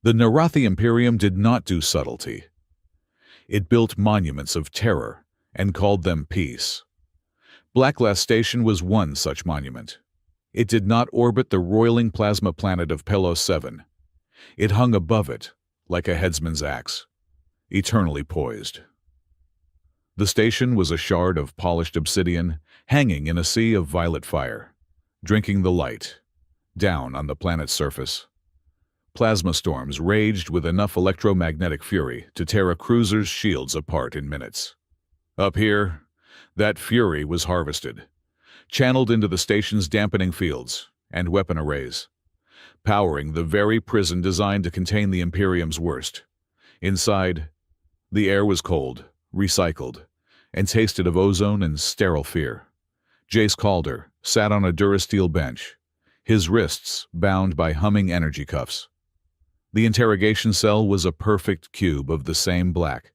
The Narathi Imperium did not do subtlety. It built monuments of terror and called them peace. Blacklass Station was one such monument. It did not orbit the roiling plasma planet of Pelos 7. It hung above it, like a headsman's axe, eternally poised. The station was a shard of polished obsidian, hanging in a sea of violet fire, drinking the light, down on the planet's surface. Plasma storms raged with enough electromagnetic fury to tear a cruiser's shields apart in minutes. Up here, that fury was harvested, channeled into the station's dampening fields and weapon arrays, powering the very prison designed to contain the Imperium's worst. Inside, the air was cold, recycled, and tasted of ozone and sterile fear. Jace Calder sat on a Durasteel bench, his wrists bound by humming energy cuffs. The interrogation cell was a perfect cube of the same black,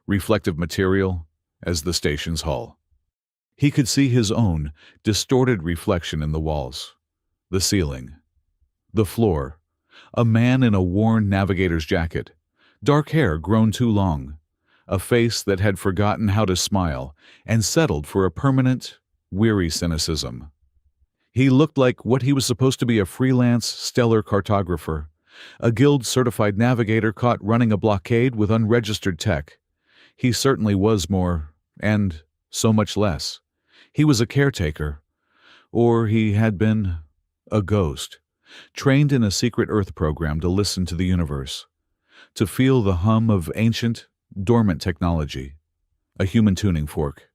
reflective material as the station's hull. He could see his own distorted reflection in the walls, the ceiling, the floor, a man in a worn navigator's jacket, dark hair grown too long, a face that had forgotten how to smile and settled for a permanent, weary cynicism. He looked like what he was supposed to be, a freelance stellar cartographer, a guild-certified navigator caught running a blockade with unregistered tech. He certainly was more, and so much less. He was a caretaker, or he had been a ghost, trained in a secret Earth program to listen to the universe, to feel the hum of ancient, dormant technology, a human tuning fork.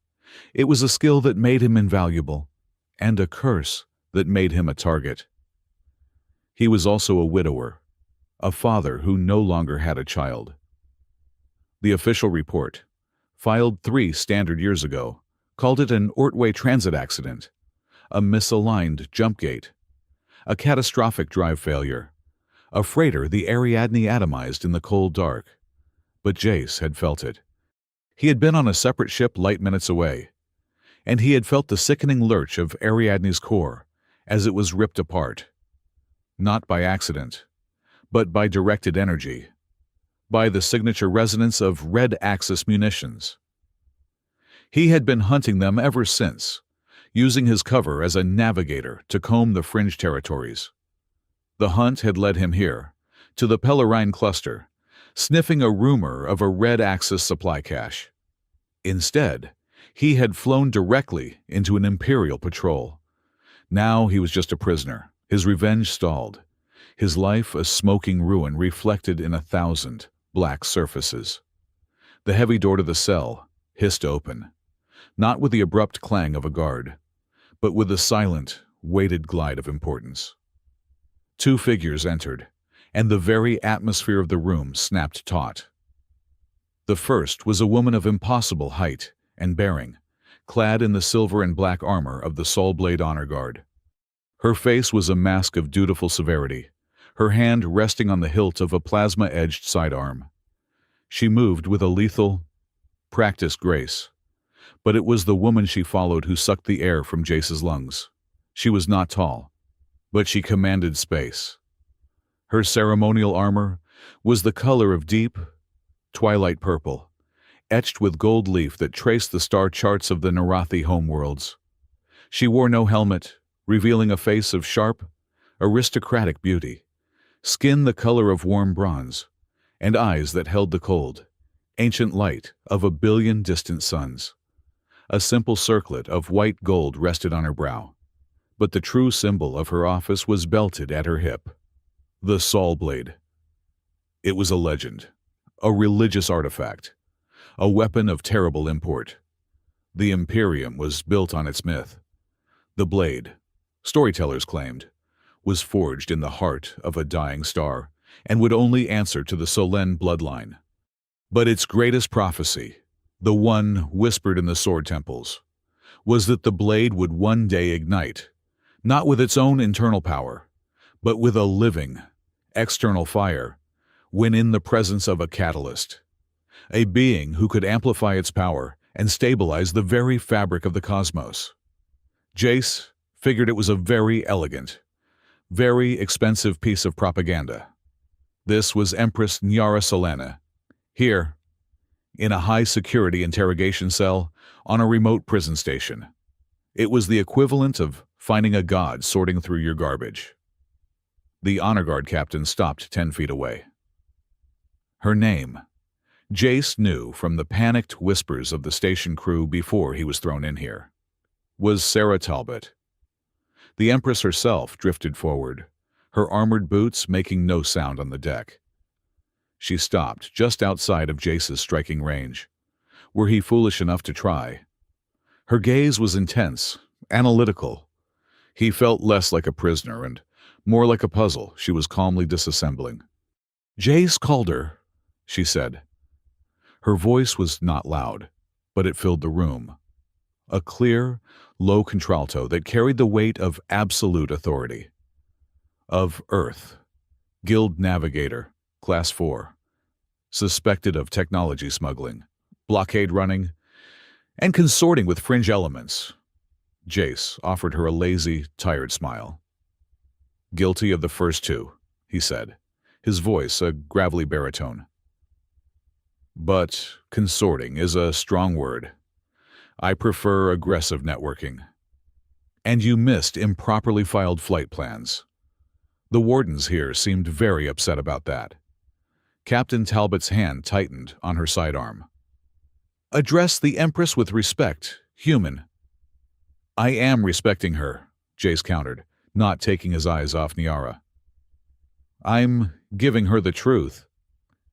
It was a skill that made him invaluable, and a curse that made him a target. He was also a widower, a father who no longer had a child. The official report, filed 3 standard years ago, called it an Ortway transit accident, a misaligned jump gate, a catastrophic drive failure, a freighter the Ariadne atomized in the cold dark. But Jace had felt it. He had been on a separate ship light minutes away, and he had felt the sickening lurch of Ariadne's core as it was ripped apart. Not by accident, but by directed energy, by the signature resonance of Red Axis munitions. He had been hunting them ever since, using his cover as a navigator to comb the fringe territories. The hunt had led him here, to the Pellarine cluster, sniffing a rumor of a Red Axis supply cache. Instead, he had flown directly into an Imperial patrol. Now he was just a prisoner, his revenge stalled, his life a smoking ruin reflected in 1,000 black surfaces. The heavy door to the cell hissed open, not with the abrupt clang of a guard, but with the silent, weighted glide of importance. 2 figures entered, and the very atmosphere of the room snapped taut. The first was a woman of impossible height and bearing, clad in the silver and black armor of the Soulblade Honor Guard. Her face was a mask of dutiful severity, her hand resting on the hilt of a plasma-edged sidearm. She moved with a lethal, practiced grace, but it was the woman she followed who sucked the air from Jace's lungs. She was not tall, but she commanded space. Her ceremonial armor was the color of deep, twilight purple, etched with gold leaf that traced the star charts of the Narathi homeworlds. She wore no helmet, revealing a face of sharp, aristocratic beauty, skin the color of warm bronze, and eyes that held the cold, ancient light of 1 billion distant suns. A simple circlet of white gold rested on her brow, but the true symbol of her office was belted at her hip. The Soulblade. It was a legend, a religious artifact, a weapon of terrible import. The Imperium was built on its myth. The blade, storytellers claimed, was forged in the heart of a dying star and would only answer to the Solen bloodline. But its greatest prophecy, the one whispered in the sword temples, was that the blade would one day ignite, not with its own internal power, but with a living, external fire, when in the presence of a catalyst, a being who could amplify its power and stabilize the very fabric of the cosmos. Jace figured it was a very elegant, very expensive piece of propaganda. This was Empress Nyara Solana, here, in a high-security interrogation cell on a remote prison station. It was the equivalent of finding a god sorting through your garbage. The honor guard captain stopped 10 feet away. Her name, Jace knew from the panicked whispers of the station crew before he was thrown in here, was Sarah Talbot. The Empress herself drifted forward, her armored boots making no sound on the deck. She stopped just outside of Jace's striking range. Were he foolish enough to try? Her gaze was intense, analytical. He felt less like a prisoner and more like a puzzle she was calmly disassembling. "Jace Calder," she said. Her voice was not loud, but it filled the room. A clear, low contralto that carried the weight of absolute authority. Of Earth, Guild Navigator, Class 4, suspected of technology smuggling, blockade running, and consorting with fringe elements. Jace offered her a lazy, tired smile. "Guilty of the first two," he said, his voice a gravelly baritone. "But consorting is a strong word. I prefer aggressive networking. And you missed improperly filed flight plans. The wardens here seemed very upset about that." Captain Talbot's hand tightened on her sidearm. "Address the Empress with respect, human." "I am respecting her," Jace countered, not taking his eyes off Nyara. "I'm giving her the truth.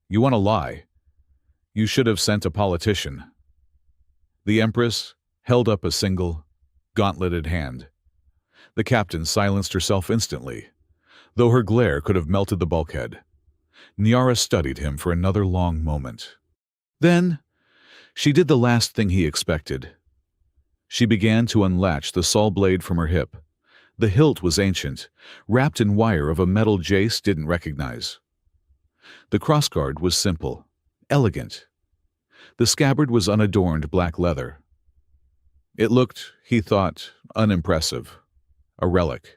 You want to lie? You should have sent a politician." The Empress held up a single, gauntleted hand. The captain silenced herself instantly, though her glare could have melted the bulkhead. Nyara studied him for another long moment. Then, she did the last thing he expected. She began to unlatch the saw blade from her hip. The hilt was ancient, wrapped in wire of a metal Jace didn't recognize. The crossguard was simple, elegant. The scabbard was unadorned black leather. It looked, he thought, unimpressive. A relic.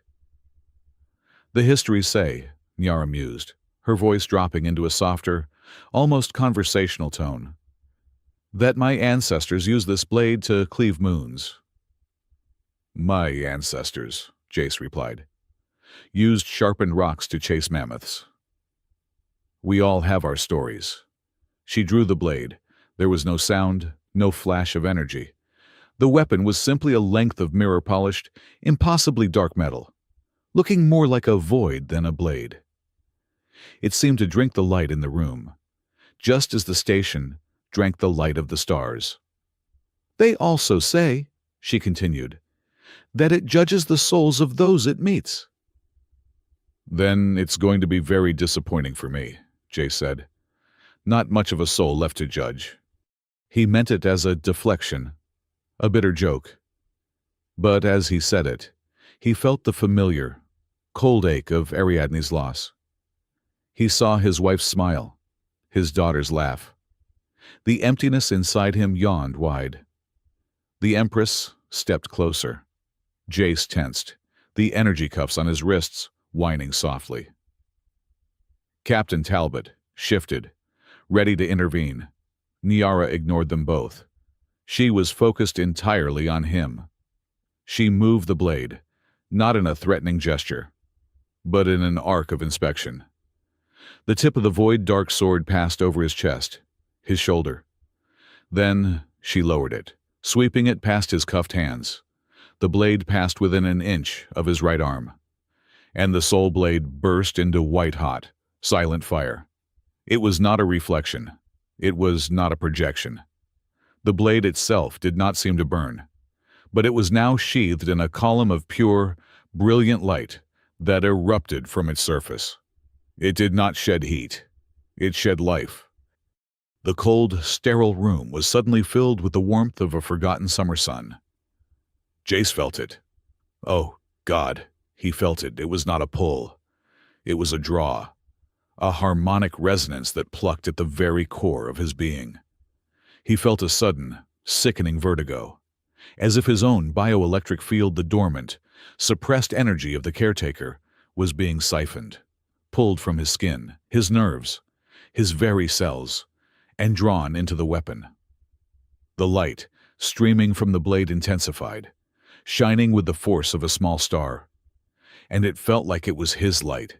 "The histories say," Nyara mused, her voice dropping into a softer, almost conversational tone, "that my ancestors used this blade to cleave moons." "My ancestors," Jace replied, "used sharpened rocks to chase mammoths. We all have our stories." She drew the blade. There was no sound, no flash of energy. The weapon was simply a length of mirror-polished, impossibly dark metal, looking more like a void than a blade. It seemed to drink the light in the room, just as the station drank the light of the stars. "They also say," she continued, "that it judges the souls of those it meets." "Then it's going to be very disappointing for me," Jace said. "Not much of a soul left to judge." He meant it as a deflection, a bitter joke. But as he said it, he felt the familiar, cold ache of Ariadne's loss. He saw his wife's smile, his daughter's laugh. The emptiness inside him yawned wide. The Empress stepped closer. Jace tensed, the energy cuffs on his wrists whining softly. Captain Talbot shifted, ready to intervene. Nyara ignored them both. She was focused entirely on him. She moved the blade, not in a threatening gesture, but in an arc of inspection. The tip of the void dark sword passed over his chest, his shoulder. Then she lowered it, sweeping it past his cuffed hands. The blade passed within an inch of his right arm, and the soul blade burst into white-hot, silent fire. It was not a reflection. It was not a projection. The blade itself did not seem to burn, but it was now sheathed in a column of pure, brilliant light that erupted from its surface. It did not shed heat. It shed life. The cold, sterile room was suddenly filled with the warmth of a forgotten summer sun. Jace felt it. Oh, God, he felt it. It was not a pull. It was a draw. A harmonic resonance that plucked at the very core of his being. He felt a sudden, sickening vertigo, as if his own bioelectric field, the dormant, suppressed energy of the caretaker, was being siphoned, pulled from his skin, his nerves, his very cells, and drawn into the weapon. The light, streaming from the blade, intensified, shining with the force of a small star. And it felt like it was his light.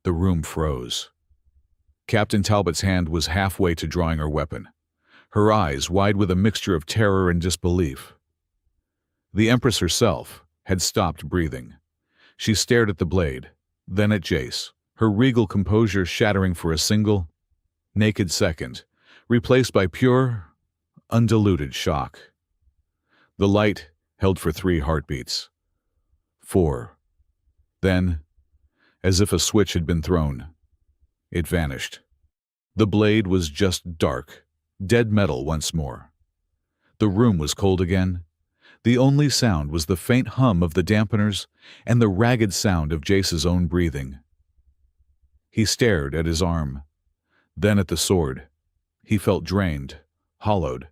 The room froze. Captain Talbot's hand was halfway to drawing her weapon, her eyes wide with a mixture of terror and disbelief. The Empress herself had stopped breathing. She stared at the blade, then at Jace, her regal composure shattering for a single, naked second, replaced by pure, undiluted shock. The light held for 3 heartbeats. 4. Then, as if a switch had been thrown, it vanished. The blade was just dark, dead metal once more. The room was cold again. The only sound was the faint hum of the dampeners and the ragged sound of Jace's own breathing. He stared at his arm, then at the sword. He felt drained, hollowed,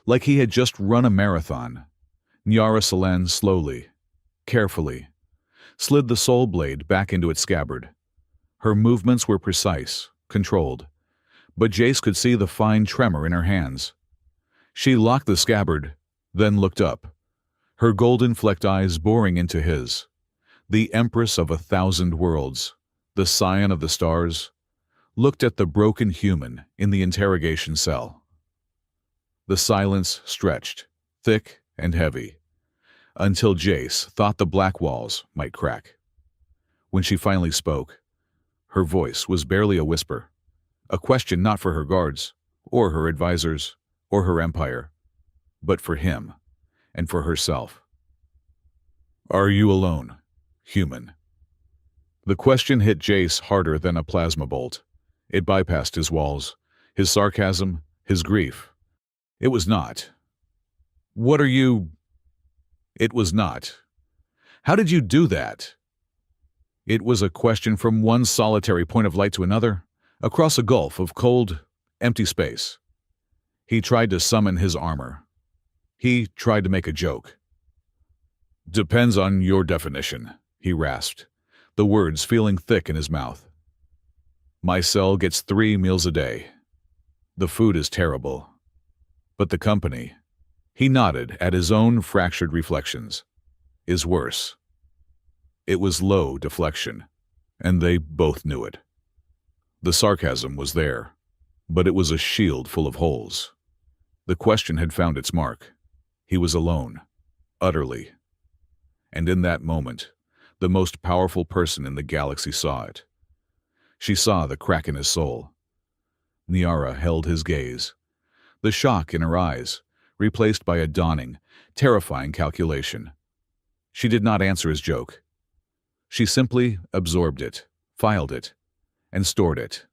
like he had just run a marathon. Nyara Selen slowly, carefully, slid the soul blade back into its scabbard. Her movements were precise, controlled, but Jace could see the fine tremor in her hands. She locked the scabbard, then looked up, her golden-flecked eyes boring into his. The Empress of 1,000 worlds, the scion of the stars, looked at the broken human in the interrogation cell. The silence stretched, thick and heavy, until Jace thought the black walls might crack. When she finally spoke, her voice was barely a whisper, a question not for her guards, or her advisors, or her empire, but for him and for herself. "Are you alone, human?" The question hit Jace harder than a plasma bolt. It bypassed his walls, his sarcasm, his grief. It was not. "What are you—" It was not. "How did you do that?" It was a question from one solitary point of light to another, across a gulf of cold, empty space. He tried to summon his armor. He tried to make a joke. "Depends on your definition," he rasped, the words feeling thick in his mouth. "My cell gets 3 meals a day. The food is terrible. But the company," he nodded at his own fractured reflections, "is worse." It was low deflection, and they both knew it. The sarcasm was there, but it was a shield full of holes. The question had found its mark. He was alone, utterly. And in that moment, the most powerful person in the galaxy saw it. She saw the crack in his soul. Nyara held his gaze, the shock in her eyes, replaced by a dawning, terrifying calculation. She did not answer his joke. She simply absorbed it, filed it, and stored it.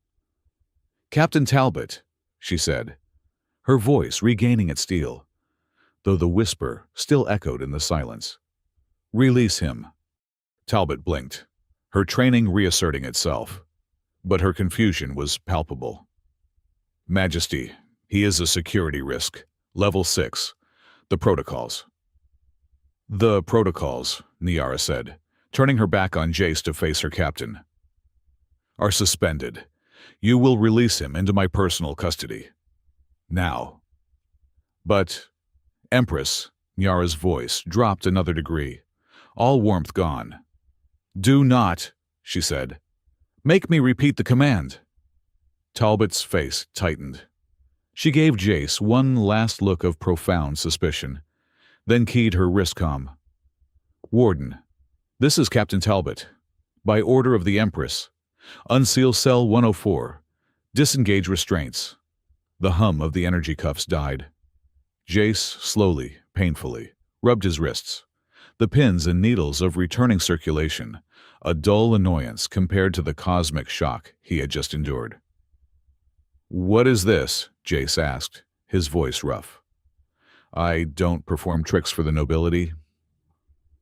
"Captain Talbot," she said, her voice regaining its steel, though the whisper still echoed in the silence. "Release him." Talbot blinked, her training reasserting itself, but her confusion was palpable. "Majesty, he is a security risk. Level 6. The protocols." "The protocols," Nyara said, turning her back on Jace to face her captain, "are suspended. You will release him into my personal custody. Now." "But, Empress," Nyara's voice dropped another degree, all warmth gone. "Do not," she said. "Make me repeat the command." Talbot's face tightened. She gave Jace one last look of profound suspicion, then keyed her wristcom. "Warden, this is Captain Talbot. By order of the Empress. Unseal Cell 104. Disengage restraints." The hum of the energy cuffs died. Jace slowly, painfully, rubbed his wrists. The pins and needles of returning circulation, a dull annoyance compared to the cosmic shock he had just endured. "What is this?" Jace asked, his voice rough. "I don't perform tricks for the nobility."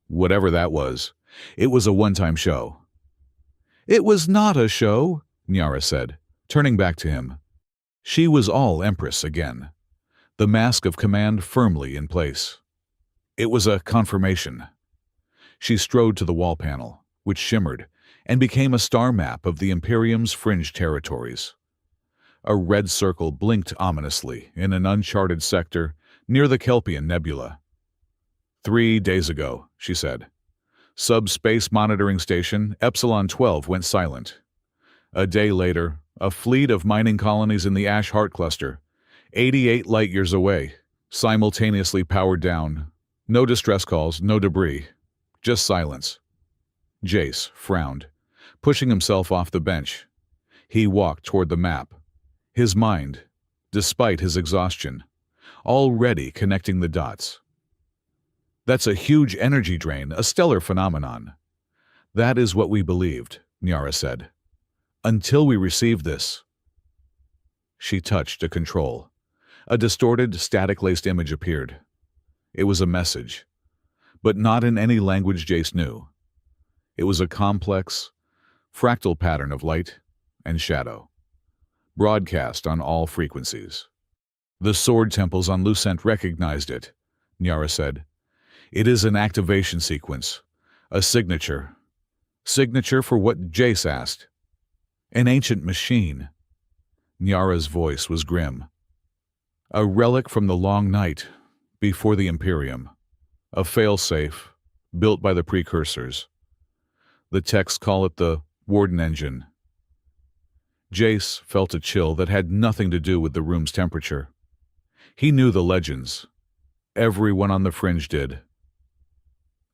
Whatever that was, it was a one-time show. "It was not a show," Nyara said, turning back to him. She was all Empress again, the mask of command firmly in place. It was a confirmation. She strode to the wall panel, which shimmered, and became a star map of the Imperium's fringe territories. A red circle blinked ominously in an uncharted sector near the Kelpian Nebula. 3 days ago, she said. Subspace monitoring station Epsilon 12 went silent. A day later, a fleet of mining colonies in the Ash Heart cluster, 88 light-years away, simultaneously powered down. No distress calls, no debris, just silence. Jace frowned, pushing himself off the bench. He walked toward the map, his mind, despite his exhaustion, already connecting the dots. That's a huge energy drain, a stellar phenomenon. That is what we believed, Nyara said. Until we received this. She touched a control. A distorted, static-laced image appeared. It was a message, but not in any language Jace knew. It was a complex, fractal pattern of light and shadow, broadcast on all frequencies. The sword temples on Lucent recognized it, Nyara said. It is an activation sequence, a signature. Signature for what Jace asked. An ancient machine. Nyara's voice was grim. A relic from the long night, before the Imperium. A failsafe, built by the precursors. The texts call it the Warden Engine. Jace felt a chill that had nothing to do with the room's temperature. He knew the legends. Everyone on the fringe did.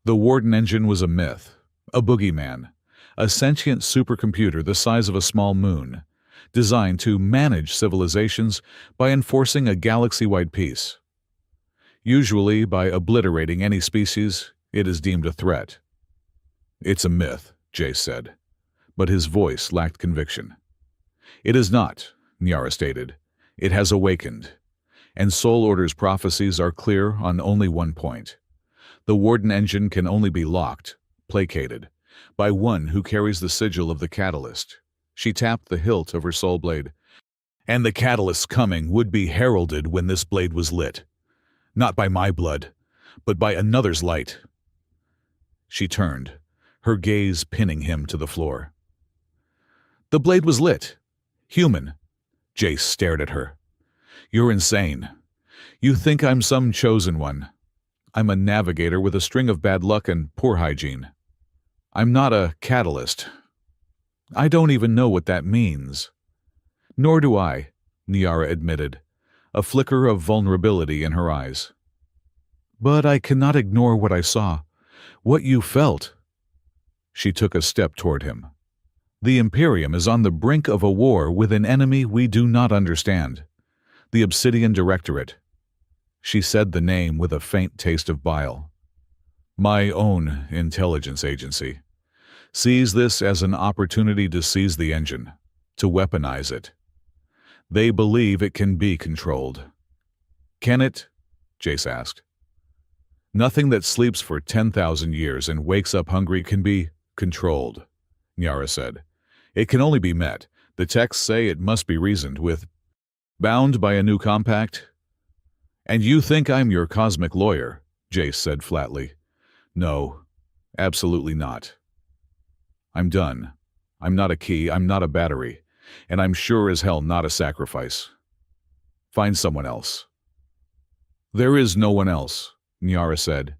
The Warden Engine was a myth, a boogeyman, a sentient supercomputer the size of a small moon, designed to manage civilizations by enforcing a galaxy-wide peace. Usually, by obliterating any species, it is deemed a threat. It's a myth, Jace said, but his voice lacked conviction. It is not, Nyara stated. It has awakened, and Soul Order's prophecies are clear on only one point. The Warden Engine can only be locked, placated, by one who carries the sigil of the Catalyst. She tapped the hilt of her soul blade. And the Catalyst's coming would be heralded when this blade was lit. Not by my blood, but by another's light. She turned, her gaze pinning him to the floor. The blade was lit. Human. Jace stared at her. You're insane. You think I'm some chosen one. I'm a navigator with a string of bad luck and poor hygiene. I'm not a catalyst. I don't even know what that means. Nor do I, Nyara admitted, a flicker of vulnerability in her eyes. But I cannot ignore what I saw, what you felt. She took a step toward him. The Imperium is on the brink of a war with an enemy we do not understand. The Obsidian Directorate. She said the name with a faint taste of bile. My own intelligence agency sees this as an opportunity to seize the engine, to weaponize it. They believe it can be controlled. Can it? Jace asked. Nothing that sleeps for 10,000 years and wakes up hungry can be controlled, Nyara said. It can only be met. The texts say it must be reasoned with. Bound by a new compact? And you think I'm your cosmic lawyer, Jace said flatly. No, absolutely not. I'm done. I'm not a key, I'm not a battery, and I'm sure as hell not a sacrifice. Find someone else. There is no one else, Nyara said.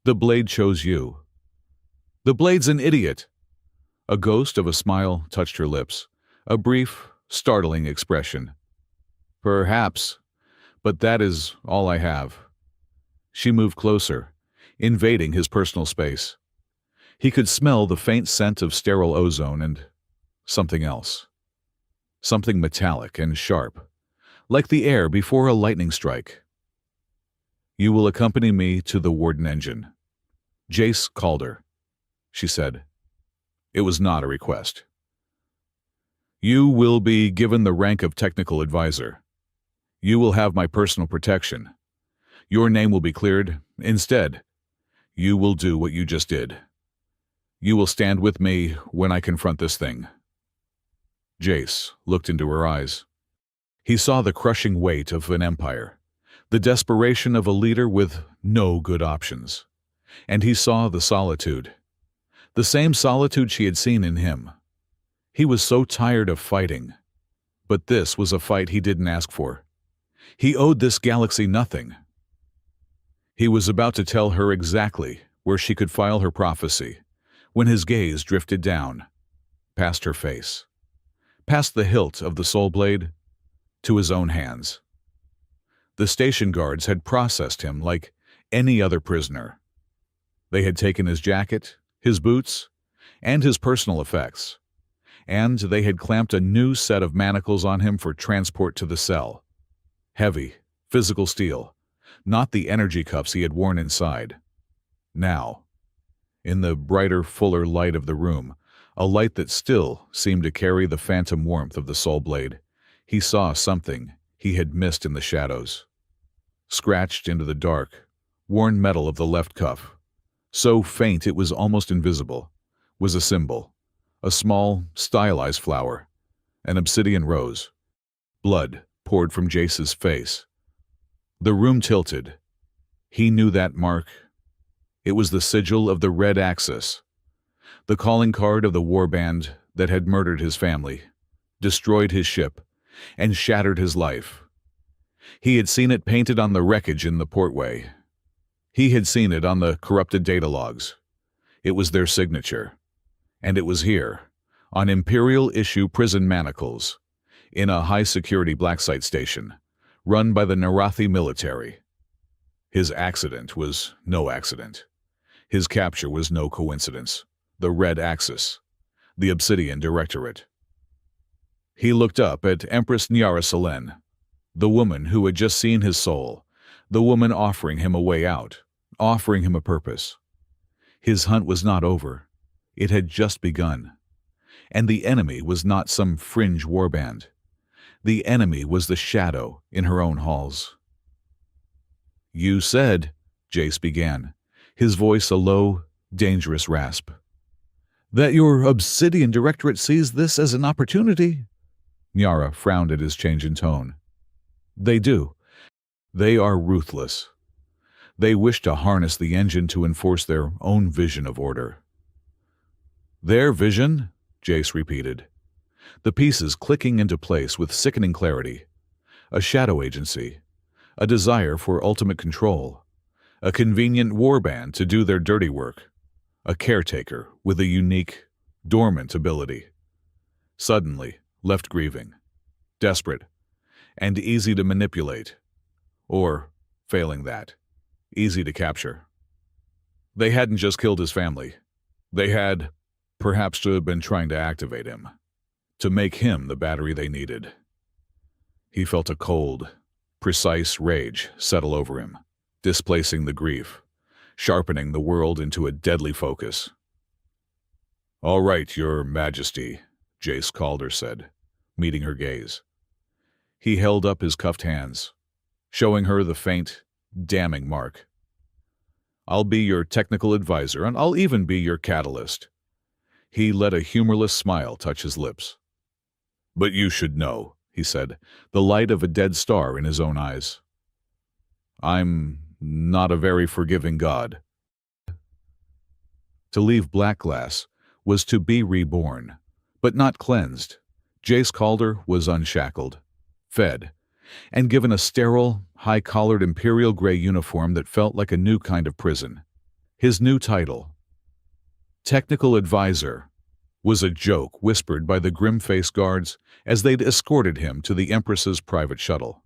The blade chose you. The blade's an idiot. A ghost of a smile touched her lips, a brief, startling expression. Perhaps, but that is all I have. She moved closer, invading his personal space. He could smell the faint scent of sterile ozone and something else. Something metallic and sharp, like the air before a lightning strike. You will accompany me to the Warden Engine. Jace called her, she said. It was not a request. You will be given the rank of technical advisor. You will have my personal protection. Your name will be cleared. Instead, you will do what you just did. You will stand with me when I confront this thing. Jace looked into her eyes. He saw the crushing weight of an empire, the desperation of a leader with no good options. And he saw the solitude, The same solitude she had seen in him. He was so tired of fighting. But this was a fight he didn't ask for. He owed this galaxy nothing. He was about to tell her exactly where she could file her prophecy, when his gaze drifted down, past her face, past the hilt of the soul blade, to his own hands. The station guards had processed him like any other prisoner. They had taken his jacket, his boots, and his personal effects, and they had clamped a new set of manacles on him for transport to the cell. Heavy, physical steel, not the energy cuffs he had worn inside. Now, in the brighter, fuller light of the room, a light that still seemed to carry the phantom warmth of the soul blade, he saw something he had missed in the shadows. Scratched into the dark, worn metal of the left cuff, so faint it was almost invisible, was a symbol, a small, stylized flower, an obsidian rose. Blood poured from Jace's face. The room tilted. He knew that mark. It was the sigil of the Red Axis, the calling card of the warband that had murdered his family, destroyed his ship, and shattered his life. He had seen it painted on the wreckage in the portway. He had seen it on the corrupted data logs. It was their signature. And it was here, on Imperial-issue prison manacles, in a high-security black site station, run by the Narathi military. His accident was no accident. His capture was no coincidence. The Red Axis, the Obsidian Directorate. He looked up at Empress Nyara Salen, the woman who had just seen his soul, the woman offering him a way out, offering him a purpose. His hunt was not over. It had just begun. And the enemy was not some fringe warband. The enemy was the shadow in her own halls. "You said," Jace began, his voice a low, dangerous rasp, "that your Obsidian Directorate sees this as an opportunity." Nyara frowned at his change in tone. "They do. They are ruthless. They wish to harness the engine to enforce their own vision of order." "Their vision?" Jace repeated, the pieces clicking into place with sickening clarity. A shadow agency, a desire for ultimate control, a convenient warband to do their dirty work, a caretaker with a unique, dormant ability. Suddenly, left grieving, desperate, and easy to manipulate, or, failing that, easy to capture. They hadn't just killed his family. They had, perhaps, to have been trying to activate him, to make him the battery they needed. He felt a cold, precise rage settle over him, displacing the grief, sharpening the world into a deadly focus. "All right, Your Majesty," Jace Calder said, meeting her gaze. He held up his cuffed hands, showing her the faint, damning mark. "I'll be your technical advisor, and I'll even be your catalyst." He let a humorless smile touch his lips. "But you should know," he said, the light of a dead star in his own eyes. "I'm not a very forgiving god." To leave Black Glass was to be reborn, but not cleansed. Jace Calder was unshackled, fed, and given a sterile, high-collared imperial gray uniform that felt like a new kind of prison. His new title, Technical Advisor, was a joke whispered by the grim-faced guards as they'd escorted him to the Empress's private shuttle.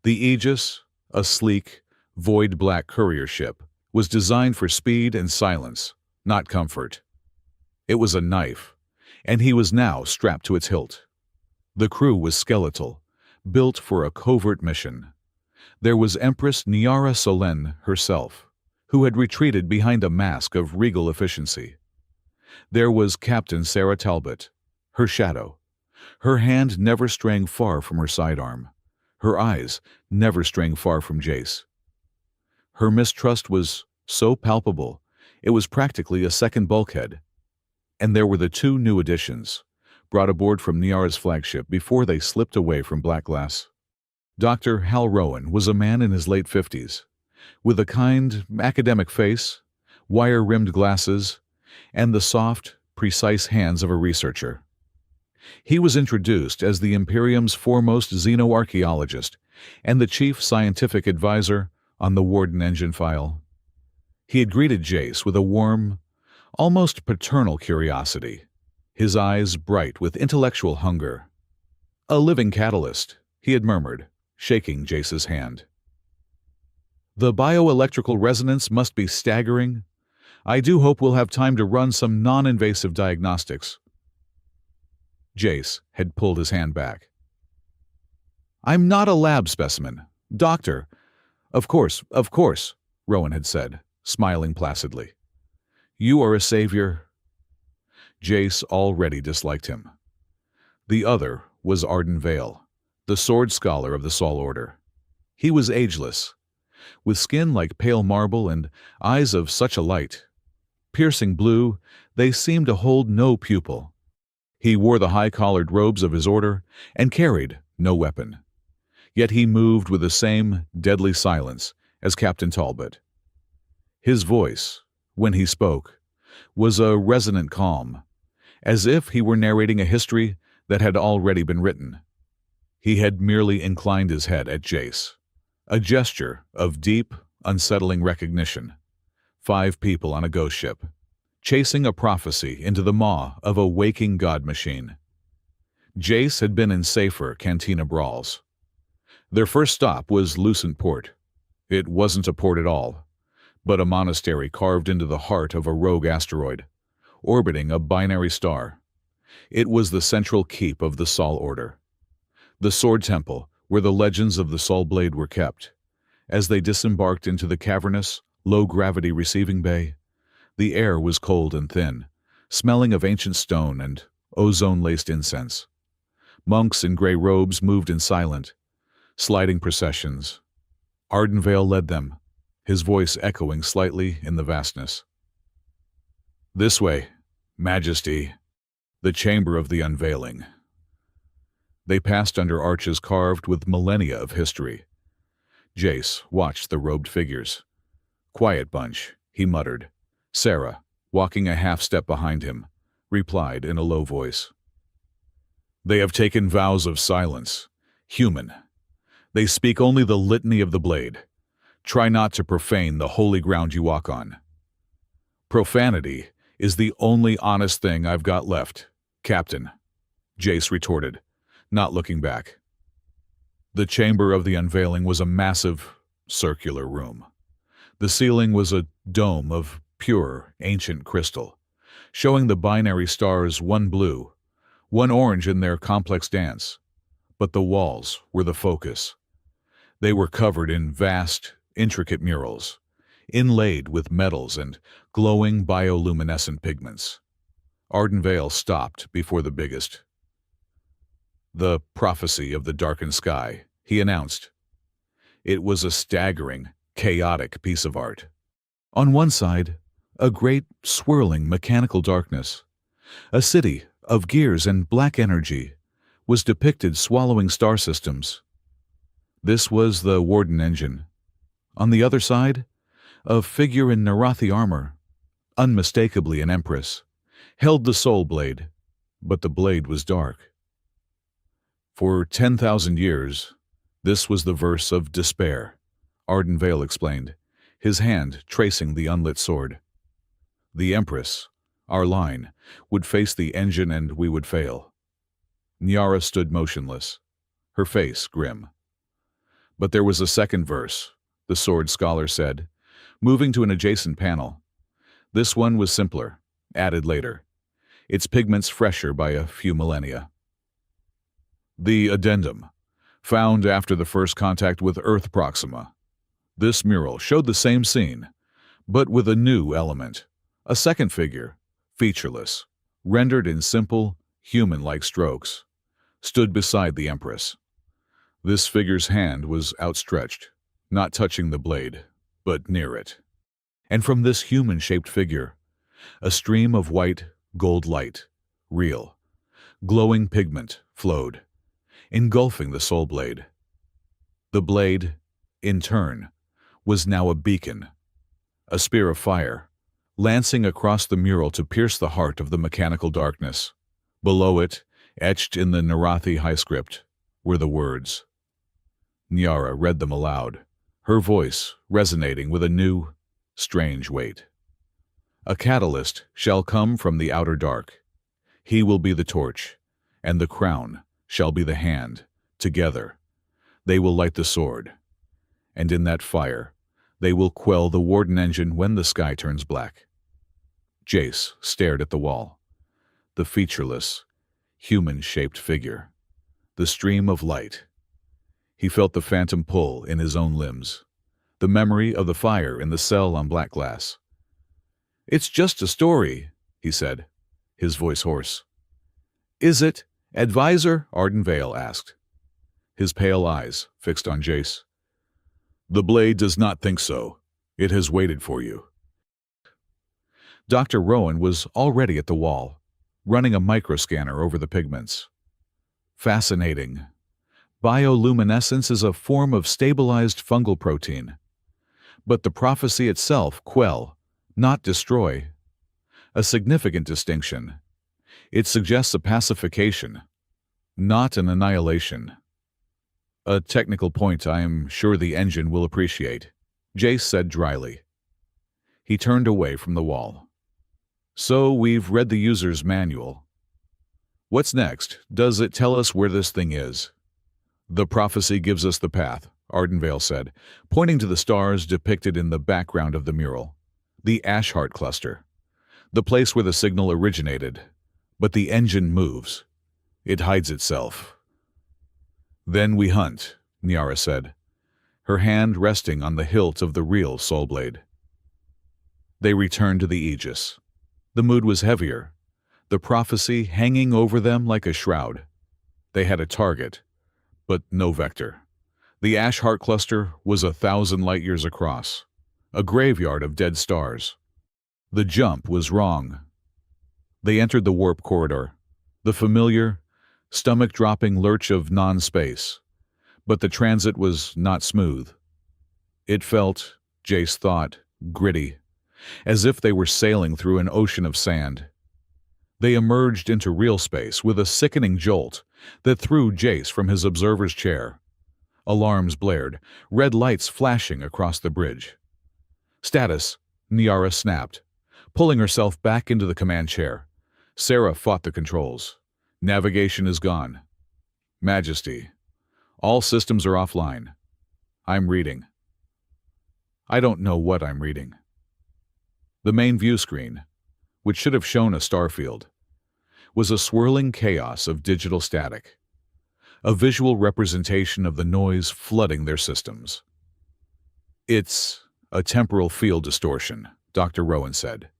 The Aegis, a sleek, void-black courier ship, was designed for speed and silence, not comfort. It was a knife, and he was now strapped to its hilt. The crew was skeletal, built for a covert mission. There was Empress Nyara Salen herself, who had retreated behind a mask of regal efficiency. There was Captain Sarah Talbot, her shadow, her hand never straying far from her sidearm, her eyes never straying far from Jace. Her mistrust was so palpable, it was practically a second bulkhead. And there were the two new additions, brought aboard from Nyara's flagship before they slipped away from Black Glass. Dr. Hal Rowan was a man in his late 50s, with a kind, academic face, wire-rimmed glasses, and the soft, precise hands of a researcher. He was introduced as the Imperium's foremost xenoarchaeologist and the chief scientific advisor on the Warden engine file. He had greeted Jace with a warm, almost paternal curiosity, his eyes bright with intellectual hunger. "A living catalyst," he had murmured, shaking Jace's hand. "The bioelectrical resonance must be staggering. I do hope we'll have time to run some non-invasive diagnostics." Jace had pulled his hand back. "I'm not a lab specimen. Doctor." Of course," Rowan had said, smiling placidly. "You are a savior." Jace already disliked him. The other was Arden Vale, the sword scholar of the Sol Order. He was ageless, with skin like pale marble and eyes of such a light. Piercing blue, they seemed to hold no pupil. He wore the high-collared robes of his order and carried no weapon. Yet he moved with the same deadly silence as Captain Talbot. His voice, when he spoke, was a resonant calm, as if he were narrating a history that had already been written. He had merely inclined his head at Jace, a gesture of deep, unsettling recognition. 5 people on a ghost ship, chasing a prophecy into the maw of a waking god machine. Jace had been in safer cantina brawls. Their first stop was Lucent Port. It wasn't a port at all, but a monastery carved into the heart of a rogue asteroid, orbiting a binary star. It was the central keep of the Sol Order, the Sword Temple where the legends of the Sol Blade were kept. As they disembarked into the cavernous, low-gravity receiving bay, the air was cold and thin, smelling of ancient stone and ozone-laced incense. Monks in gray robes moved in silent, sliding processions. Arden Vale led them, his voice echoing slightly in the vastness. "This way, Majesty, the Chamber of the Unveiling." They passed under arches carved with millennia of history. Jace watched the robed figures. "Quiet bunch," he muttered. Sarah, walking a half-step behind him, replied in a low voice. "They have taken vows of silence. Human. They speak only the litany of the blade. Try not to profane the holy ground you walk on." "Profanity is the only honest thing I've got left, Captain," Jace retorted, not looking back. The Chamber of the Unveiling was a massive, circular room. The ceiling was a dome of pure, ancient crystal, showing the binary stars one blue, one orange in their complex dance. But the walls were the focus. They were covered in vast, intricate murals, inlaid with metals and glowing bioluminescent pigments. Arden Vale stopped before the biggest. "The Prophecy of the Darkened Sky," he announced. It was a staggering, chaotic piece of art. On one side, a great, swirling mechanical darkness. A city of gears and black energy was depicted swallowing star systems. This was the Warden engine. On the other side, a figure in Narathi armor, unmistakably an Empress, held the soul blade, but the blade was dark. For 10,000 years, this was the verse of despair, Arden Vale explained, his hand tracing the unlit sword. The Empress, our line, would face the engine and we would fail. Nyara stood motionless, her face grim. But there was a second verse, the sword scholar said, moving to an adjacent panel. This one was simpler, added later, its pigments fresher by a few millennia. The addendum, found after the first contact with Earth Proxima. This mural showed the same scene, but with a new element. A second figure, featureless, rendered in simple, human-like strokes, stood beside the Empress. This figure's hand was outstretched, not touching the blade, but near it. And from this human-shaped figure, a stream of white, gold light, real, glowing pigment flowed, engulfing the soul blade. The blade, in turn, was now a beacon, a spear of fire, lancing across the mural to pierce the heart of the mechanical darkness. Below it, etched in the Narathi high script, were the words. Nyara read them aloud, her voice resonating with a new, strange weight. A catalyst shall come from the outer dark. He will be the torch, and the crown shall be the hand. Together, they will light the sword, and in that fire, they will quell the Warden engine when the sky turns black. Jace stared at the wall. The featureless, human-shaped figure. The stream of light. He felt the phantom pull in his own limbs. The memory of the fire in the cell on black glass. "It's just a story," he said, his voice hoarse. "Is it, Advisor?" Ardenvale asked, his pale eyes fixed on Jace. "The blade does not think so. It has waited for you." Dr. Rowan was already at the wall, running a microscanner over the pigments. Fascinating. Bioluminescence is a form of stabilized fungal protein. But the prophecy itself, quell, not destroy. A significant distinction. It suggests a pacification, not an annihilation. A technical point I am sure the engine will appreciate, Jace said dryly. He turned away from the wall. "So we've read the user's manual. What's next? Does it tell us where this thing is?" "The prophecy gives us the path," Ardenvale said, pointing to the stars depicted in the background of the mural. "The Ashheart cluster. The place where the signal originated. But the engine moves. It hides itself." "Then we hunt," Nyara said, her hand resting on the hilt of the real soul blade. They returned to the Aegis. The mood was heavier, the prophecy hanging over them like a shroud. They had a target, but no vector. The Ashheart cluster was 1,000 light-years across, a graveyard of dead stars. The jump was wrong. They entered the warp corridor, the familiar, stomach-dropping lurch of non-space. But the transit was not smooth. It felt, Jace thought, gritty, as if they were sailing through an ocean of sand. They emerged into real space with a sickening jolt that threw Jace from his observer's chair. Alarms blared, red lights flashing across the bridge. "Status," Nyara snapped, pulling herself back into the command chair. Sarah fought the controls. "Navigation is gone." "Majesty. All systems are offline. I'm reading." "I don't know what I'm reading." The main view screen, which should have shown a star field, was a swirling chaos of digital static, a visual representation of the noise flooding their systems. "It's a temporal field distortion," Dr. Rowan said,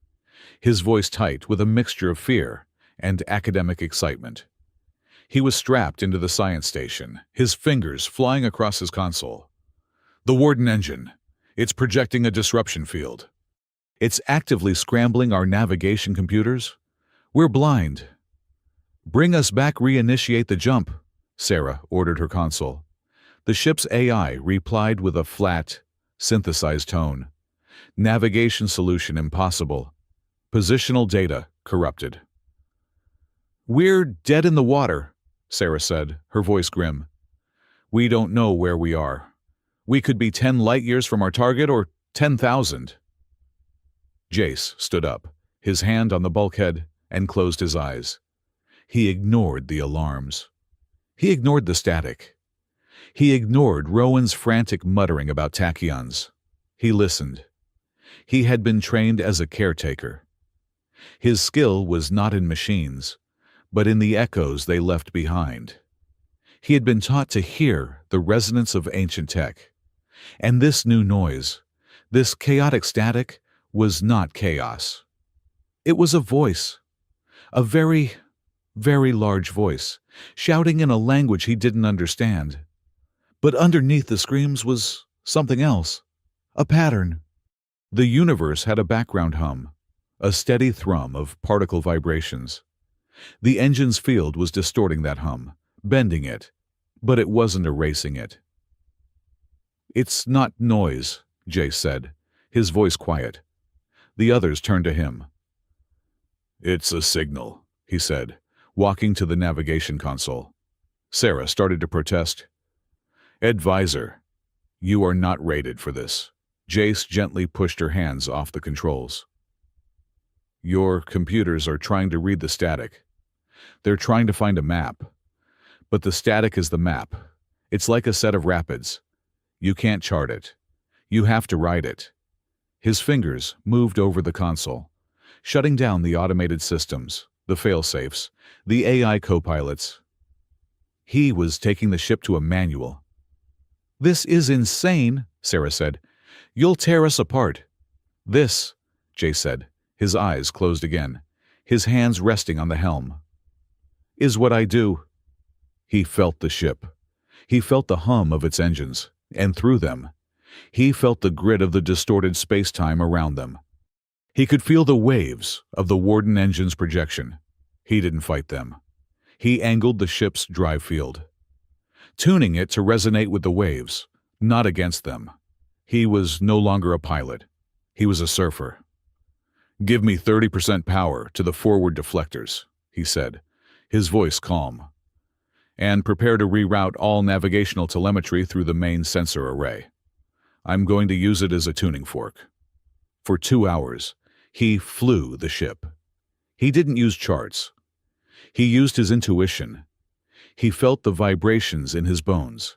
his voice tight with a mixture of fear and academic excitement. He was strapped into the science station, his fingers flying across his console. "The Warden engine. It's projecting a disruption field. It's actively scrambling our navigation computers. We're blind." "Bring us back, reinitiate the jump," Sarah ordered her console. The ship's AI replied with a flat, synthesized tone. "Navigation solution impossible. Positional data corrupted." "We're dead in the water," Sarah said, her voice grim. "We don't know where we are. We could be 10 light-years from our target or 10,000. Jace stood up, his hand on the bulkhead, and closed his eyes. He ignored the alarms. He ignored the static. He ignored Rowan's frantic muttering about tachyons. He listened. He had been trained as a caretaker. His skill was not in machines, but in the echoes they left behind. He had been taught to hear the resonance of ancient tech. And this new noise, this chaotic static, was not chaos. It was a voice, a very, very large voice, shouting in a language he didn't understand. But underneath the screams was something else, a pattern. The universe had a background hum, a steady thrum of particle vibrations. The engine's field was distorting that hum, bending it, but it wasn't erasing it. "It's not noise," Jace said, his voice quiet. The others turned to him. "It's a signal," he said, walking to the navigation console. Sarah started to protest. "Advisor, you are not rated for this." Jace gently pushed her hands off the controls. "Your computers are trying to read the static. They're trying to find a map. But the static is the map. It's like a set of rapids. You can't chart it. You have to ride it." His fingers moved over the console, shutting down the automated systems, the fail-safes, the AI co-pilots. He was taking the ship to a manual. "This is insane," Sarah said. "You'll tear us apart." "This," Jay said, his eyes closed again, his hands resting on the helm, "is what I do." He felt the ship. He felt the hum of its engines, and through them, he felt the grit of the distorted space-time around them. He could feel the waves of the Warden engine's projection. He didn't fight them. He angled the ship's drive field, tuning it to resonate with the waves, not against them. He was no longer a pilot. He was a surfer. "Give me 30% power to the forward deflectors," he said, his voice calm. "And prepare to reroute all navigational telemetry through the main sensor array. I'm going to use it as a tuning fork." For 2 hours, he flew the ship. He didn't use charts. He used his intuition. He felt the vibrations in his bones,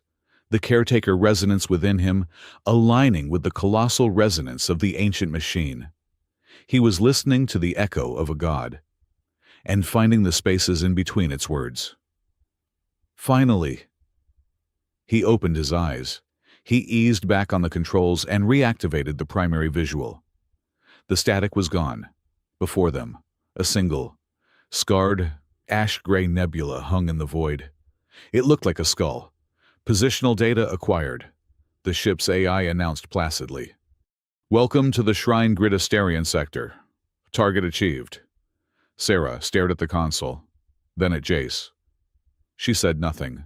the caretaker resonance within him aligning with the colossal resonance of the ancient machine. He was listening to the echo of a god, and finding the spaces in between its words. Finally, he opened his eyes. He eased back on the controls and reactivated the primary visual. The static was gone. Before them, a single, scarred, ash-gray nebula hung in the void. It looked like a skull. Positional data acquired. The ship's AI announced placidly. "Welcome to the Shrine Grid Asterion sector. Target achieved." Sarah stared at the console, then at Jace. She said nothing,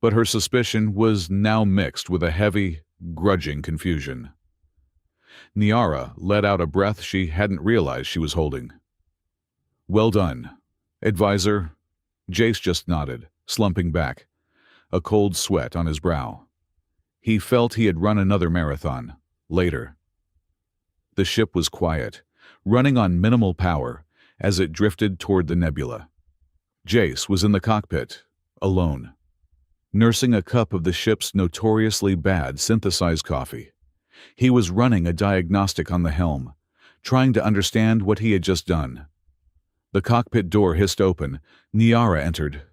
but her suspicion was now mixed with a heavy, grudging confusion. Niara let out a breath she hadn't realized she was holding. "Well done, Advisor." Jace just nodded, slumping back, a cold sweat on his brow. He felt he had run another marathon. Later. The ship was quiet, running on minimal power as it drifted toward the nebula. Jace was in the cockpit, alone, nursing a cup of the ship's notoriously bad synthesized coffee. He was running a diagnostic on the helm, trying to understand what he had just done. The cockpit door hissed open. Niara entered.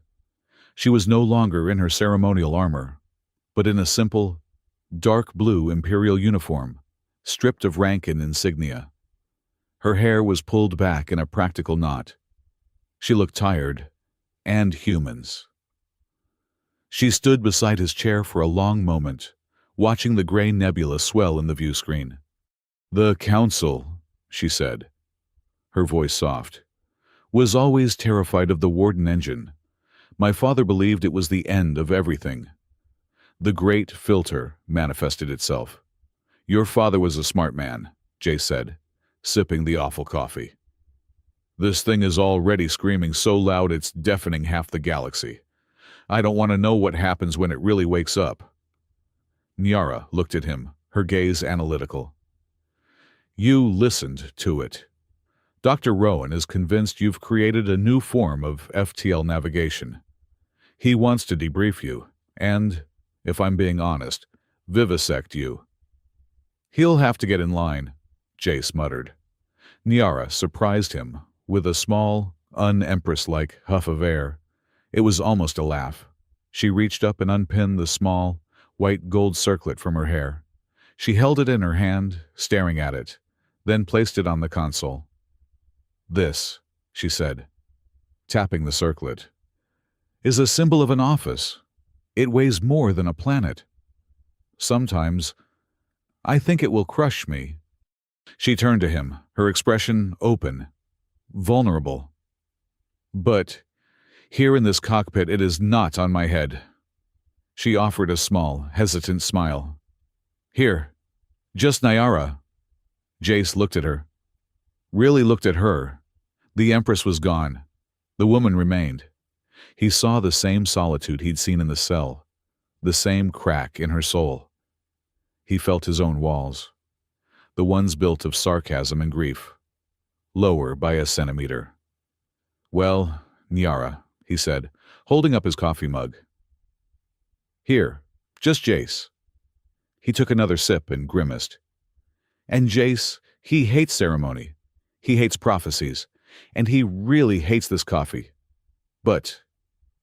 She was no longer in her ceremonial armor, but in a simple, dark blue imperial uniform, stripped of rank and insignia. Her hair was pulled back in a practical knot. She looked tired, and humans. She stood beside his chair for a long moment, watching the gray nebula swell in the view screen. "The Council," she said, her voice soft, "was always terrified of the Warden engine. My father believed it was the end of everything. The Great Filter manifested itself. Your father was a smart man," Jay said, sipping the awful coffee. "This thing is already screaming so loud it's deafening half the galaxy. I don't want to know what happens when it really wakes up." Niara looked at him, her gaze analytical. "You listened to it. Dr. Rowan is convinced you've created a new form of FTL navigation. He wants to debrief you, and, if I'm being honest, vivisect you." "He'll have to get in line," Jace muttered. Niara surprised him with a small, un-Empress-like huff of air. It was almost a laugh. She reached up and unpinned the small, white gold circlet from her hair. She held it in her hand, staring at it, then placed it on the console. "This," she said, tapping the circlet, "is a symbol of an office. It weighs more than a planet. Sometimes, I think it will crush me." She turned to him, her expression open, vulnerable. "But here in this cockpit it is not on my head." She offered a small, hesitant smile. "Here, just Niara." Jace looked at her. Really looked at her. The Empress was gone. The woman remained. He saw the same solitude he'd seen in the cell, the same crack in her soul. He felt his own walls, the ones built of sarcasm and grief, lower by a centimeter. "Well, Nyara," he said, holding up his coffee mug. "Here, just Jace." He took another sip and grimaced. "And Jace, he hates ceremony. He hates prophecies. And he really hates this coffee. But,"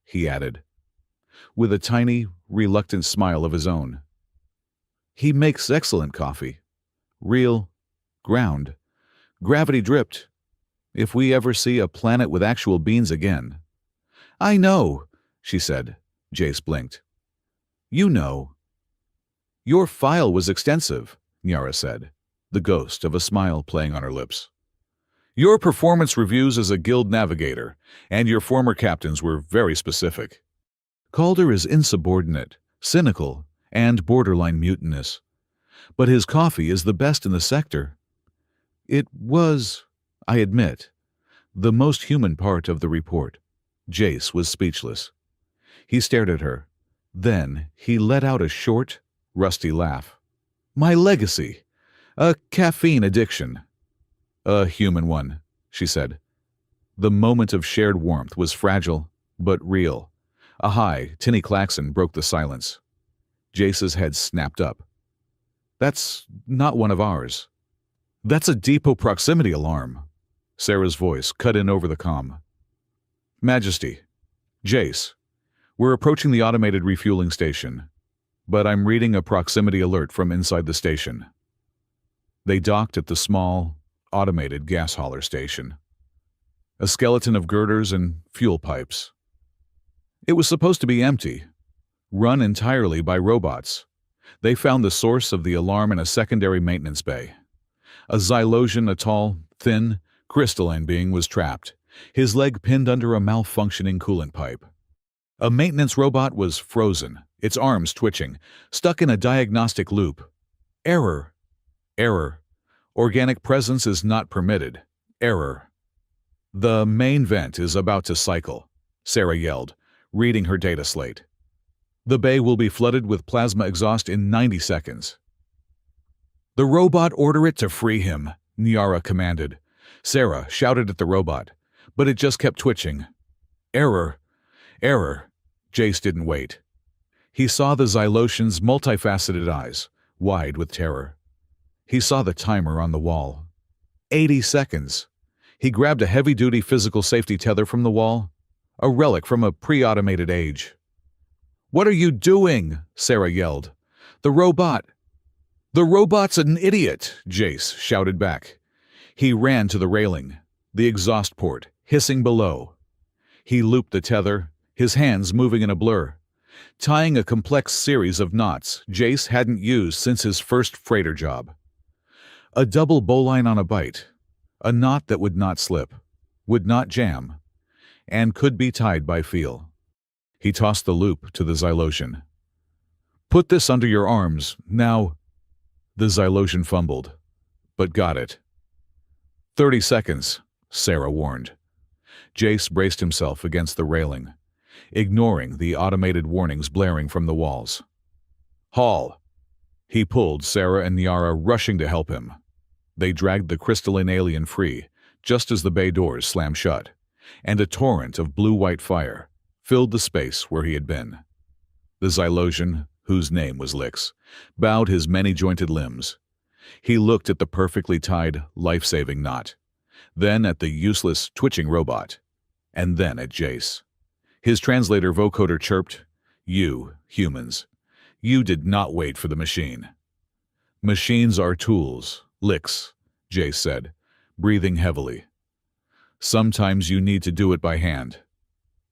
he added, with a tiny, reluctant smile of his own, "he makes excellent coffee. Real, ground, gravity-dripped. If we ever see a planet with actual beans again." "I know," she said. Jace blinked. "You know." "Your file was extensive," Nyara said, the ghost of a smile playing on her lips. "Your performance reviews as a guild navigator and your former captains were very specific. Calder is insubordinate, cynical, and borderline mutinous. But his coffee is the best in the sector. It was, I admit, the most human part of the report." Jace was speechless. He stared at her. Then he let out a short, rusty laugh. "My legacy. A caffeine addiction." "A human one," she said. The moment of shared warmth was fragile, but real. A high, tinny klaxon broke the silence. Jace's head snapped up. "That's not one of ours." "That's a depot proximity alarm." Sarah's voice cut in over the comm. "Majesty, Jace, we're approaching the automated refueling station, but I'm reading a proximity alert from inside the station." They docked at the small, automated gas hauler station. A skeleton of girders and fuel pipes. It was supposed to be empty, run entirely by robots. They found the source of the alarm in a secondary maintenance bay. A Xylosian, a tall, thin, crystalline being was trapped, his leg pinned under a malfunctioning coolant pipe. A maintenance robot was frozen, its arms twitching, stuck in a diagnostic loop. "Error. Error. Organic presence is not permitted. Error." "The main vent is about to cycle," Sarah yelled, reading her data slate. "The bay will be flooded with plasma exhaust in 90 seconds. "The robot, order it to free him," Nyara commanded. Sarah shouted at the robot, but it just kept twitching. "Error. Error." Jace didn't wait. He saw the Xylosian's multifaceted eyes, wide with terror. He saw the timer on the wall. 80 seconds. He grabbed a heavy-duty physical safety tether from the wall, a relic from a pre-automated age. "What are you doing?" Sarah yelled. "The robot." "The robot's an idiot," Jace shouted back. He ran to the railing, the exhaust port, hissing below. He looped the tether, his hands moving in a blur, tying a complex series of knots Jace hadn't used since his first freighter job. A double bowline on a bight, a knot that would not slip, would not jam, and could be tied by feel. He tossed the loop to the Xylosian. "Put this under your arms, now." The Xylosian fumbled, but got it. 30 seconds, Sarah warned. Jace braced himself against the railing, ignoring the automated warnings blaring from the walls. "Haul!" He pulled Sarah and Nyara, rushing to help him. They dragged the crystalline alien free, just as the bay doors slammed shut, and a torrent of blue-white fire filled the space where he had been. The Xylosian, whose name was Lix, bowed his many-jointed limbs. He looked at the perfectly tied, life-saving knot, then at the useless, twitching robot, and then at Jace. His translator vocoder chirped, "You, humans, you did not wait for the machine." "Machines are tools, Lix," Jace said, breathing heavily. "Sometimes you need to do it by hand."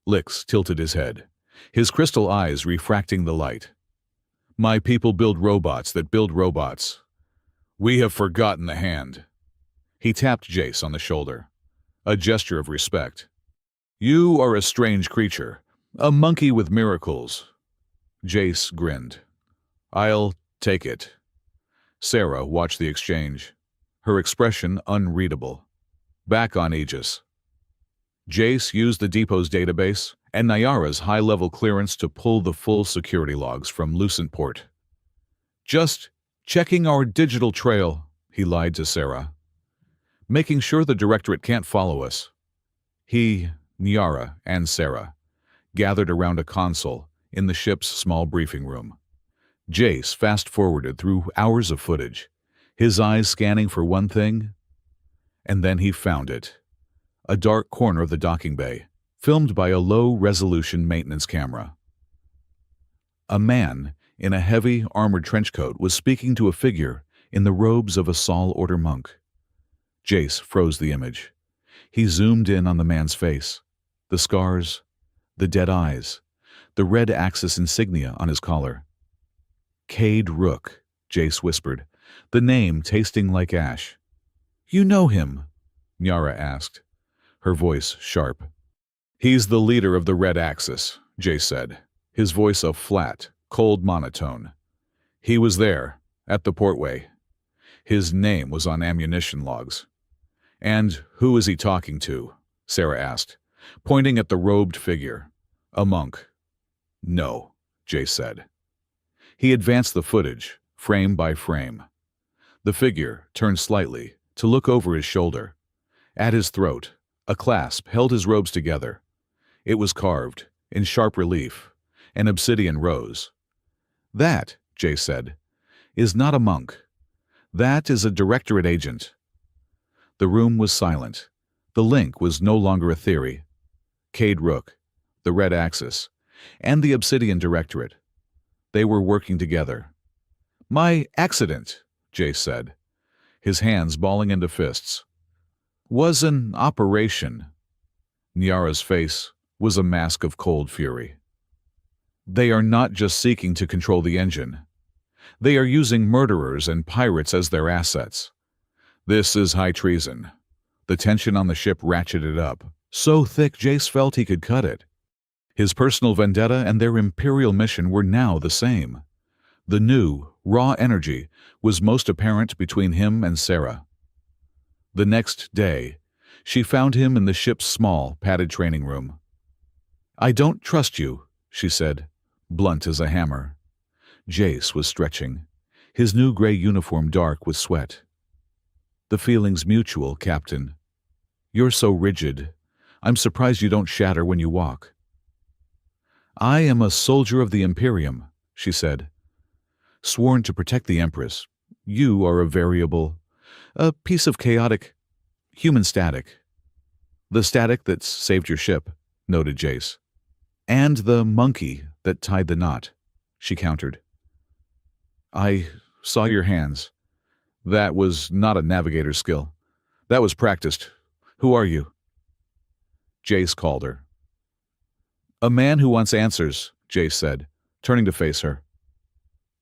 Lix tilted his head, his crystal eyes refracting the light. "My people build robots that build robots. We have forgotten the hand." He tapped Jace on the shoulder, a gesture of respect. "You are a strange creature, a monkey with miracles." Jace grinned. "I'll take it." Sarah watched the exchange, her expression unreadable. Back on Aegis, Jace used the depot's database and Nyara's high-level clearance to pull the full security logs from Lucent Port. Just checking our digital trail, he lied to Sarah. Making sure the Directorate can't follow us. He, Nyara, and Sarah gathered around a console in the ship's small briefing room. Jace fast-forwarded through hours of footage, his eyes scanning for one thing, and then he found it. A dark corner of the docking bay, filmed by a low-resolution maintenance camera. A man in a heavy, armored trench coat was speaking to a figure in the robes of a Sol Order monk. Jace froze the image. He zoomed in on the man's face, the scars, the dead eyes, the red Axis insignia on his collar. Cade Rook, Jace whispered, the name tasting like ash. You know him? Nyara asked, her voice sharp. He's the leader of the Red Axis, Jace said, his voice a flat, cold monotone. He was there, at the portway. His name was on ammunition logs. And who is he talking to? Sarah asked, pointing at the robed figure. A monk. No, Jace said. He advanced the footage, frame by frame. The figure turned slightly to look over his shoulder. At his throat, a clasp held his robes together. It was carved, in sharp relief, an obsidian rose. That, Jace said, is not a monk. That is a Directorate agent. The room was silent. The link was no longer a theory. Cade Rook, the Red Axis, and the Obsidian Directorate. They were working together. My accident, Jace said, his hands balling into fists, was an operation. Nyara's face was a mask of cold fury. They are not just seeking to control the engine. They are using murderers and pirates as their assets. This is high treason. The tension on the ship ratcheted up, so thick Jace felt he could cut it. His personal vendetta and their imperial mission were now the same. The new, raw energy was most apparent between him and Sarah. The next day, she found him in the ship's small, padded training room. I don't trust you, she said, blunt as a hammer. Jace was stretching, his new gray uniform dark with sweat. The feeling's mutual, Captain. You're so rigid. I'm surprised you don't shatter when you walk. I am a soldier of the Imperium, she said. Sworn to protect the Empress. You are a variable, a piece of chaotic, human static. The static that's saved your ship, noted Jace. And the monkey that tied the knot, she countered. I saw your hands. That was not a navigator's skill. That was practiced. Who are you? Jace called her. A man who wants answers, Jace said, turning to face her.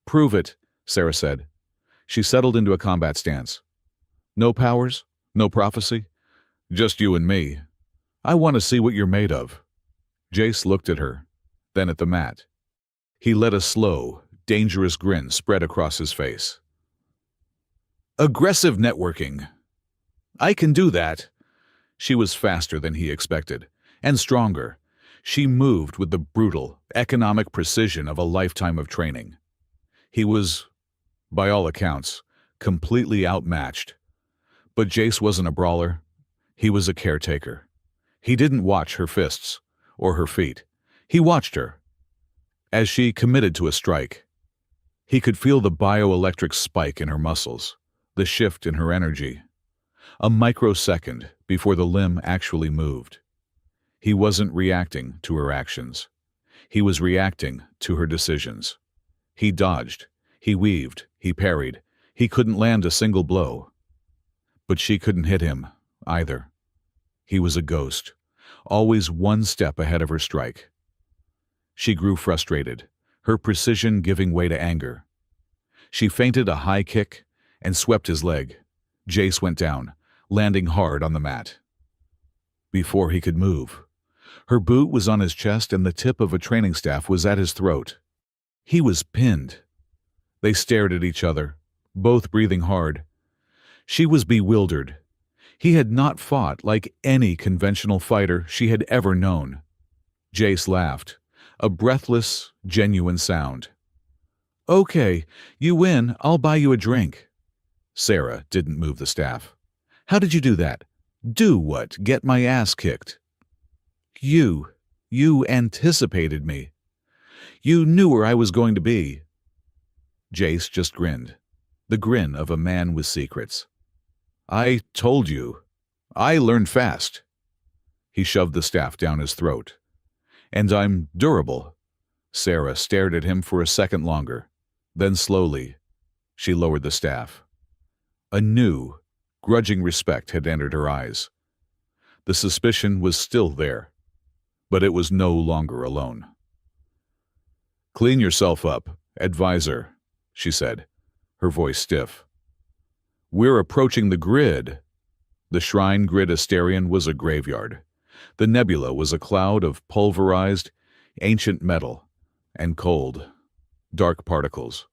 Prove it, Sarah said. She settled into a combat stance. No powers? No prophecy? Just you and me. I want to see what you're made of. Jace looked at her, then at the mat. He let a slow, dangerous grin spread across his face. Aggressive networking. I can do that. She was faster than he expected, and stronger. She moved with the brutal, economic precision of a lifetime of training. He was, by all accounts, completely outmatched. But Jace wasn't a brawler. He was a caretaker. He didn't watch her fists or her feet. He watched her. As she committed to a strike, he could feel the bioelectric spike in her muscles, the shift in her energy. A microsecond before the limb actually moved. He wasn't reacting to her actions. He was reacting to her decisions. He dodged, he weaved, he parried. He couldn't land a single blow. But she couldn't hit him, either. He was a ghost, always one step ahead of her strike. She grew frustrated, her precision giving way to anger. She feinted a high kick and swept his leg. Jace went down, landing hard on the mat. Before he could move, her boot was on his chest and the tip of a training staff was at his throat. He was pinned. They stared at each other, both breathing hard. She was bewildered. He had not fought like any conventional fighter she had ever known. Jace laughed, a breathless, genuine sound. "Okay, you win, I'll buy you a drink." Sarah didn't move the staff. "How did you do that?" "Do what? Get my ass kicked." You anticipated me. You knew where I was going to be." Jace just grinned, the grin of a man with secrets. "I told you. I learned fast." He shoved the staff down his throat. "And I'm durable." Sarah stared at him for a second longer. Then slowly, she lowered the staff. A new, grudging respect had entered her eyes. The suspicion was still there, but it was no longer alone. "Clean yourself up, advisor," she said, her voice stiff. "We're approaching the grid." The shrine grid Asterion was a graveyard. The nebula was a cloud of pulverized, ancient metal and cold, dark particles.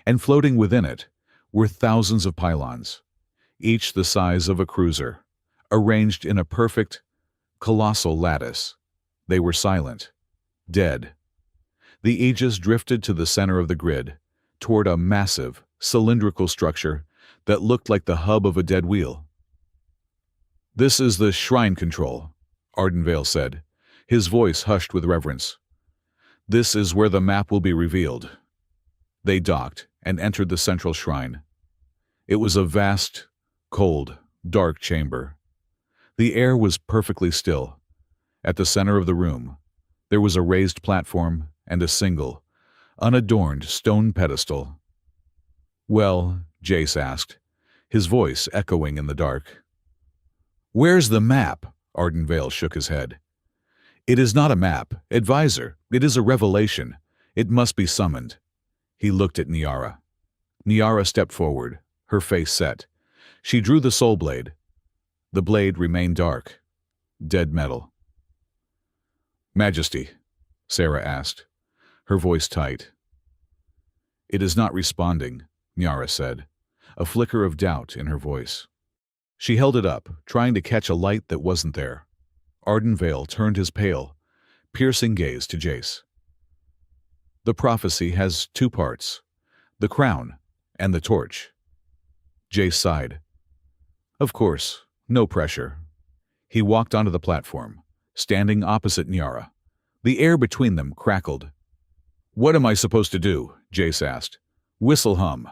And floating within it were thousands of pylons, each the size of a cruiser, arranged in a perfect, colossal lattice. They were silent, dead. The Aegis drifted to the center of the grid, toward a massive, cylindrical structure that looked like the hub of a dead wheel. "This is the shrine control," Ardenvale said, his voice hushed with reverence. "This is where the map will be revealed." They docked and entered the central shrine. It was a vast, cold, dark chamber. The air was perfectly still. At the center of the room, there was a raised platform and a single, unadorned stone pedestal. "Well," Jace asked, his voice echoing in the dark. "Where's the map?" Ardenvale shook his head. "It is not a map, advisor. It is a revelation. It must be summoned." He looked at Niara. Niara stepped forward, her face set. She drew the soul blade. The blade remained dark, dead metal. "Majesty," Sarah asked, her voice tight. "It is not responding," Niara said, a flicker of doubt in her voice. She held it up, trying to catch a light that wasn't there. Ardenvale turned his pale, piercing gaze to Jace. "The prophecy has two parts, the crown and the torch." Jace sighed. "Of course, no pressure." He walked onto the platform, standing opposite Niara. The air between them crackled. "What am I supposed to do?" Jace asked. "Whistle hum."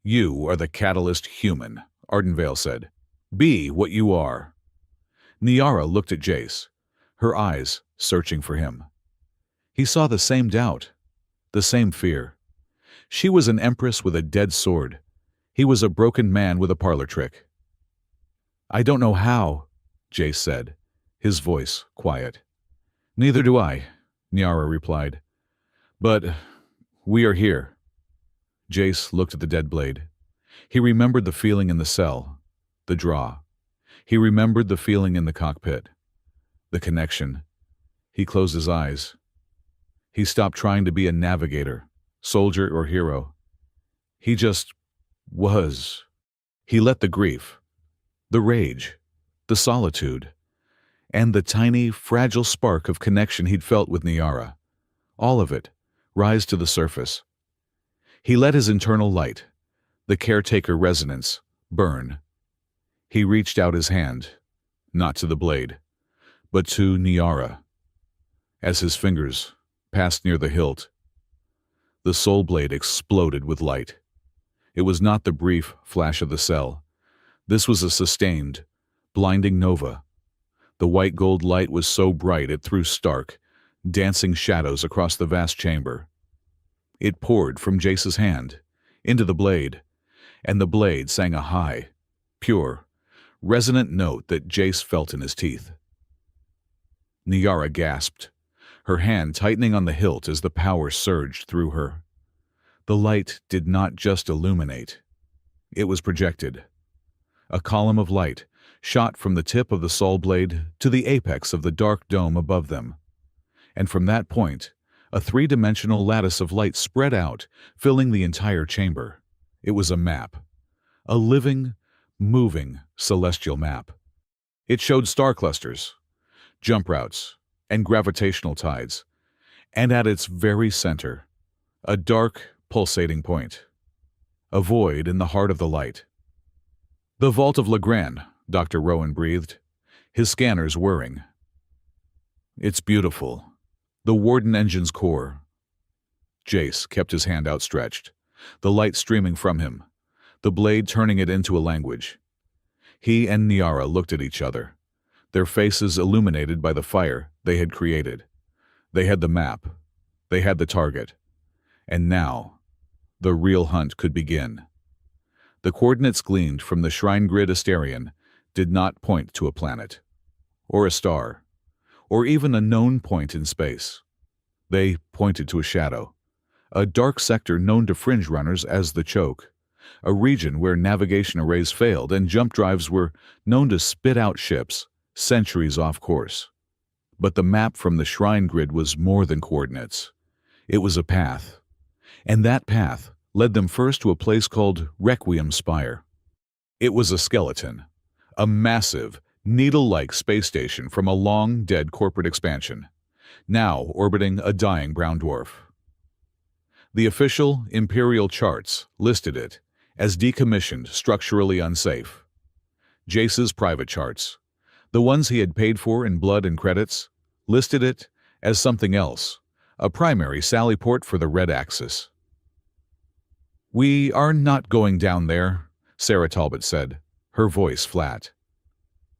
"You are the catalyst human," Ardenvale said. "Be what you are." Niara looked at Jace, her eyes searching for him. He saw the same doubt, the same fear. She was an empress with a dead sword. He was a broken man with a parlor trick. "I don't know how," Jace said, his voice quiet. "Neither do I," Niara replied. "But we are here." Jace looked at the dead blade. He remembered the feeling in the cell, the draw. He remembered the feeling in the cockpit, the connection. He closed his eyes. He stopped trying to be a navigator, soldier or hero. He just was. He let the grief, the rage, the solitude, and the tiny, fragile spark of connection he'd felt with Niara, all of it, rise to the surface. He let his internal light, the caretaker resonance, burn. He reached out his hand, not to the blade, but to Niara. As his fingers passed near the hilt, the soul blade exploded with light. It was not the brief flash of the cell. This was a sustained, blinding nova. The white gold light was so bright it threw stark, dancing shadows across the vast chamber. It poured from Jace's hand, into the blade, and the blade sang a high, pure, resonant note that Jace felt in his teeth. Niara gasped, her hand tightening on the hilt as the power surged through her. The light did not just illuminate. It was projected. A column of light shot from the tip of the soul blade to the apex of the dark dome above them. And from that point, a three-dimensional lattice of light spread out, filling the entire chamber. It was a map. A living, moving celestial map. It showed star clusters, jump routes, and gravitational tides, and at its very center, a dark, pulsating point, a void in the heart of the light. "The Vault of Lagrange," Dr. Rowan breathed, his scanners whirring. "It's beautiful. The Warden engine's core." Jace kept his hand outstretched, the light streaming from him, the blade turning it into a language. He and Niara looked at each other, their faces illuminated by the fire they had created. They had the map. They had the target. And now, the real hunt could begin. The coordinates gleaned from the shrine grid Asterion did not point to a planet, or a star, or even a known point in space. They pointed to a shadow, a dark sector known to fringe runners as the Choke, a region where navigation arrays failed and jump drives were known to spit out ships centuries off course. But the map from the shrine grid was more than coordinates. It was a path. And that path led them first to a place called Requiem Spire. It was a skeleton, a massive, needle-like space station from a long-dead corporate expansion, now orbiting a dying brown dwarf. The official Imperial charts listed it as decommissioned, structurally unsafe. Jace's private charts, the ones he had paid for in blood and credits, listed it as something else, a primary sally port for the Red Axis. "We are not going down there," Sarah Talbot said, her voice flat.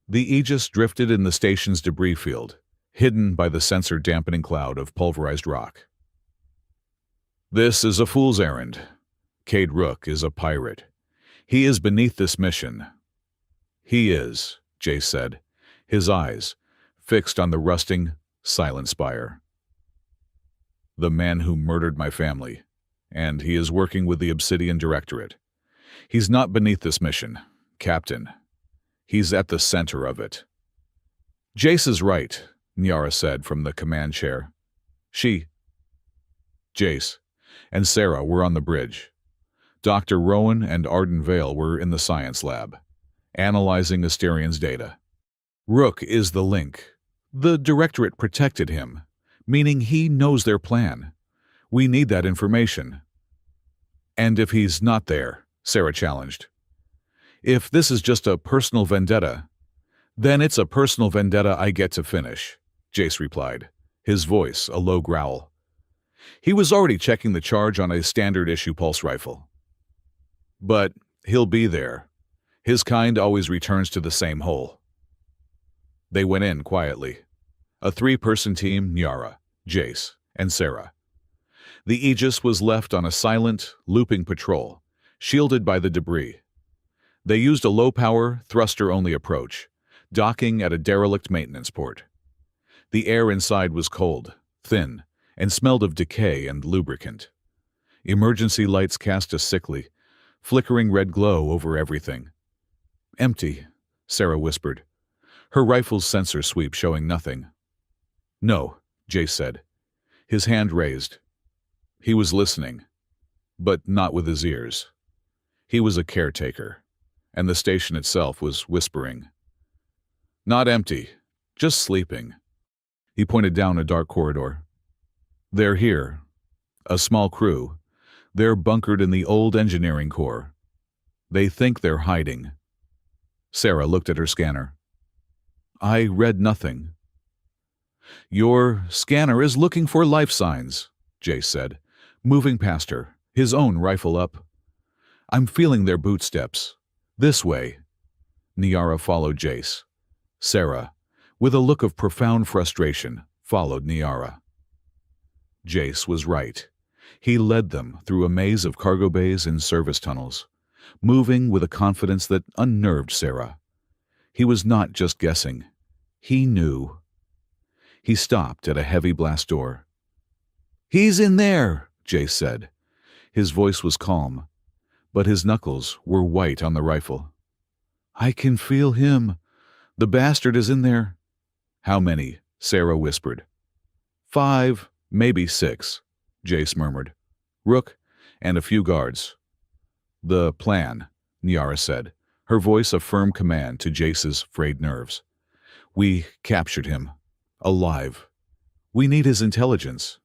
The Aegis drifted in the station's debris field, hidden by the sensor-dampening cloud of pulverized rock. "This is a fool's errand. Cade Rook is a pirate. He is beneath this mission." "He is," Jace said, his eyes fixed on the rusting, silent spire. "The man who murdered my family, and he is working with the Obsidian Directorate. He's not beneath this mission, Captain. He's at the center of it." "Jace is right," Niara said from the command chair. Jace and Sarah were on the bridge. Dr. Rowan and Arden Vale were in the science lab, analyzing Asterion's data. "Rook is the link. The Directorate protected him, meaning he knows their plan. We need that information." "And if he's not there," Sarah challenged. "If this is just a personal vendetta, then it's a personal vendetta I get to finish," Jace replied, his voice a low growl. He was already checking the charge on a standard-issue pulse rifle. "But he'll be there. His kind always returns to the same hole." They went in quietly. A three-person team: Niara, Jace, and Sarah. The Aegis was left on a silent, looping patrol, shielded by the debris. They used a low-power, thruster-only approach, docking at a derelict maintenance port. The air inside was cold, thin, and smelled of decay and lubricant. Emergency lights cast a sickly, flickering red glow over everything. "Empty," Sarah whispered, her rifle's sensor sweep showing nothing. "No," Jace said, his hand raised. He was listening, but not with his ears. He was a caretaker, and the station itself was whispering. "Not empty, just sleeping." He pointed down a dark corridor. "They're here. A small crew. They're bunkered in the old engineering core. They think they're hiding." Sarah looked at her scanner. "I read nothing." "Your scanner is looking for life signs," Jace said, moving past her, his own rifle up. "I'm feeling their bootsteps. This way." Niara followed Jace. Sarah, with a look of profound frustration, followed Niara. Jace was right. He led them through a maze of cargo bays and service tunnels, moving with a confidence that unnerved Sarah. He was not just guessing. He knew. He stopped at a heavy blast door. "He's in there," Jace said. His voice was calm, but his knuckles were white on the rifle. "I can feel him. The bastard is in there." "How many?" Sarah whispered. 5, maybe 6, Jace murmured. "Rook and a few guards." "The plan," Niara said, her voice a firm command to Jace's frayed nerves. "We captured him. Alive. We need his intelligence."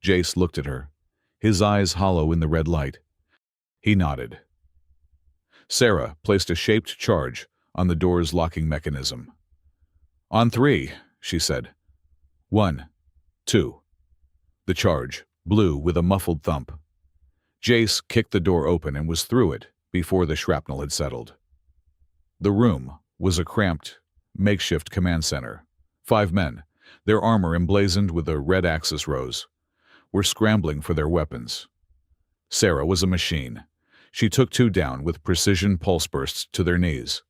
Jace looked at her, his eyes hollow in the red light. He nodded. Sarah placed a shaped charge on the door's locking mechanism. "On 3, she said. 1, 2. The charge blew with a muffled thump. Jace kicked the door open and was through it before the shrapnel had settled. The room was a cramped, makeshift command center. 5 men, their armor emblazoned with a red axis rose, were scrambling for their weapons. Sarah was a machine. She took 2 down with precision pulse bursts to their knees.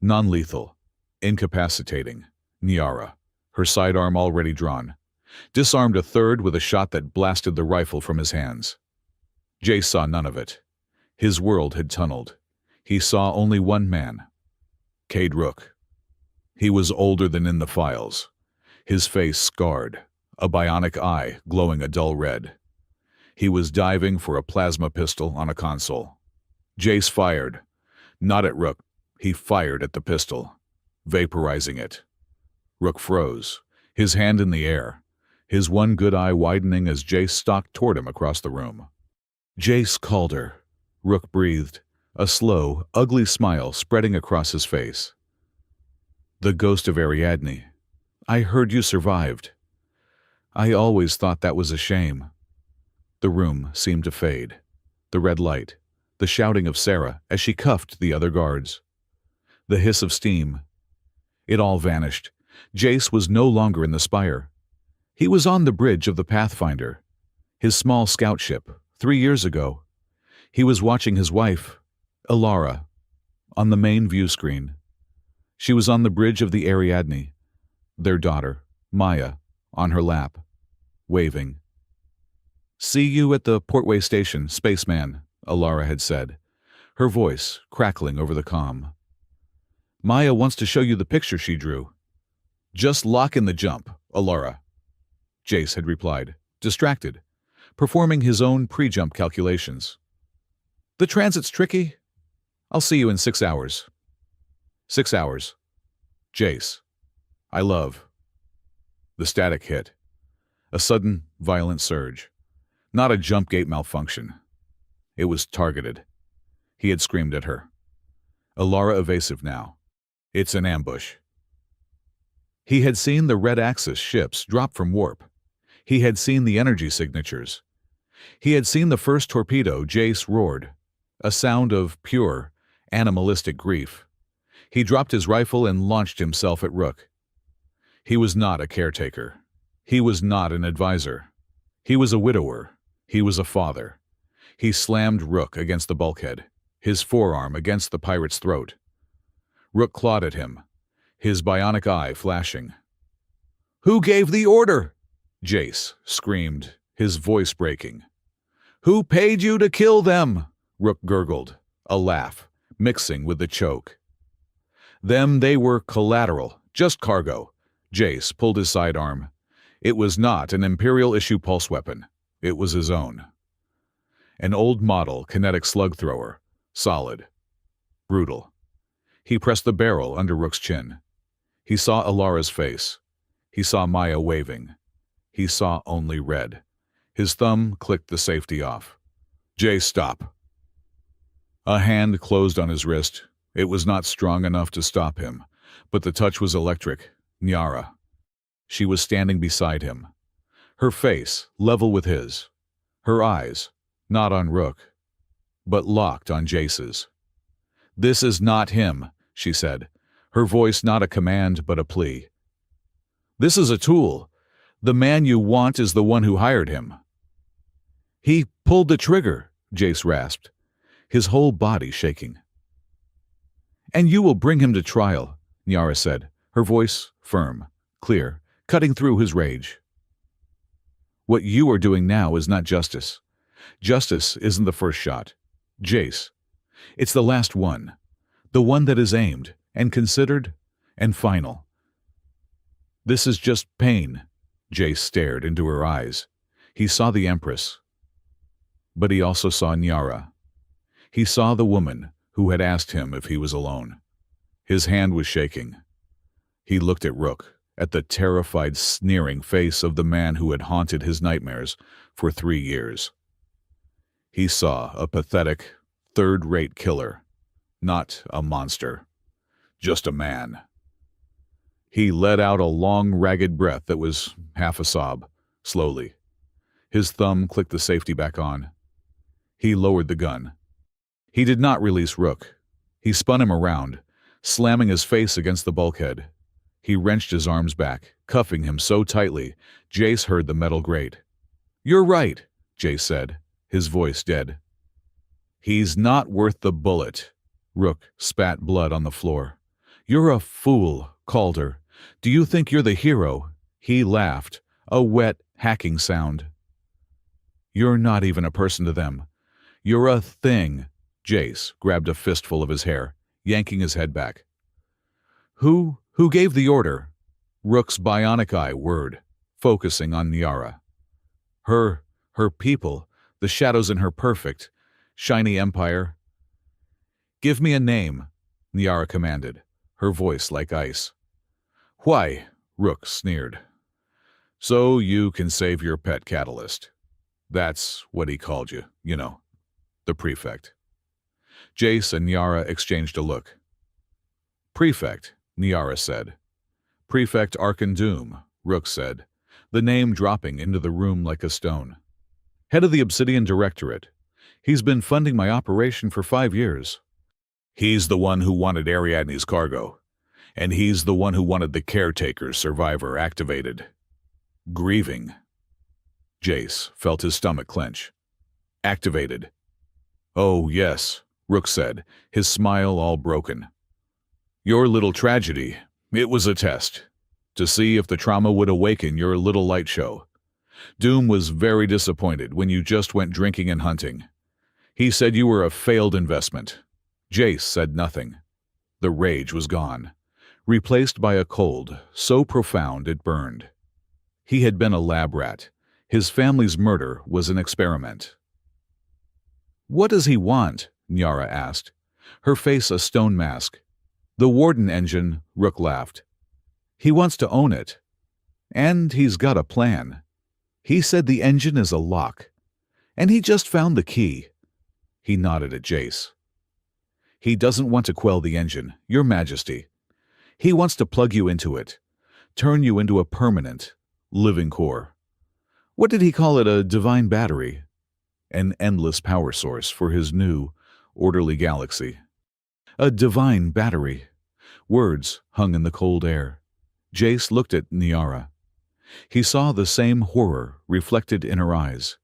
Non-lethal, incapacitating. Nyara, her sidearm already drawn, disarmed a 3rd with a shot that blasted the rifle from his hands. Jace saw none of it. His world had tunneled. He saw only one man. Cade Rook. He was older than in the files. His face scarred, a bionic eye glowing a dull red. He was diving for a plasma pistol on a console. Jace fired. Not at Rook. He fired at the pistol, vaporizing it. Rook froze, his hand in the air, his one good eye widening as Jace stalked toward him across the room. "Jace Calder," Rook breathed, a slow, ugly smile spreading across his face. "The ghost of Ariadne. I heard you survived. I always thought that was a shame." The room seemed to fade. The red light, the shouting of Sarah as she cuffed the other guards. The hiss of steam. It all vanished. Jace was no longer in the spire. He was on the bridge of the Pathfinder, his small scout ship, 3 years ago. He was watching his wife, Alara, on the main view screen. She was on the bridge of the Ariadne, their daughter, Maya, on her lap, waving. "See you at the Portway Station, spaceman," Alara had said, her voice crackling over the comm. "Maya wants to show you the picture she drew." "Just lock in the jump, Alara," Jace had replied, distracted, performing his own pre-jump calculations. "The transit's tricky. I'll see you in 6 hours." 6 hours. Jace. I love. The static hit. A sudden, violent surge. Not a jump gate malfunction. It was targeted. He had screamed at her. Alara evasive now. It's an ambush. He had seen the Red Axis ships drop from warp. He had seen the energy signatures. He had seen the first torpedo. Jace roared, a sound of pure, animalistic grief. He dropped his rifle and launched himself at Rook. He was not a caretaker. He was not an advisor. He was a widower. He was a father. He slammed Rook against the bulkhead, his forearm against the pirate's throat. Rook clawed at him, his bionic eye flashing. "Who gave the order?" Jace screamed, his voice breaking. "Who paid you to kill them?" Rook gurgled, a laugh, mixing with the choke. They were collateral, just cargo." Jace pulled his sidearm. It was not an Imperial-issue pulse weapon. It was his own. An old model kinetic slug thrower, solid, brutal. He pressed the barrel under Rook's chin. He saw Alara's face. He saw Maya waving. He saw only red. His thumb clicked the safety off. "Jace, stop." A hand closed on his wrist. It was not strong enough to stop him, but the touch was electric. Nyara. She was standing beside him, her face level with his, her eyes not on Rook, but locked on Jace's. "This is not him," she said, her voice not a command but a plea. "This is a tool. The man you want is the one who hired him." "He pulled the trigger," Jace rasped, his whole body shaking. "And you will bring him to trial," Nyara said, her voice firm, clear, cutting through his rage. "What you are doing now is not justice. Justice isn't the first shot, Jace. It's the last one, the one that is aimed and considered and final. This is just pain." Jace stared into her eyes. He saw the Empress, but he also saw Nyara. He saw the woman who had asked him if he was alone. His hand was shaking. He looked at Rook, at the terrified, sneering face of the man who had haunted his nightmares for 3 years. He saw a pathetic, third-rate killer, not a monster, just a man. He let out a long, ragged breath that was half a sob, slowly. His thumb clicked the safety back on. He lowered the gun. He did not release Rook. He spun him around, slamming his face against the bulkhead. He wrenched his arms back, cuffing him so tightly, Jace heard the metal grate. "You're right," Jace said, his voice dead. "He's not worth the bullet." Rook spat blood on the floor. "You're a fool, Calder. Do you think you're the hero?" He laughed, a wet, hacking sound. "You're not even a person to them. You're a thing." Jace grabbed a fistful of his hair, yanking his head back. Who gave the order?" Rook's bionic eye whirred, focusing on Nyara. Her people, the shadows in her perfect, shiny empire. "Give me a name," Nyara commanded, her voice like ice. "Why?" Rook sneered. "So you can save your pet catalyst. That's what he called you, you know, the prefect." Jace and Nyara exchanged a look. "Prefect," Nyara said. "Prefect Arkan Doom," Rook said, the name dropping into the room like a stone. "Head of the Obsidian Directorate. He's been funding my operation for 5 years. He's the one who wanted Ariadne's cargo, and he's the one who wanted the Caretaker's survivor activated. Grieving." Jace felt his stomach clench. "Activated." "Oh, yes," Rook said, his smile all broken. "Your little tragedy, it was a test, to see if the trauma would awaken your little light show. Doom was very disappointed when you just went drinking and hunting. He said you were a failed investment." Jace said nothing. The rage was gone, replaced by a cold so profound it burned. He had been a lab rat. His family's murder was an experiment. "What does he want?" Nyara asked, her face a stone mask. "The Warden engine," Rook laughed. "He wants to own it. And he's got a plan. He said the engine is a lock. And he just found the key." He nodded at Jace. "He doesn't want to quell the engine, Your Majesty. He wants to plug you into it, turn you into a permanent, living core. What did he call it, a divine battery? An endless power source for his new, orderly galaxy. A divine battery." Words hung in the cold air. Jace looked at Nyara. He saw the same horror reflected in her eyes.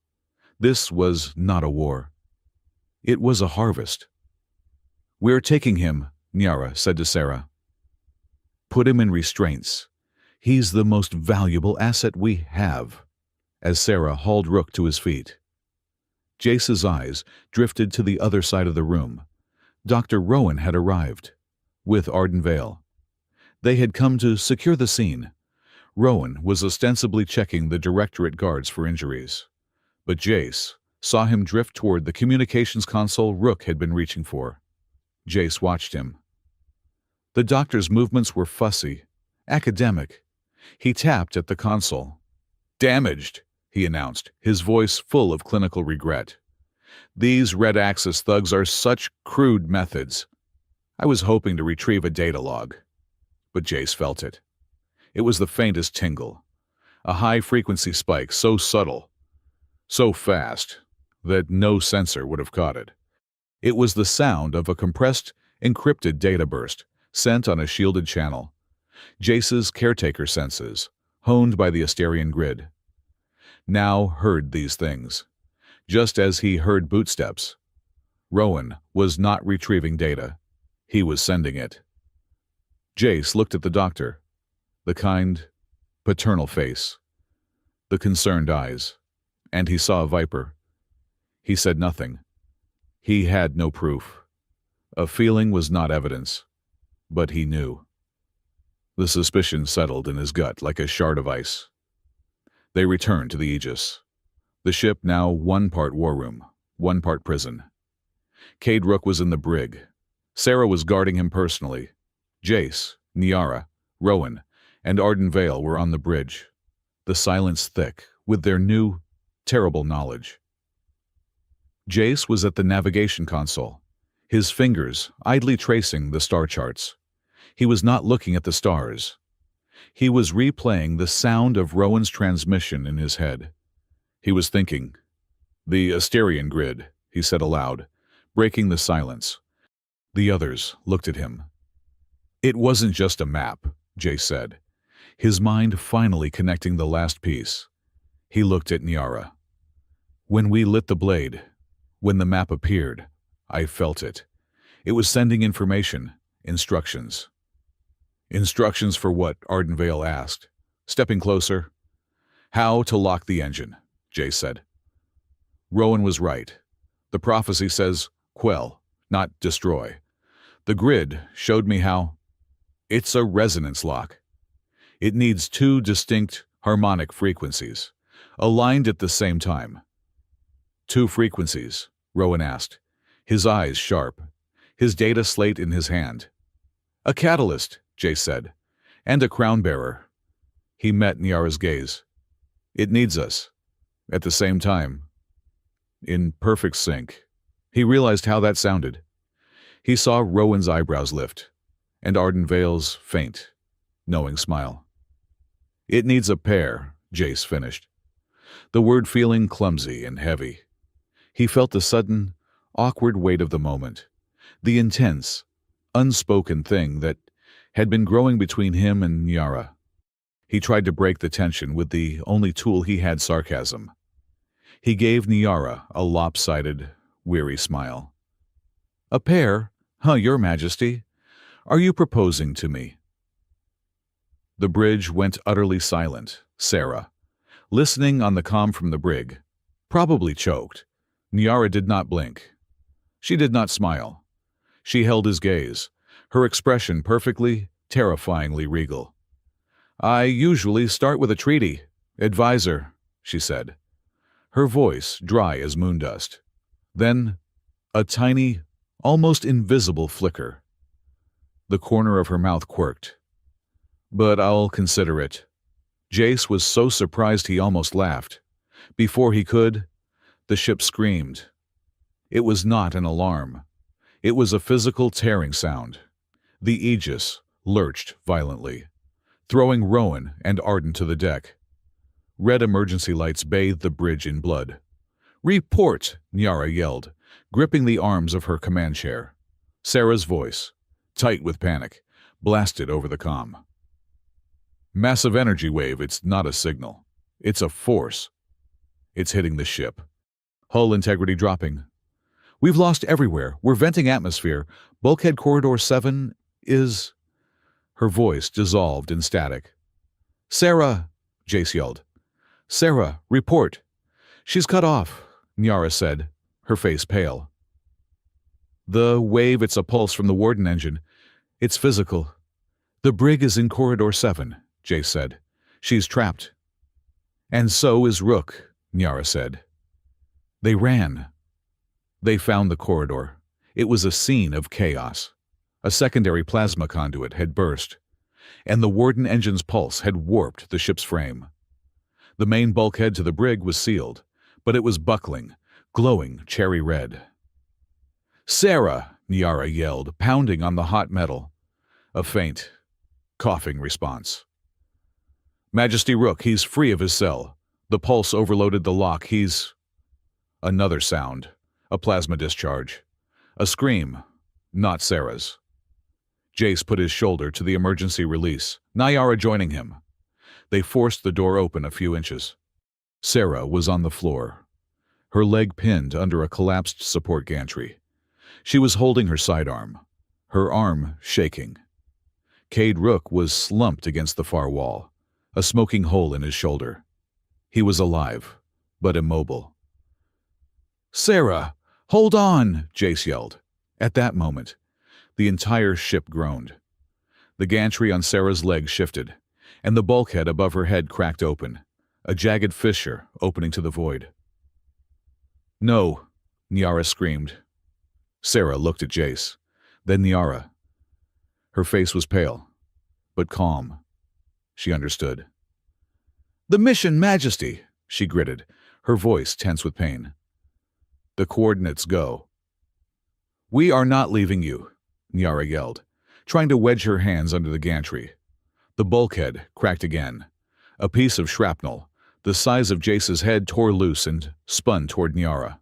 This was not a war. It was a harvest. "We're taking him," Nyara said to Sarah. "Put him in restraints. He's the most valuable asset we have," as Sarah hauled Rook to his feet. Jace's eyes drifted to the other side of the room. Dr. Rowan had arrived, with Arden Vale. They had come to secure the scene. Rowan was ostensibly checking the Directorate guards for injuries, but Jace saw him drift toward the communications console Rook had been reaching for. Jace watched him. The doctor's movements were fussy, academic. He tapped at the console. "Damaged," he announced, his voice full of clinical regret. "These Red Axis thugs are such crude methods. I was hoping to retrieve a data log." But Jace felt it. It was the faintest tingle, a high-frequency spike so subtle, so fast, that no sensor would have caught it. It was the sound of a compressed, encrypted data burst sent on a shielded channel. Jace's caretaker senses, honed by the Asterian grid, now heard these things, just as he heard bootsteps. Rowan was not retrieving data. He was sending it. Jace looked at the doctor, the kind, paternal face, the concerned eyes, and he saw a viper. He said nothing. He had no proof. A feeling was not evidence, but he knew. The suspicion settled in his gut like a shard of ice. They returned to the Aegis, the ship now 1 part war room, 1 part prison. Cade Rook was in the brig, Sarah was guarding him personally. Jace, Niara, Rowan, and Arden Vale were on the bridge, the silence thick with their new, terrible knowledge. Jace was at the navigation console, his fingers idly tracing the star charts. He was not looking at the stars. He was replaying the sound of Rowan's transmission in his head. He was thinking. "The Asterian grid," he said aloud, breaking the silence. The others looked at him. "It wasn't just a map," Jace said, his mind finally connecting the last piece. He looked at Niara. "When we lit the blade, when the map appeared, I felt it. It was sending information, instructions." "Instructions for what?" Arden Vale asked, stepping closer. "How to lock the engine," Jace said. Rowan was right. The prophecy says quell, not destroy. The grid showed me how. It's a resonance lock. It needs two distinct harmonic frequencies, aligned at the same time. "Two frequencies?" Rowan asked, his eyes sharp, his data slate in his hand. "A catalyst," Jace said, "and a crown bearer." He met Niara's gaze. "It needs us. At the same time. In perfect sync." He realized how that sounded. He saw Rowan's eyebrows lift, and Arden Vale's faint, knowing smile. "It needs a pair," Jace finished, the word feeling clumsy and heavy. He felt the sudden, awkward weight of the moment, the intense, unspoken thing that had been growing between him and Niara. He tried to break the tension with the only tool he had, sarcasm. He gave Niara a lopsided, weary smile. "A pair? Huh, Your Majesty? Are you proposing to me?" The bridge went utterly silent. Sarah, listening on the comm from the brig, probably choked. Niara did not blink. She did not smile. She held his gaze, her expression perfectly, terrifyingly regal. "I usually start with a treaty. Advisor," she said, her voice dry as moondust. Then, a tiny, almost invisible flicker. The corner of her mouth quirked. "But I'll consider it." Jace was so surprised he almost laughed. Before he could, the ship screamed. It was not an alarm. It was a physical tearing sound. The Aegis lurched violently, throwing Rowan and Arden to the deck. Red emergency lights bathed the bridge in blood. "Report!" Niara yelled, gripping the arms of her command chair. Sarah's voice, tight with panic, blasted over the comm. "Massive energy wave, it's not a signal. It's a force. It's hitting the ship. Hull integrity dropping. We've lost everywhere. We're venting atmosphere. Bulkhead Corridor 7 is..." Her voice dissolved in static. "Sarah!" Jace yelled. "Sarah, report." "She's cut off," Niara said, her face pale. "The wave, it's a pulse from the Warden engine. It's physical. The brig is in Corridor 7, Jace said. "She's trapped." "And so is Rook," Niara said. They ran. They found the corridor. It was a scene of chaos. A secondary plasma conduit had burst, and the Warden engine's pulse had warped the ship's frame. The main bulkhead to the brig was sealed, but it was buckling, glowing cherry red. "Sarah!" Niara yelled, pounding on the hot metal. A faint, coughing response. "Majesty Rook, he's free of his cell. The pulse overloaded the lock. He's..." Another sound, a plasma discharge. A scream, not Sarah's. Jace put his shoulder to the emergency release, Niara joining him. They forced the door open a few inches. Sarah was on the floor, her leg pinned under a collapsed support gantry. She was holding her sidearm, her arm shaking. Cade Rook was slumped against the far wall, a smoking hole in his shoulder. He was alive, but immobile. "Sarah, hold on!" Jace yelled. At that moment, the entire ship groaned. The gantry on Sarah's leg shifted, and the bulkhead above her head cracked open, a jagged fissure opening to the void. "No!" Niara screamed. Sarah looked at Jace. Then Niara. Her face was pale, but calm. She understood. "The mission, Majesty," she gritted, her voice tense with pain. "The coordinates go." "We are not leaving you," Niara yelled, trying to wedge her hands under the gantry. The bulkhead cracked again. A piece of shrapnel, the size of Jace's head, tore loose and spun toward Niara.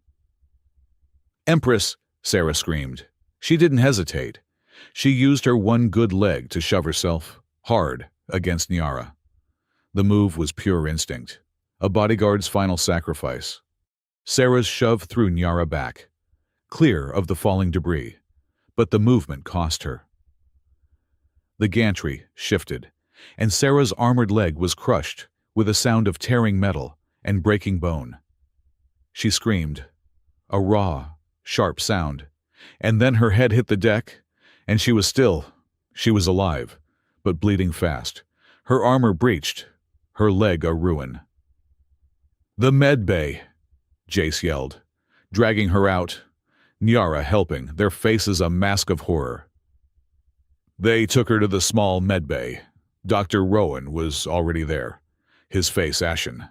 "Empress!" Sarah screamed. She didn't hesitate. She used her one good leg to shove herself hard against Niara. The move was pure instinct, a bodyguard's final sacrifice. Sarah's shove threw Niara back, clear of the falling debris, but the movement cost her. The gantry shifted, and Sarah's armored leg was crushed with a sound of tearing metal and breaking bone. She screamed, a raw, sharp sound, and then her head hit the deck, and she was still. She was alive, but bleeding fast. Her armor breached, her leg a ruin. "The med bay," Jace yelled, dragging her out, Niara helping, their faces a mask of horror. They took her to the small med bay. Dr. Rowan was already there, his face ashen.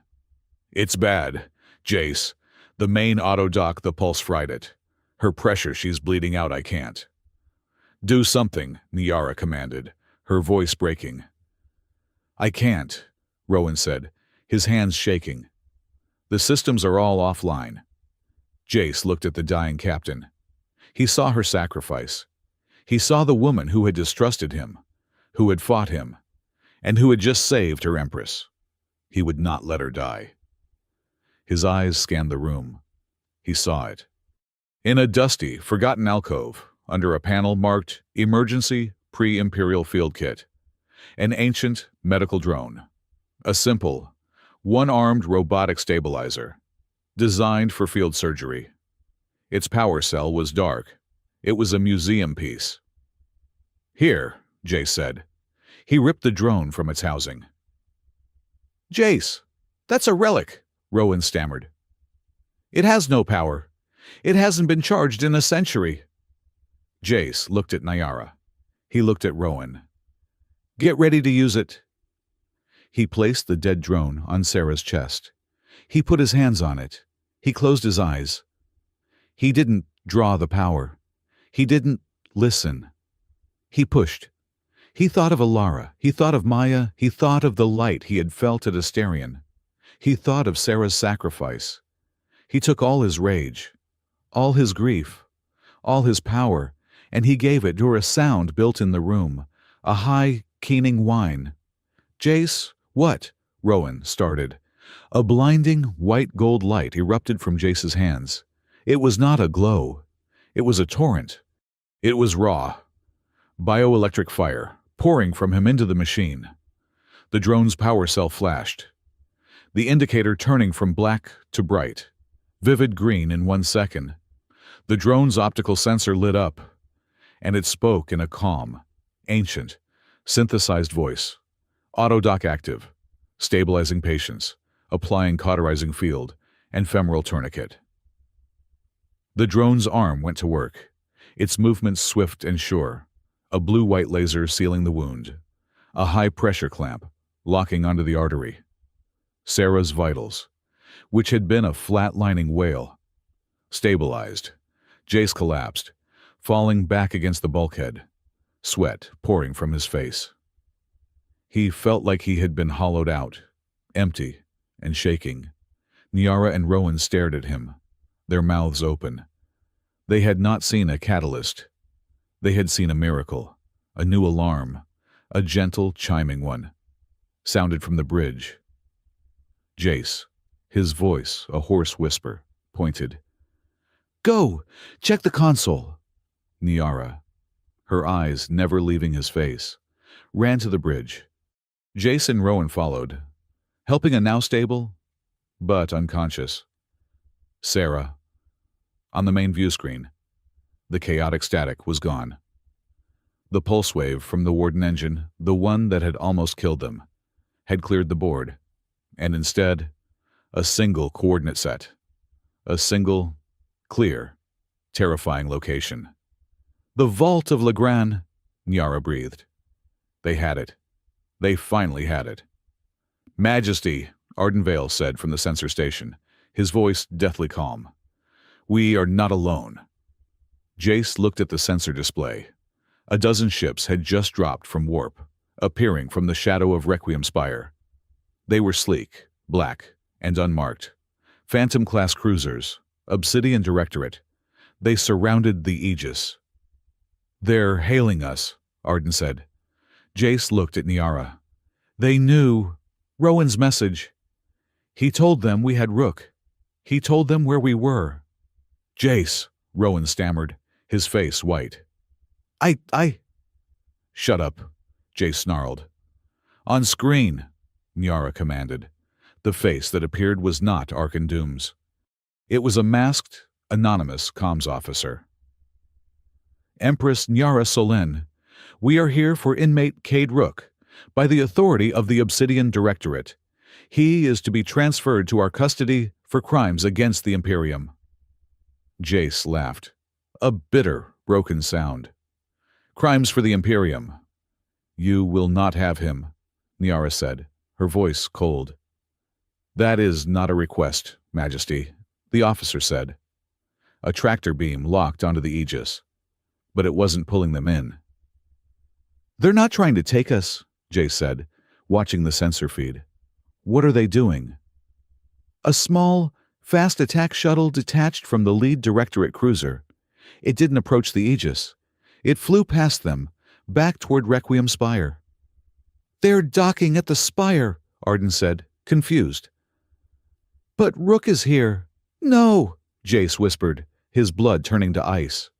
"It's bad, Jace. The main auto dock, the pulse fried it. Her pressure, she's bleeding out, I can't." "Do something," Niara commanded, her voice breaking. "I can't," Rowan said, his hands shaking. "The systems are all offline." Jace looked at the dying captain. He saw her sacrifice. He saw the woman who had distrusted him, who had fought him, and who had just saved her Empress. He would not let her die. His eyes scanned the room. He saw it. In a dusty, forgotten alcove, under a panel marked Emergency Pre-Imperial Field Kit, an ancient medical drone. A simple, one-armed robotic stabilizer, designed for field surgery. Its power cell was dark. It was a museum piece. "Here," Jace said. He ripped the drone from its housing. "Jace, that's a relic," Rowan stammered. "It has no power. It hasn't been charged in a century." Jace looked at Niara. He looked at Rowan. "Get ready to use it." He placed the dead drone on Sarah's chest. He put his hands on it. He closed his eyes. He didn't draw the power. He didn't listen. He pushed. He thought of Alara. He thought of Maya. He thought of the light he had felt at Asterion. He thought of Sarah's sacrifice. He took all his rage, all his grief, all his power, and he gave it to a sound built in the room, a high, keening whine. "Jace, what?" Rowan started. A blinding, white-gold light erupted from Jace's hands. It was not a glow. It was a torrent. It was raw. Bioelectric fire, pouring from him into the machine. The drone's power cell flashed, the indicator turning from black to bright, vivid green in 1 second. The drone's optical sensor lit up, and it spoke in a calm, ancient, synthesized voice. "Autodock active, stabilizing patients, applying cauterizing field, and femoral tourniquet." The drone's arm went to work, its movements swift and sure, a blue-white laser sealing the wound, a high-pressure clamp locking onto the artery. Sarah's vitals, which had been a flat-lining wail, stabilized. Jace collapsed, falling back against the bulkhead, sweat pouring from his face. He felt like he had been hollowed out, empty and shaking. Niara and Rowan stared at him, their mouths open. They had not seen a catalyst. They had seen a miracle, a new alarm, a gentle, chiming one, sounded from the bridge. Jace, his voice a hoarse whisper, pointed. "Go! Check the console!" Niara, her eyes never leaving his face, ran to the bridge. Jace and Rowan followed, helping a now stable, but unconscious Sarah. On the main view screen, the chaotic static was gone. The pulse wave from the Warden engine, the one that had almost killed them, had cleared the board, and instead, a single coordinate set. A single, clear, terrifying location. The vault of Legrand, Nyara breathed. They had it. They finally had it. Majesty, Ardenvale said from the sensor station, his voice deathly calm. We are not alone. Jace looked at the sensor display. A dozen ships had just dropped from warp, appearing from the shadow of Requiem Spire. They were sleek, black, and unmarked. Phantom-class cruisers, Obsidian Directorate. They surrounded the Aegis. They're hailing us, Arden said. Jace looked at Nyara. They knew. Rowan's message. He told them we had Rook. He told them where we were. Jace, Rowan stammered, his face white. I... Shut up, Jace snarled. On screen, Nyara commanded. The face that appeared was not Arkan Doom's. It was a masked, anonymous comms officer. Empress Nyara Solen, we are here for inmate Cade Rook, by the authority of the Obsidian Directorate. He is to be transferred to our custody for crimes against the Imperium. Jace laughed. A bitter, broken sound. Crimes for the Imperium. You will not have him, Nyara said, her voice cold. That is not a request, Majesty, the officer said. A tractor beam locked onto the Aegis, but it wasn't pulling them in. They're not trying to take us, Jace said, watching the sensor feed. What are they doing? A small, fast attack shuttle detached from the lead Directorate cruiser. It didn't approach the Aegis. It flew past them, back toward Requiem Spire. They're docking at the Spire, Arden said, confused. But Rook is here. No, Jace whispered, his blood turning to ice.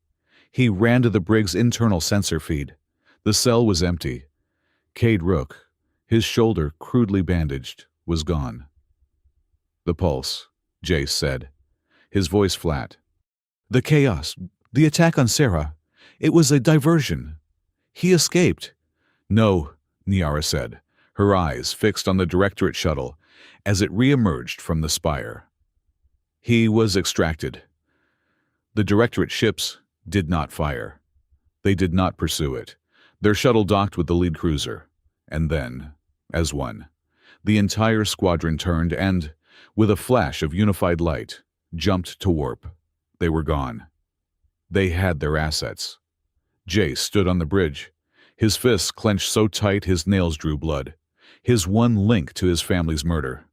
He ran to the brig's internal sensor feed. The cell was empty. Cade Rook, his shoulder crudely bandaged, was gone. The pulse, Jace said, his voice flat. The chaos, the attack on Sarah, it was a diversion. He escaped. No, Nyara said, her eyes fixed on the Directorate shuttle as it re-emerged from the spire. He was extracted. The Directorate ships did not fire. They did not pursue it. Their shuttle docked with the lead cruiser, and then, as one, the entire squadron turned and, with a flash of unified light, jumped to warp. They were gone. They had their assets. Jace stood on the bridge, his fists clenched so tight his nails drew blood, his one link to his family's murder.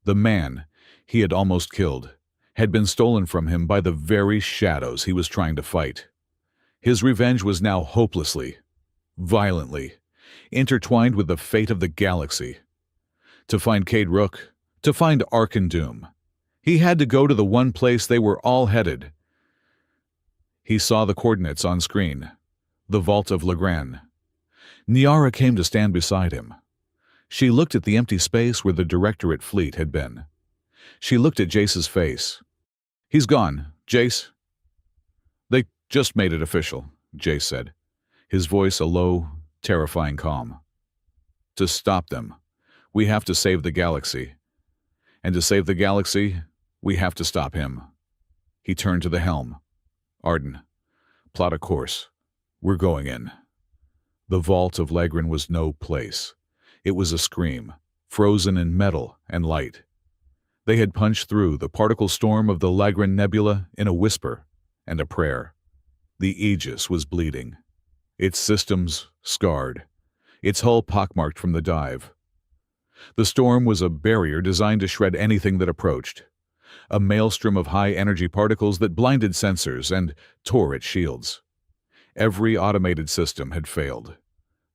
The man he had almost killed had been stolen from him by the very shadows he was trying to fight. His revenge was now hopelessly, violently, intertwined with the fate of the galaxy. To find Cade Rook, to find Arkan Doom, he had to go to the one place they were all headed. He saw the coordinates on screen, the vault of Legrand. Nyara came to stand beside him. She looked at the empty space where the Directorate fleet had been. She looked at Jace's face. He's gone, Jace. They just made it official, Jace said, his voice a low, terrifying calm. To stop them, we have to save the galaxy. And to save the galaxy, we have to stop him. He turned to the helm. Arden, plot a course. We're going in. The vault of Legrand was no place. It was a scream, frozen in metal and light. They had punched through the particle storm of the Legrand Nebula in a whisper and a prayer. The Aegis was bleeding, its systems scarred, its hull pockmarked from the dive. The storm was a barrier designed to shred anything that approached, a maelstrom of high-energy particles that blinded sensors and tore at shields. Every automated system had failed.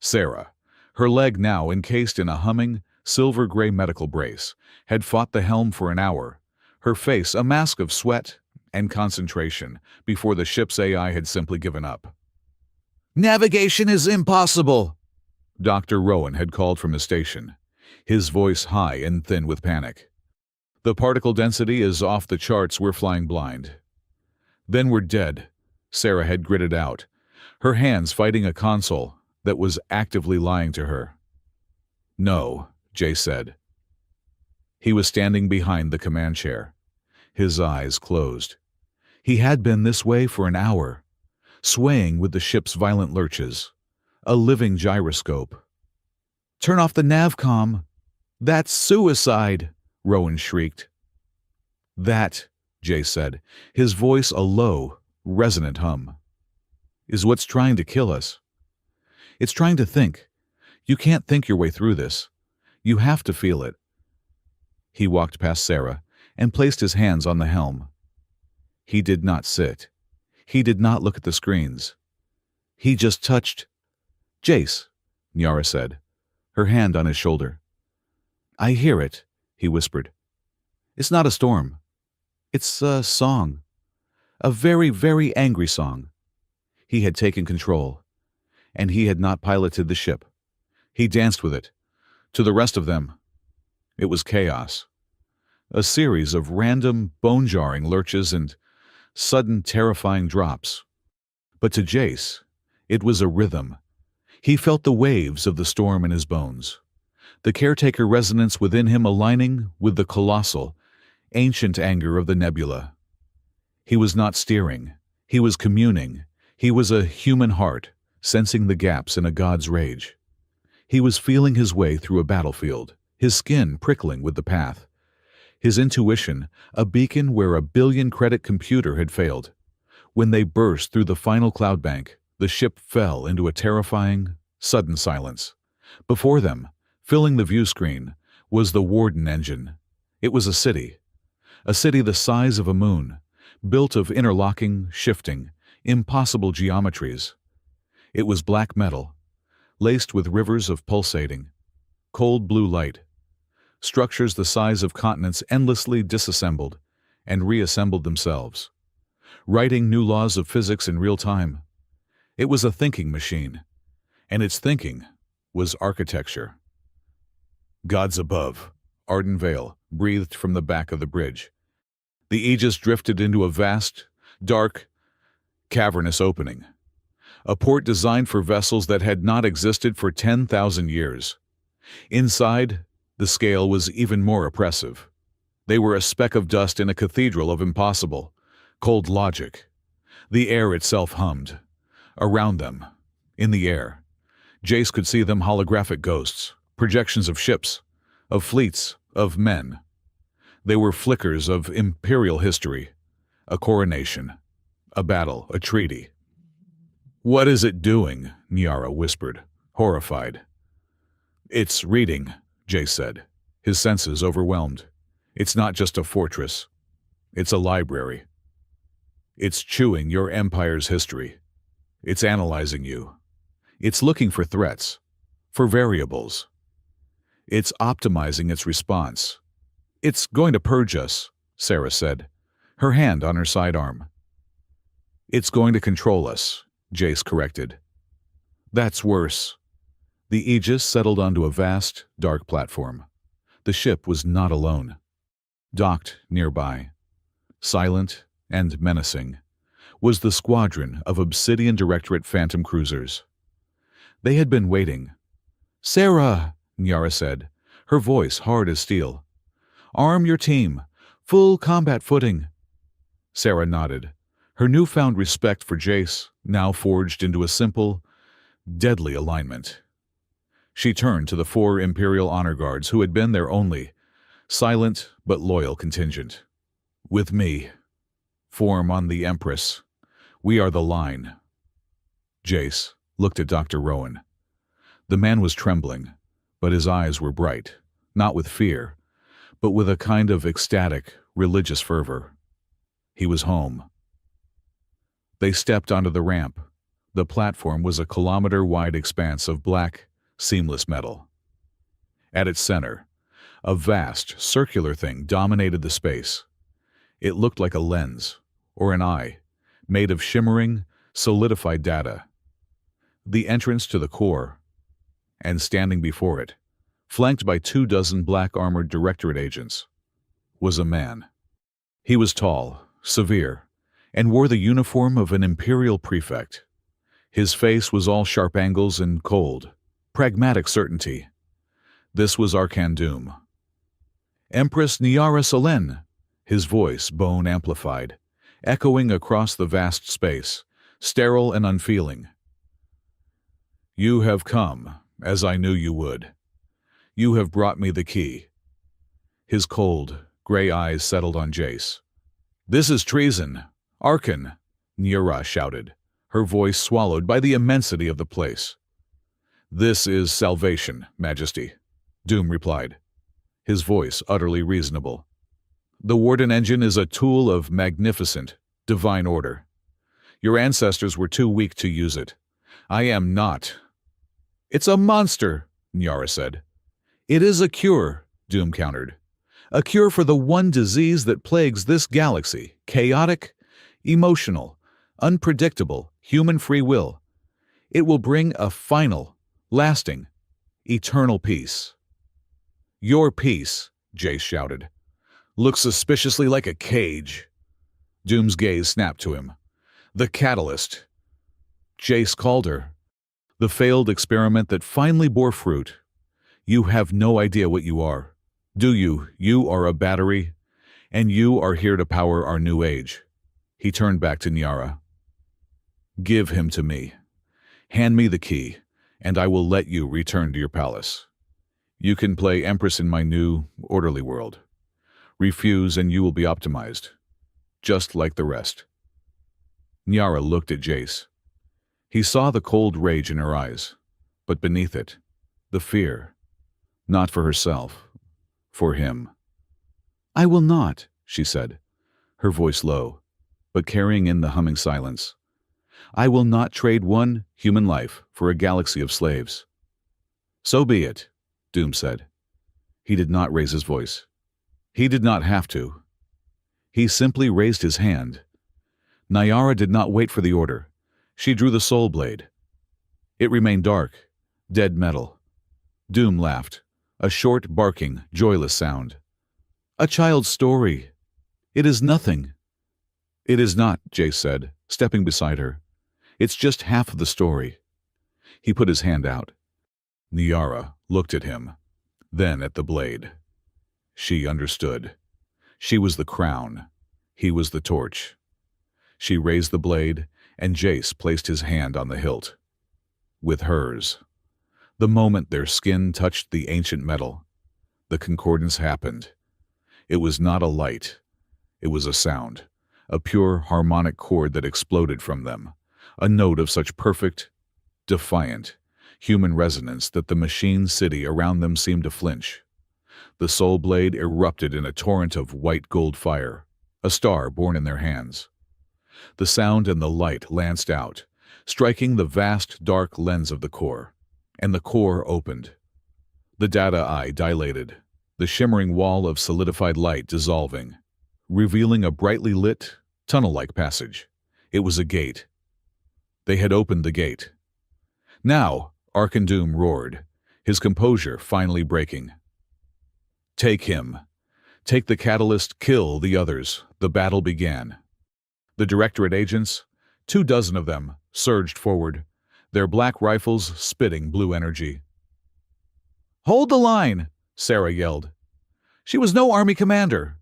Sarah, her leg now encased in a humming, silver-gray medical brace, had fought the helm for an hour, her face a mask of sweat and concentration before the ship's AI had simply given up. "Navigation is impossible," Dr. Rowan had called from his station, his voice high and thin with panic. "The particle density is off the charts, we're flying blind." "Then we're dead," Sarah had gritted out, her hands fighting a console that was actively lying to her. "No," Jay said. He was standing behind the command chair, his eyes closed. He had been this way for an hour. swaying with the ship's violent lurches, a living gyroscope. "Turn off the navcom! That's suicide!" Rowan shrieked. "That," Jace said, his voice a low, resonant hum, "is what's trying to kill us. It's trying to think. You can't think your way through this. You have to feel it." He walked past Sarah and placed his hands on the helm. He did not sit. He did not look at the screens. He just touched. "Jace," Nyara said, her hand on his shoulder. "I hear it," he whispered. "It's not a storm. It's a song. A very, very angry song." He had taken control, and he had not piloted the ship. He danced with it. To the rest of them, it was chaos. A series of random, bone-jarring lurches and sudden, terrifying drops. But to Jace, it was a rhythm. He felt the waves of the storm in his bones, the caretaker resonance within him aligning with the colossal, ancient anger of the nebula. He was not steering. He was communing. He was a human heart, sensing the gaps in a god's rage. He was feeling his way through a battlefield, his skin prickling with the path. His intuition, a beacon where a billion-credit computer had failed. When they burst through the final cloud bank, the ship fell into a terrifying, sudden silence. Before them, filling the view screen, was the Warden engine. It was a city the size of a moon, built of interlocking, shifting, impossible geometries. It was black metal, laced with rivers of pulsating, cold blue light. Structures the size of continents endlessly disassembled and reassembled themselves, writing new laws of physics in real time. It was a thinking machine, and its thinking was architecture. "Gods above," Arden Vale breathed from the back of the bridge. The Aegis drifted into a vast, dark, cavernous opening, a port designed for vessels that had not existed for 10,000 years. Inside, the scale was even more oppressive. They were a speck of dust in a cathedral of impossible, cold logic. The air itself hummed. Around them, in the air, Jace could see them holographic ghosts, projections of ships, of fleets, of men. They were flickers of imperial history, a coronation, a battle, a treaty. "What is it doing?" Nyara whispered, horrified. "It's reading," Jace said, his senses overwhelmed. "It's not just a fortress. It's a library. It's chewing your empire's history. It's analyzing you. It's looking for threats, for variables. It's optimizing its response. It's going to purge us," Sarah said, her hand on her sidearm. "It's going to control us," Jace corrected. "That's worse." The Aegis settled onto a vast, dark platform. The ship was not alone. Docked nearby, silent and menacing, was the squadron of Obsidian Directorate Phantom cruisers. They had been waiting. "Sarah," Nyara said, her voice hard as steel. "Arm your team. Full combat footing." Sarah nodded, her newfound respect for Jace now forged into a simple, deadly alignment. She turned to the 4 Imperial Honor Guards who had been their only, silent but loyal contingent. "With me. Form on the Empress. We are the line." Jace looked at Dr. Rowan. The man was trembling, but his eyes were bright, not with fear, but with a kind of ecstatic, religious fervor. He was home. They stepped onto the ramp. The platform was a kilometer-wide expanse of black, seamless metal. At its center, a vast, circular thing dominated the space. It looked like a lens, or an eye, made of shimmering, solidified data. The entrance to the core, and standing before it, flanked by 24 black-armored Directorate agents, was a man. He was tall, severe, and wore the uniform of an Imperial prefect. His face was all sharp angles and cold, pragmatic certainty. This was Arcan Doom. "Empress Nyara Salen," his voice bone-amplified, echoing across the vast space, sterile and unfeeling. You have come, as I knew you would. You have brought me the key. His cold, gray eyes settled on Jace. This is treason. Archon, Niara shouted, her voice swallowed by the immensity of the place. This is salvation, Majesty, Doom replied, his voice utterly reasonable. The Warden engine is a tool of magnificent, divine order. Your ancestors were too weak to use it. I am not. It's a monster, Niara said. It is a cure, Doom countered. A cure for the one disease that plagues this galaxy, chaotic, emotional, unpredictable, human free will. It will bring a final, lasting, eternal peace. Your peace, Jace shouted, looks suspiciously like a cage. Doom's gaze snapped to him. The catalyst. Jace called her. The failed experiment that finally bore fruit. You have no idea what you are. Do you? You are a battery, and you are here to power our new age. He turned back to Niara. Give him to me. Hand me the key, and I will let you return to your palace. You can play Empress in my new, orderly world. Refuse and you will be optimized, just like the rest. Niara looked at Jace. He saw the cold rage in her eyes, but beneath it, the fear, not for herself, for him. I will not, she said, her voice low, but carrying in the humming silence. I will not trade one human life for a galaxy of slaves. So be it, Doom said. He did not raise his voice. He did not have to. He simply raised his hand. Niara did not wait for the order. She drew the soul blade. It remained dark, dead metal. Doom laughed, a short, barking, joyless sound. A child's story. It is nothing. It is not, Jace said, stepping beside her. It's just half of the story. He put his hand out. Niara looked at him, then at the blade. She understood. She was the crown. He was the torch. She raised the blade, and Jace placed his hand on the hilt. With hers. The moment their skin touched the ancient metal, the concordance happened. It was not a light. It was a sound, a pure harmonic chord that exploded from them, a note of such perfect, defiant, human resonance that the machine city around them seemed to flinch. The soul blade erupted in a torrent of white gold fire, a star born in their hands. The sound and the light lanced out, striking the vast dark lens of the core, and the core opened. The data eye dilated, the shimmering wall of solidified light dissolving, revealing a brightly lit, tunnel-like passage. It was a gate. They had opened the gate. Now, Archon Doom roared, his composure finally breaking. Take him. Take the catalyst, kill the others. The battle began. The Directorate agents, 24 of them, surged forward, their black rifles spitting blue energy. Hold the line, Sarah yelled. She was no army commander.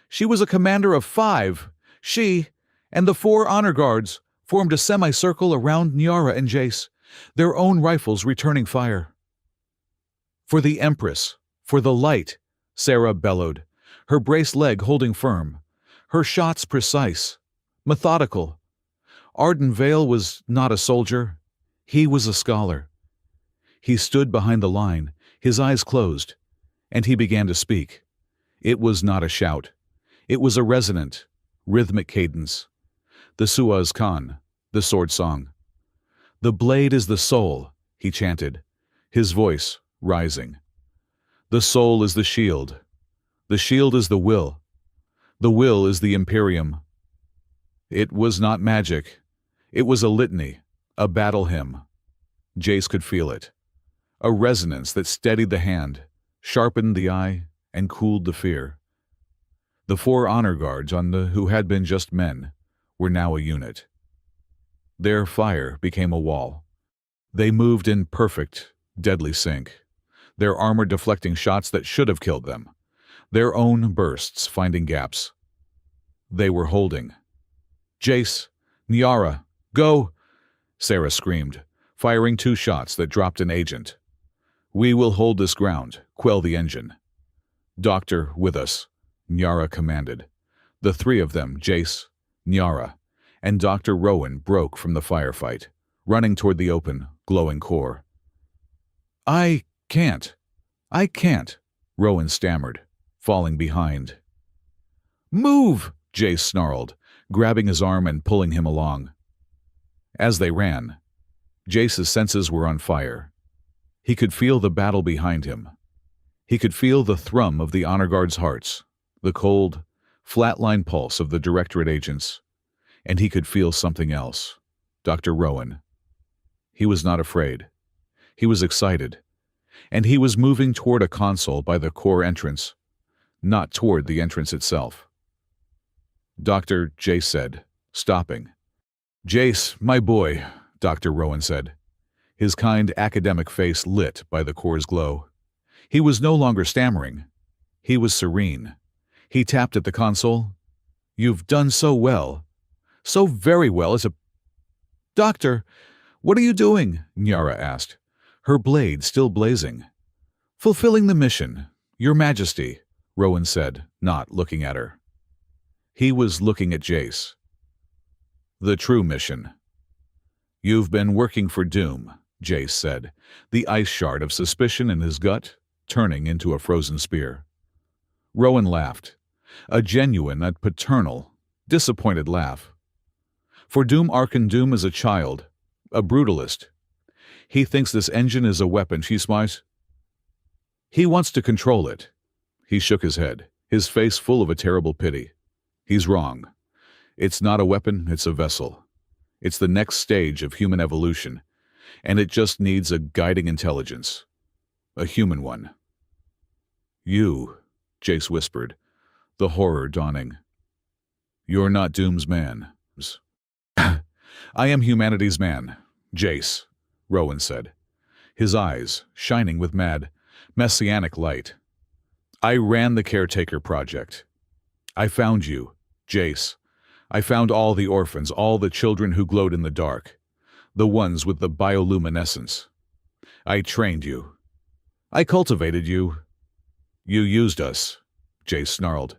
She was a commander of 5. She and the 4 honor guards formed a semicircle around Niara and Jace, their own rifles returning fire. For the Empress, for the light, Sarah bellowed, her braced leg holding firm, her shots precise, methodical. Arden Vale was not a soldier. He was a scholar. He stood behind the line, his eyes closed, and he began to speak. It was not a shout. It was a resonant, rhythmic cadence. The Suaz Khan, the sword song. The blade is the soul, he chanted, his voice rising. The soul is the shield. The shield is the will. The will is the Imperium. It was not magic. It was a litany, a battle hymn. Jace could feel it. A resonance that steadied the hand, sharpened the eye, and cooled the fear. The 4 honor guards who had been just men were now a unit. Their fire became a wall. They moved in perfect, deadly sync, their armor deflecting shots that should have killed them, their own bursts finding gaps. They were holding. Jace, Niara, Go! Sarah screamed, firing 2 shots that dropped an agent. We will hold this ground, quell the engine. Doctor, with us, Nyara commanded. The 3 of them, Jace, Nyara, and Dr. Rowan, broke from the firefight, running toward the open, glowing core. I can't, Rowan stammered, falling behind. Move! Jace snarled, grabbing his arm and pulling him along. As they ran, Jace's senses were on fire. He could feel the battle behind him. He could feel the thrum of the honor guards' hearts, the cold, flatline pulse of the Directorate agents, and he could feel something else. Dr. Rowan. He was not afraid. He was excited, and he was moving toward a console by the core entrance, not toward the entrance itself. Doctor, Jace said, stopping. Jace, my boy, Dr. Rowan said, his kind academic face lit by the core's glow. He was no longer stammering. He was serene. He tapped at the console. You've done so well. So very well as a... Doctor, what are you doing? Nyara asked, her blade still blazing. Fulfilling the mission, Your Majesty, Rowan said, not looking at her. He was looking at Jace. The true mission. You've been working for Doom, Jace said, the ice shard of suspicion in his gut turning into a frozen spear. Rowan laughed, a genuine and paternal, disappointed laugh. For Doom Arkan Doom is a child, a brutalist. He thinks this engine is a weapon, she smiles. He wants to control it. He shook his head, his face full of a terrible pity. He's wrong. It's not a weapon, it's a vessel. It's the next stage of human evolution, and it just needs a guiding intelligence. A human one. You, Jace whispered, the horror dawning. You're not Doom's man. I am humanity's man, Jace, Rowan said, his eyes shining with mad, messianic light. I ran the Caretaker Project. I found you, Jace. I found all the orphans, all the children who glowed in the dark, the ones with the bioluminescence. I trained you. I cultivated you. You used us, Jace snarled.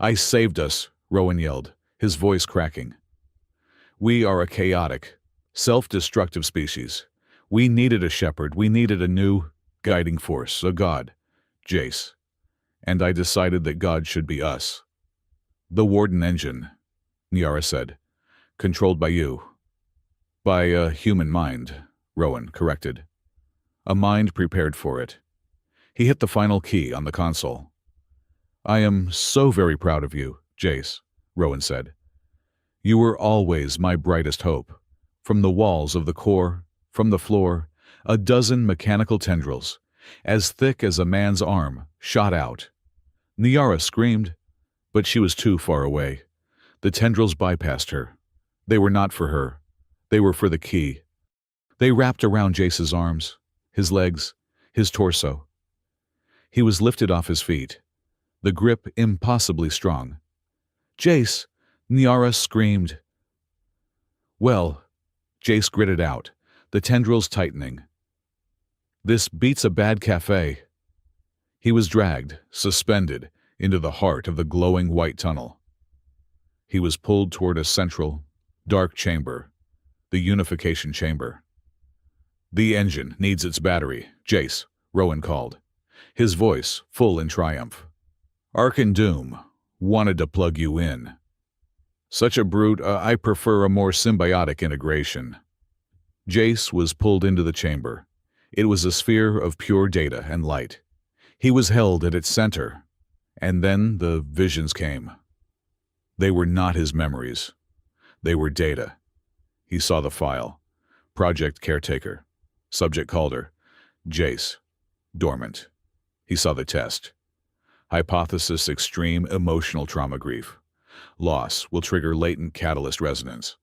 I saved us, Rowan yelled, his voice cracking. We are a chaotic, self-destructive species. We needed a shepherd. We needed a new guiding force, a god, Jace. And I decided that God should be us. The Warden engine, Nyara said, controlled by you. By a human mind, Rowan corrected. A mind prepared for it. He hit the final key on the console. I am so very proud of you, Jace, Rowan said. You were always my brightest hope. From the walls of the core, from the floor, a dozen mechanical tendrils, as thick as a man's arm, shot out. Nyara screamed, but she was too far away. The tendrils bypassed her. They were not for her. They were for the key. They wrapped around Jace's arms, his legs, his torso. He was lifted off his feet, the grip impossibly strong. Jace, Nyara screamed. Well, Jace gritted out, the tendrils tightening. This beats a bad cafe. He was dragged, suspended, into the heart of the glowing white tunnel. He was pulled toward a central, dark chamber, the unification chamber. The engine needs its battery, Jace, Rowan called, his voice full in triumph. Arkan Doom wanted to plug you in. Such a brute, I prefer a more symbiotic integration. Jace was pulled into the chamber. It was a sphere of pure data and light. He was held at its center, and then the visions came. They were not his memories. They were data. He saw the file. Project Caretaker. Subject Calder. Jace. Dormant. He saw the test. Hypothesis: extreme emotional trauma grief. Loss will trigger latent catalyst resonance.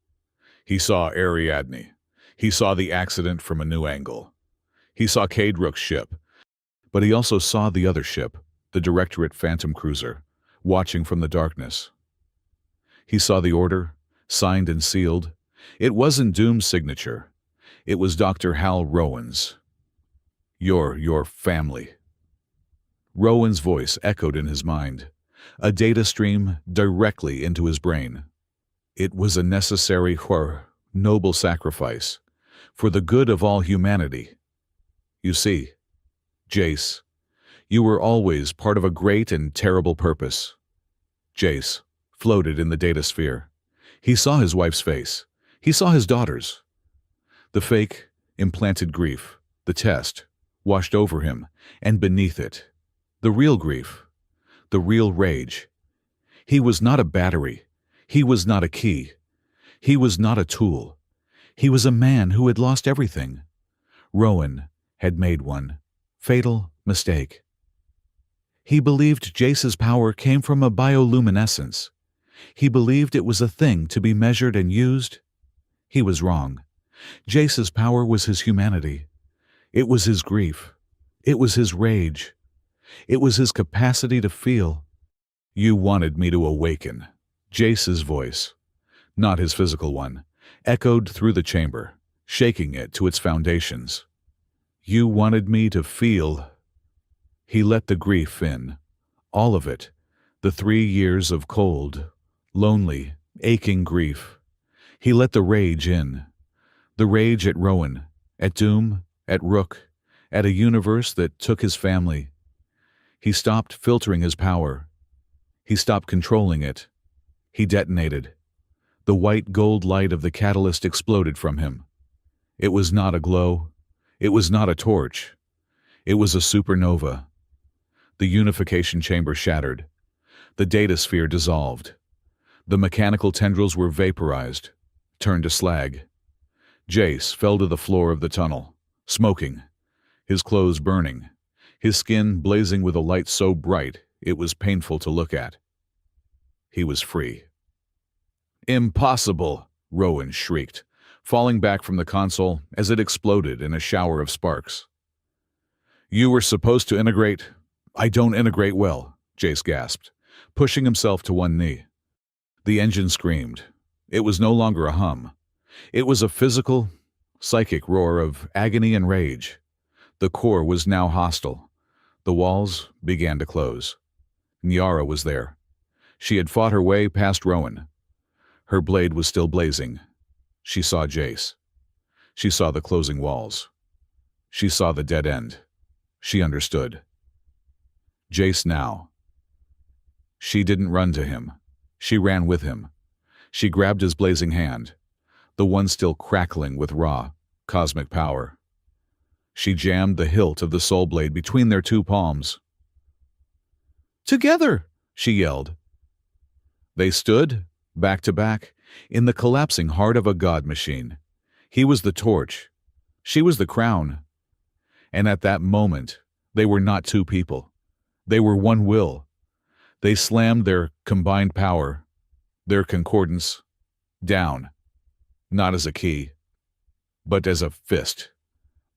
He saw Ariadne. He saw the accident from a new angle. He saw Cade Rook's ship. But he also saw the other ship, the Directorate Phantom Cruiser, watching from the darkness. He saw the order, signed and sealed, It wasn't Doom's signature. It was Dr. Hal Rowan's. Your family. Rowan's voice echoed in his mind, a data stream directly into his brain. It was a necessary, noble sacrifice for the good of all humanity. You see, Jace, you were always part of a great and terrible purpose. Jace floated in the data sphere. He saw his wife's face. He saw his daughter's. The fake, implanted grief, the test, washed over him, and beneath it, the real grief, the real rage. He was not a battery. He was not a key. He was not a tool. He was a man who had lost everything. Rowan had made one fatal mistake. He believed Jace's power came from a bioluminescence. He believed it was a thing to be measured and used. He was wrong. Jace's power was his humanity. It was his grief. It was his rage. It was his capacity to feel. You wanted me to awaken. Jace's voice, not his physical one, echoed through the chamber, shaking it to its foundations. You wanted me to feel. He let the grief in, all of it, the 3 years of cold, lonely, aching grief. He let the rage in, the rage at Rowan, at Doom, at Rook, at a universe that took his family. He stopped filtering his power. He stopped controlling it. He detonated. The white gold light of the catalyst exploded from him. It was not a glow. It was not a torch. It was a supernova. The unification chamber shattered. The data sphere dissolved. The mechanical tendrils were vaporized, turned to slag. Jace fell to the floor of the tunnel, smoking, his clothes burning, his skin blazing with a light so bright it was painful to look at. He was free. Impossible, Rowan shrieked, falling back from the console as it exploded in a shower of sparks. You were supposed to integrate. I don't integrate well, Jace gasped, pushing himself to one knee. The engine screamed. It was no longer a hum. It was a physical, psychic roar of agony and rage. The core was now hostile. The walls began to close. Nyara was there. She had fought her way past Rowan. Her blade was still blazing. She saw Jace. She saw the closing walls. She saw the dead end. She understood. Jace now. She didn't run to him. She ran with him. She grabbed his blazing hand, the one still crackling with raw, cosmic power. She jammed the hilt of the soul blade between their two palms. Together, she yelled. They stood, back to back, in the collapsing heart of a god machine. He was the torch. She was the crown. And at that moment, they were not two people. They were one will. They slammed their combined power, their concordance, down, not as a key, but as a fist.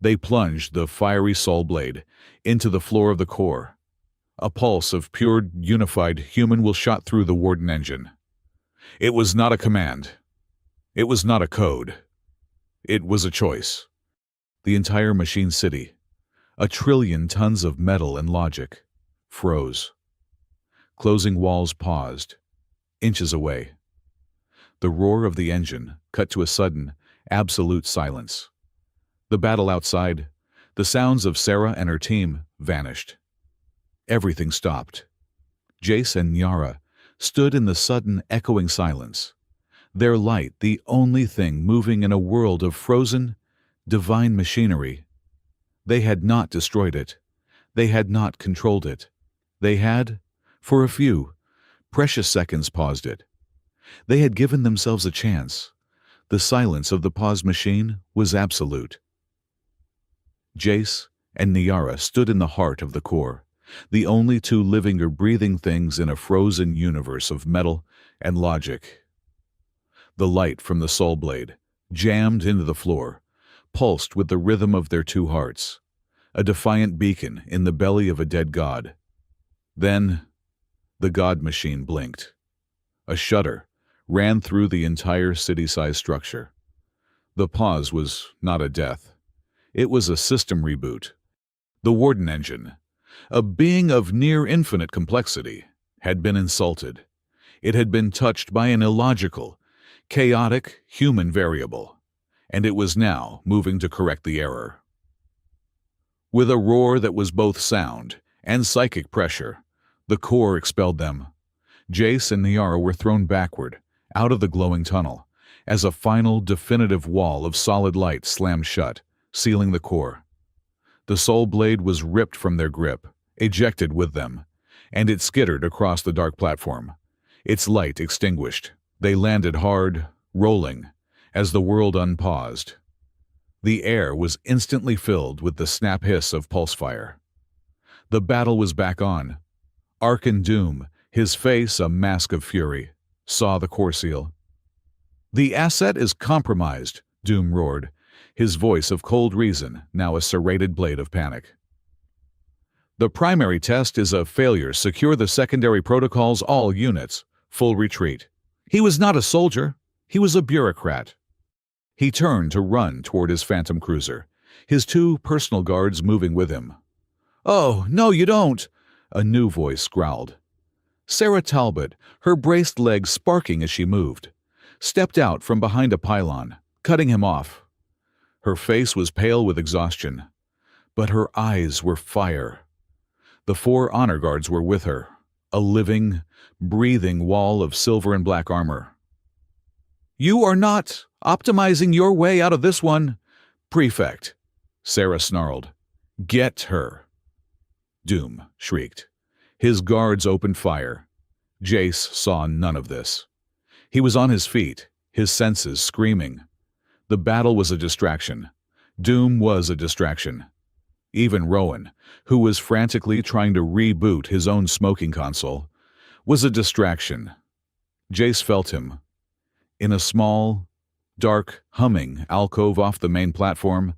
They plunged the fiery soul blade into the floor of the core. A pulse of pure, unified human will shot through the Warden engine. It was not a command. It was not a code. It was a choice. The entire machine city, 1 trillion tons of metal and logic, froze. Closing walls paused, inches away. The roar of the engine cut to a sudden, absolute silence. The battle outside, the sounds of Sarah and her team, vanished. Everything stopped. Jace and Nyara stood in the sudden, echoing silence, their light the only thing moving in a world of frozen, divine machinery. They had not destroyed it. They had not controlled it. They had, for a few, precious seconds, paused it. They had given themselves a chance. The silence of the pause machine was absolute. Jace and Nyara stood in the heart of the core, the only two living or breathing things in a frozen universe of metal and logic. The light from the soul blade, jammed into the floor, pulsed with the rhythm of their two hearts, a defiant beacon in the belly of a dead god. Then, the god machine blinked. A shudder ran through the entire city-sized structure. The pause was not a death. It was a system reboot. The Warden engine, a being of near infinite complexity, had been insulted. It had been touched by an illogical, chaotic human variable, and it was now moving to correct the error. With a roar that was both sound and psychic pressure, the core expelled them. Jace and Niara were thrown backward, out of the glowing tunnel, as a final, definitive wall of solid light slammed shut, sealing the core. The soul blade was ripped from their grip, ejected with them, and it skittered across the dark platform. Its light extinguished. They landed hard, rolling, as the world unpaused. The air was instantly filled with the snap hiss of pulse fire. The battle was back on. Arkan Doom, his face a mask of fury, saw the core seal. "The asset is compromised," Doom roared, his voice of cold reason now a serrated blade of panic. "The primary test is a failure. Secure the secondary protocols, all units. Full retreat." He was not a soldier. He was a bureaucrat. He turned to run toward his phantom cruiser, his 2 personal guards moving with him. "Oh, no, you don't," a new voice growled. Sarah Talbot, her braced legs sparking as she moved, stepped out from behind a pylon, cutting him off. Her face was pale with exhaustion, but her eyes were fire. The 4 honor guards were with her, a living, breathing wall of silver and black armor. "You are not optimizing your way out of this one, Prefect," Sarah snarled. "Get her." Doom shrieked. His guards opened fire. Jace saw none of this. He was on his feet, his senses screaming. The battle was a distraction. Doom was a distraction. Even Rowan, who was frantically trying to reboot his own smoking console, was a distraction. Jace felt him. In a small, dark, humming alcove off the main platform,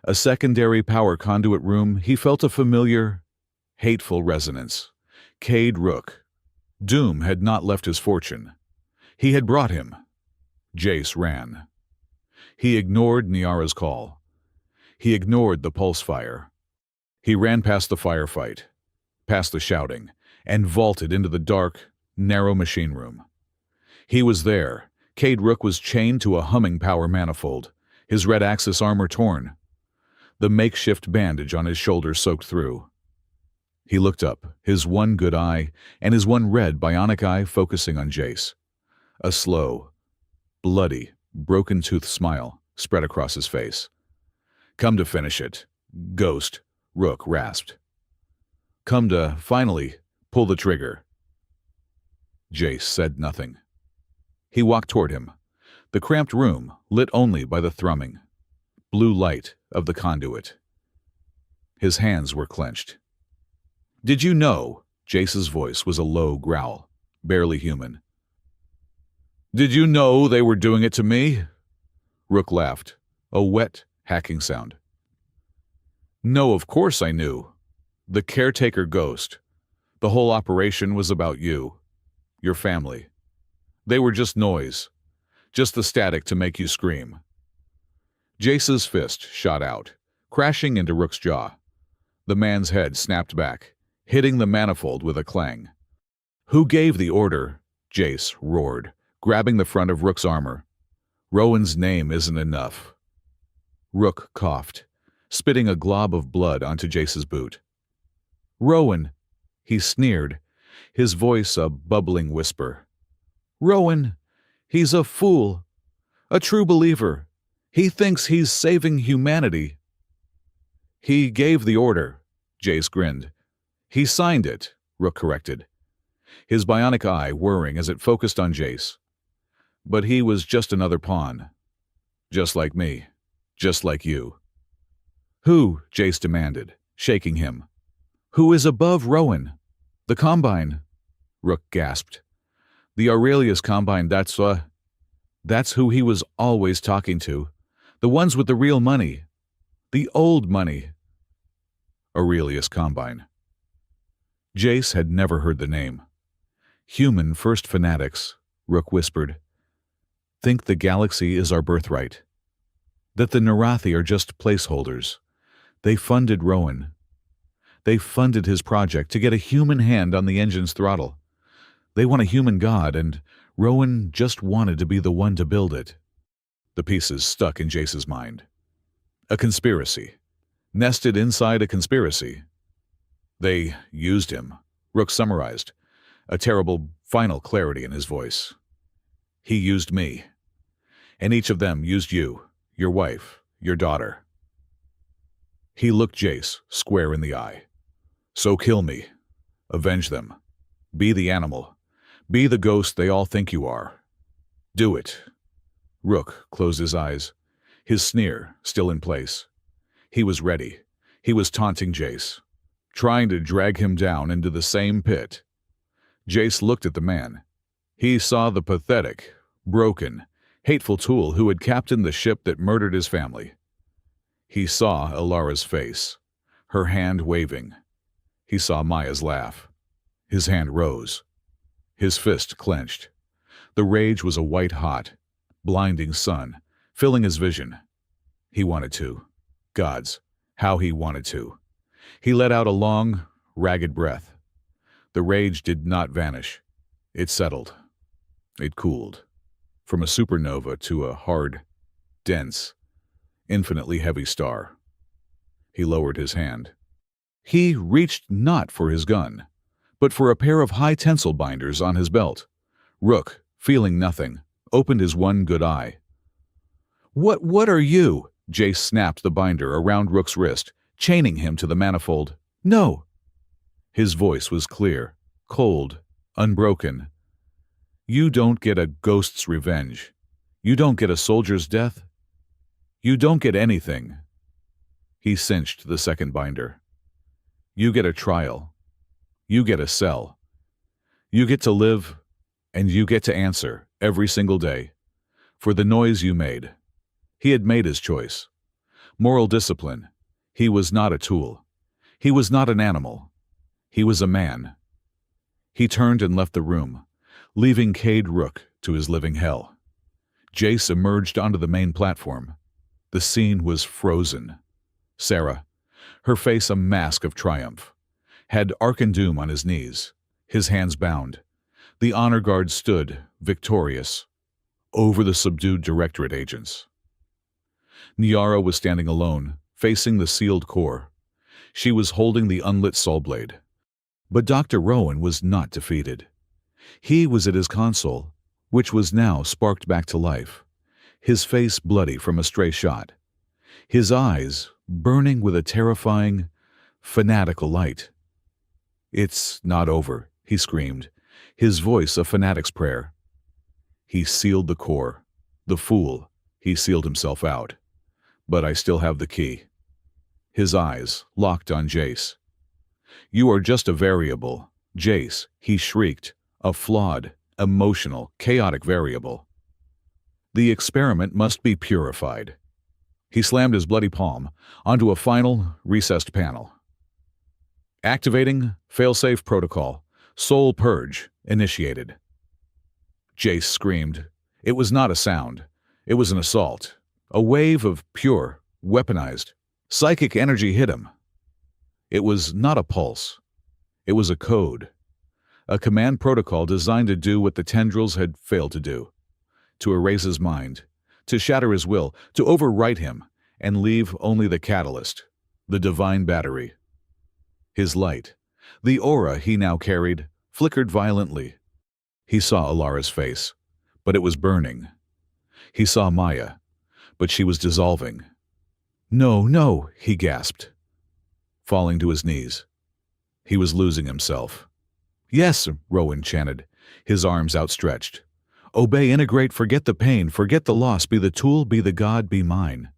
a secondary power conduit room, he felt a familiar, hateful resonance. Cade Rook. Doom had not left his fortune. He had brought him. Jace ran. He ignored Niara's call. He ignored the pulse fire. He ran past the firefight, past the shouting, and vaulted into the dark, narrow machine room. He was there. Cade Rook was chained to a humming power manifold, his red Axis armor torn, the makeshift bandage on his shoulder soaked through. He looked up, his one good eye and his one red bionic eye focusing on Jace. A slow, bloody, broken-toothed smile spread across his face. "Come to finish it, Ghost," Rook rasped. "Come to, finally, pull the trigger." Jace said nothing. He walked toward him, the cramped room lit only by the thrumming, blue light of the conduit. His hands were clenched. "Did you know?" Jace's voice was a low growl, barely human. "Did you know they were doing it to me?" Rook laughed, a wet, hacking sound. "No, of course I knew. The caretaker Ghost. The whole operation was about you, your family. They were just noise, just the static to make you scream." Jace's fist shot out, crashing into Rook's jaw. The man's head snapped back, hitting the manifold with a clang. "Who gave the order?" Jace roared, grabbing the front of Rook's armor. "Rowan's name isn't enough." Rook coughed, spitting a glob of blood onto Jace's boot. "Rowan," he sneered, his voice a bubbling whisper. "Rowan, he's a fool, a true believer. He thinks he's saving humanity." "He gave the order," Jace grinned. "He signed it," Rook corrected, his bionic eye whirring as it focused on Jace. "But he was just another pawn. Just like me. Just like you." "Who?" Jace demanded, shaking him. "Who is above Rowan?" "The Combine," Rook gasped. "The Aurelius Combine, that's who he was always talking to. The ones with the real money. The old money." Aurelius Combine. Jace had never heard the name. "Human first fanatics," Rook whispered. "Think the galaxy is our birthright. That the Narathi are just placeholders. They funded Rowan. They funded his project to get a human hand on the engine's throttle. They want a human god, and Rowan just wanted to be the one to build it. The pieces stuck in Jace's mind. A conspiracy. Nested inside a conspiracy. They used him, Rook summarized, a terrible final clarity in his voice. He used me. And each of them used you, your wife, your daughter. He looked Jace square in the eye. So kill me. Avenge them. Be the animal. Be the ghost they all think you are. Do it. Rook closed his eyes, his sneer still in place. He was ready. He was taunting Jace, trying to drag him down into the same pit. Jace looked at the man. He saw the pathetic, broken, hateful tool who had captained the ship that murdered his family. He saw Alara's face, her hand waving. He saw Maya's laugh. His hand rose. His fist clenched. The rage was a white-hot, blinding sun, filling his vision. He wanted to. Gods, how he wanted to. He let out a long, ragged breath. The rage did not vanish. It settled. It cooled. From a supernova to a hard, dense, infinitely heavy star. He lowered his hand. He reached not for his gun, but for a pair of high-tensile binders on his belt. Rook, feeling nothing, opened his one good eye. What are you?" Jace snapped the binder around Rook's wrist, chaining him to the manifold. "No!" His voice was clear, cold, unbroken. "You don't get a ghost's revenge. You don't get a soldier's death. You don't get anything." He cinched the second binder. "You get a trial. You get a cell. You get to live, and you get to answer every single day for the noise you made." He had made his choice. Moral discipline. He was not a tool. He was not an animal. He was a man. He turned and left the room, leaving Cade Rook to his living hell. Jace emerged onto the main platform. The scene was frozen. Sarah, her face a mask of triumph, had Arkan Doom on his knees, his hands bound. The honor guard stood, victorious, over the subdued Directorate agents. Nyara was standing alone, facing the sealed core. She was holding the unlit soul blade. But Dr. Rowan was not defeated. He was at his console, which was now sparked back to life, his face bloody from a stray shot, his eyes burning with a terrifying, fanatical light. "It's not over," he screamed, his voice a fanatic's prayer. He sealed the core. The fool, he sealed himself out. But I still have the key. His eyes locked on Jace. "You are just a variable, Jace," he shrieked, "a flawed, emotional, chaotic variable. The experiment must be purified." He slammed his bloody palm onto a final, recessed panel. "Activating failsafe protocol. Soul purge initiated." Jace screamed. It was not a sound. It was an assault. A wave of pure, weaponized, psychic energy hit him. It was not a pulse. It was a code. A command protocol designed to do what the tendrils had failed to do. To erase his mind. To shatter his will. To overwrite him. And leave only the catalyst. The divine battery. His light. The aura he now carried flickered violently. He saw Alara's face, but it was burning. He saw Maya, but she was dissolving. "No, no," he gasped, falling to his knees. He was losing himself. "Yes," Rowan chanted, his arms outstretched. "Obey, integrate, forget the pain, forget the loss, be the tool, be the god, be mine."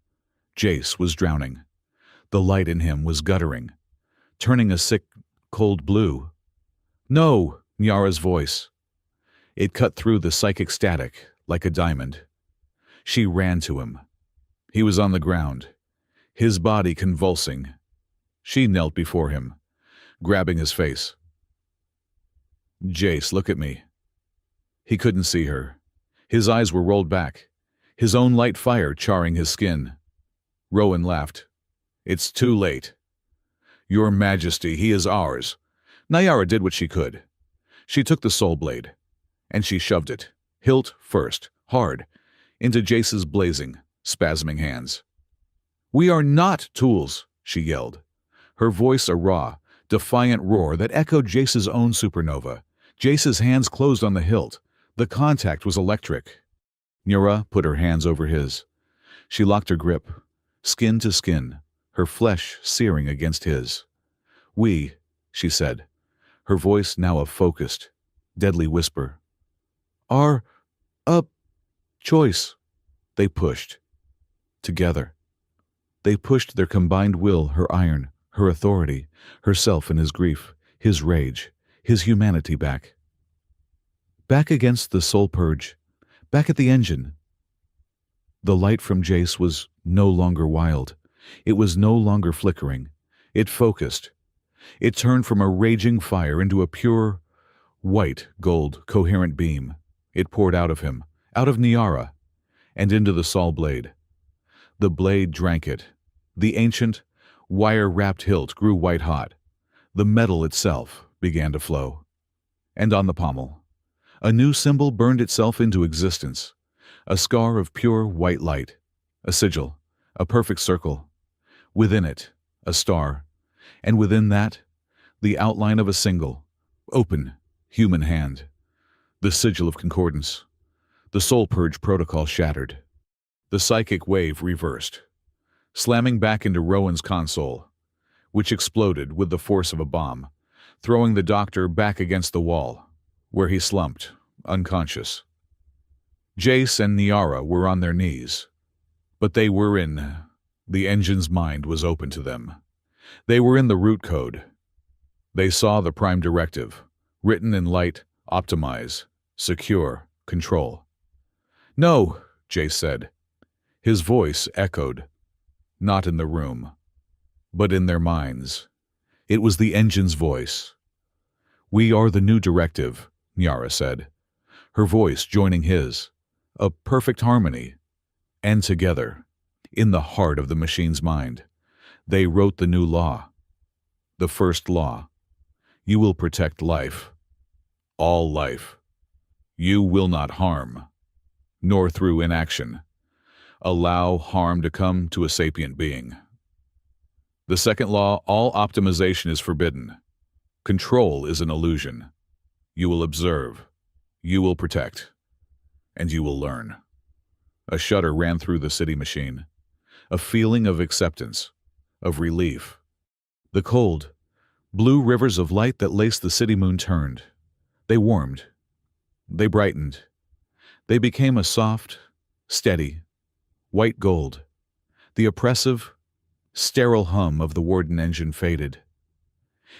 Jace was drowning. The light in him was guttering, turning a sick, cold blue. "No!" Nyara's voice. It cut through the psychic static like a diamond. She ran to him. He was on the ground, his body convulsing. She knelt before him, grabbing his face. "Jace, look at me." He couldn't see her. His eyes were rolled back, his own light fire charring his skin. Rowan laughed. It's too late. Your Majesty, he is ours. Nyara did what she could. She took the soul blade, and she shoved it, hilt first, hard, into Jace's blazing, spasming hands. We are not tools, she yelled, her voice a raw, defiant roar that echoed Jace's own supernova. Jace's hands closed on the hilt. The contact was electric. Nyara put her hands over his. She locked her grip, skin to skin, her flesh searing against his. We, she said, her voice now a focused, deadly whisper. Are a choice. They pushed. Together. They pushed their combined will, her iron, her authority, herself and his grief, his rage, his humanity back. Back against the soul purge, back at the engine. The light from Jace was no longer wild. It was no longer flickering. It focused. It turned from a raging fire into a pure, white, gold, coherent beam. It poured out of him, out of Nyara, and into the saw blade. The blade drank it. The ancient, wire-wrapped hilt grew white-hot. The metal itself began to flow. And on the pommel, a new symbol burned itself into existence. A scar of pure white light. A sigil, a perfect circle. Within it, a star. And within that, the outline of a single, open, human hand. The sigil of concordance. The soul purge protocol shattered. The psychic wave reversed, slamming back into Rowan's console, which exploded with the force of a bomb, throwing the doctor back against the wall, where he slumped, unconscious. Jace and Nyara were on their knees, but they were in. The engine's mind was open to them. They were in the root code. They saw the prime directive, written in light, optimize, secure, control. No, Jace said. His voice echoed, not in the room, but in their minds. It was the engine's voice. We are the new directive, Nyara said, her voice joining his, a perfect harmony. And together, in the heart of the machine's mind, they wrote the new law. The first law. You will protect life. All life. You will not harm, nor through inaction, allow harm to come to a sapient being. The second law, all optimization is forbidden. Control is an illusion. You will observe, you will protect, and you will learn. A shudder ran through the city machine, a feeling of acceptance, of relief. The cold, blue rivers of light that laced the city moon turned. They warmed. They brightened. They became a soft, steady, white gold. The oppressive, sterile hum of the Warden engine faded.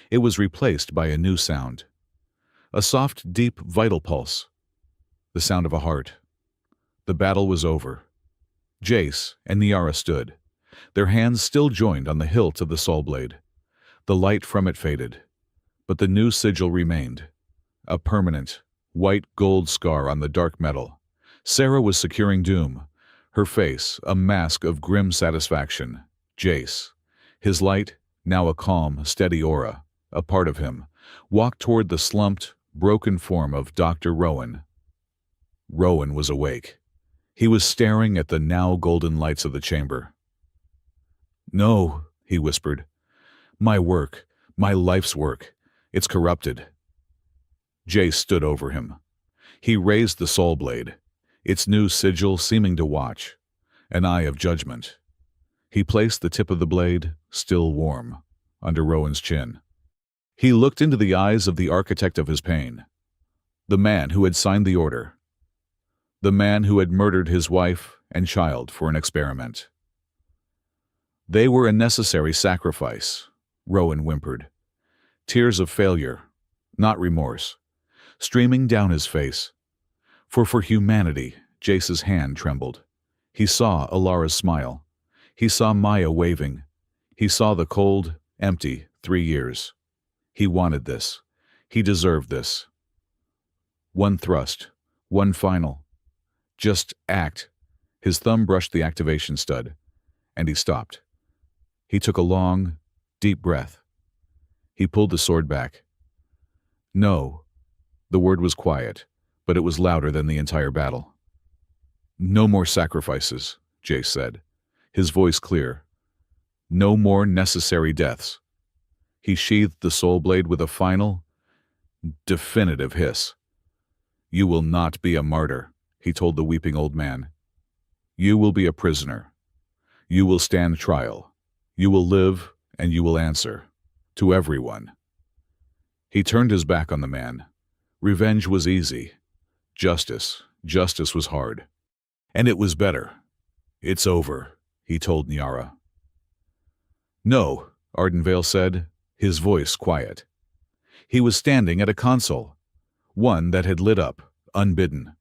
It was replaced by a new sound. A soft, deep, vital pulse. The sound of a heart. The battle was over. Jace and Nyara stood, their hands still joined on the hilt of the soul blade. The light from it faded, but the new sigil remained. A permanent, white gold scar on the dark metal. Sarah was securing doom, her face a mask of grim satisfaction. Jace, his light, now a calm, steady aura, a part of him, walked toward the slumped, broken form of Dr. Rowan. Rowan was awake. He was staring at the now golden lights of the chamber. No, he whispered. My work, my life's work, it's corrupted. Jace stood over him. He raised the soul blade, its new sigil seeming to watch, an eye of judgment. He placed the tip of the blade, still warm, under Rowan's chin. He looked into the eyes of the architect of his pain, the man who had signed the order, the man who had murdered his wife and child for an experiment. They were a necessary sacrifice, Rowan whimpered. Tears of failure, not remorse, streaming down his face. For humanity, Jace's hand trembled. He saw Alara's smile. He saw Maya waving. He saw the cold, empty 3 years. He wanted this. He deserved this. One thrust, one final. Just act. His thumb brushed the activation stud, and he stopped. He took a long, deep breath. He pulled the sword back. No. The word was quiet, but it was louder than the entire battle. No more sacrifices, Jace said, his voice clear. No more necessary deaths. He sheathed the soul blade with a final, definitive hiss. You will not be a martyr, he told the weeping old man. You will be a prisoner. You will stand trial. You will live, and you will answer. To everyone. He turned his back on the man. Revenge was easy. Justice was hard. And it was better. It's over, he told Nyara. No, Ardenvale said, his voice quiet. He was standing at a console, one that had lit up, unbidden.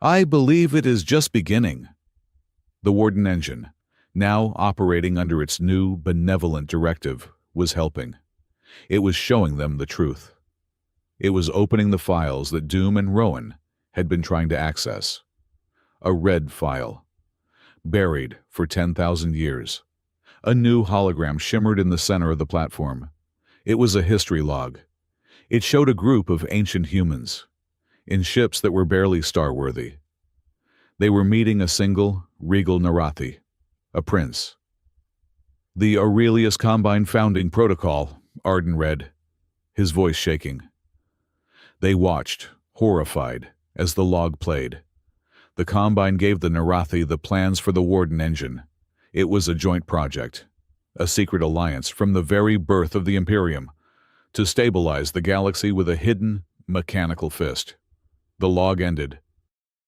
I believe it is just beginning. The Warden engine, now operating under its new, benevolent directive, was helping. It was showing them the truth. It was opening the files that Doom and Rowan had been trying to access. A red file, buried for 10,000 years. A new hologram shimmered in the center of the platform. It was a history log. It showed a group of ancient humans, in ships that were barely star-worthy. They were meeting a single, regal Narathi, a prince. The Aurelius Combine Founding Protocol, Arden read, his voice shaking. They watched, horrified, as the log played. The Combine gave the Narathi the plans for the Warden engine. It was a joint project, a secret alliance from the very birth of the Imperium, to stabilize the galaxy with a hidden, mechanical fist. The log ended.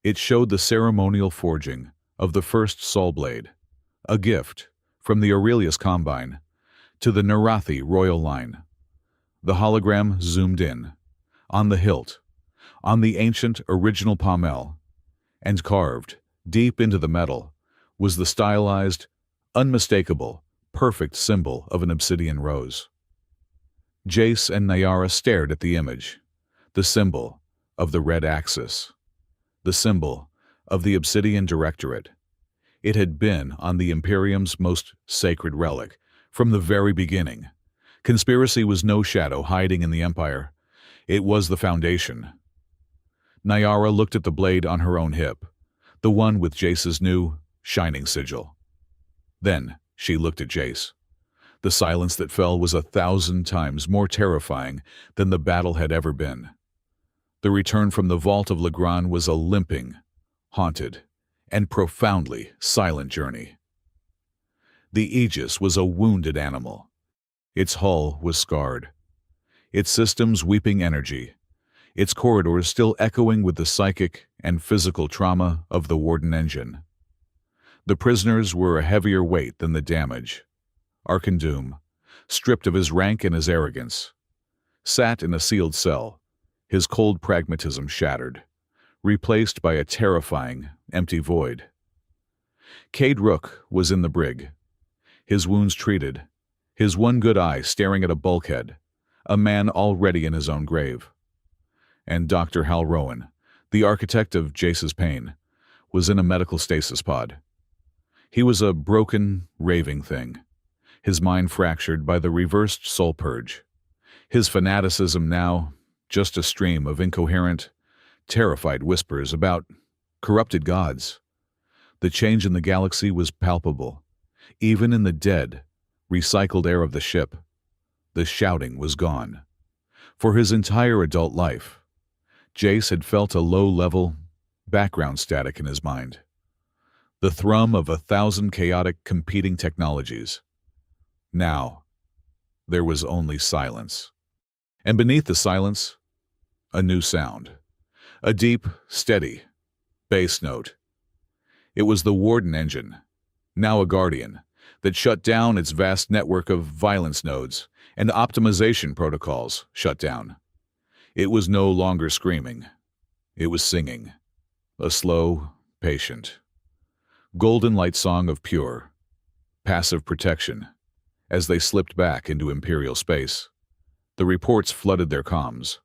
It showed the ceremonial forging of the first Soul Blade, a gift from the Aurelius Combine to the Narathi royal line. The hologram zoomed in, on the hilt, on the ancient original pommel, and carved, deep into the metal, was the stylized, unmistakable, perfect symbol of an obsidian rose. Jace and Nyara stared at the image, the symbol of the red axis, the symbol of the Obsidian Directorate. It had been on the Imperium's most sacred relic from the very beginning. Conspiracy was no shadow hiding in the Empire. It was the foundation. Nyara looked at the blade on her own hip, the one with Jace's new, shining sigil. Then she looked at Jace. The silence that fell was 1,000 times more terrifying than the battle had ever been. The return from the vault of Legrand was a limping, haunted, and profoundly silent journey. The Aegis was a wounded animal. Its hull was scarred, its systems weeping energy, its corridors still echoing with the psychic and physical trauma of the Warden engine. The prisoners were a heavier weight than the damage. Arkandoom, stripped of his rank and his arrogance, sat in a sealed cell, his cold pragmatism shattered, replaced by a terrifying, empty void. Cade Rook was in the brig, his wounds treated, his one good eye staring at a bulkhead, a man already in his own grave. And Dr. Hal Rowan, the architect of Jace's pain, was in a medical stasis pod. He was a broken, raving thing, his mind fractured by the reversed soul purge. His fanaticism now just a stream of incoherent, terrified whispers about corrupted gods. The change in the galaxy was palpable. Even in the dead, recycled air of the ship, the shouting was gone. For his entire adult life, Jace had felt a low-level, background static in his mind. The thrum of 1,000 chaotic, competing technologies. Now, there was only silence. And beneath the silence, a new sound. A deep, steady, bass note. It was the Warden engine, now a guardian, that shut down its vast network of violence nodes and optimization protocols shut down. It was no longer screaming. It was singing. A slow, patient, golden light song of pure, passive protection. As they slipped back into Imperial space, the reports flooded their comms.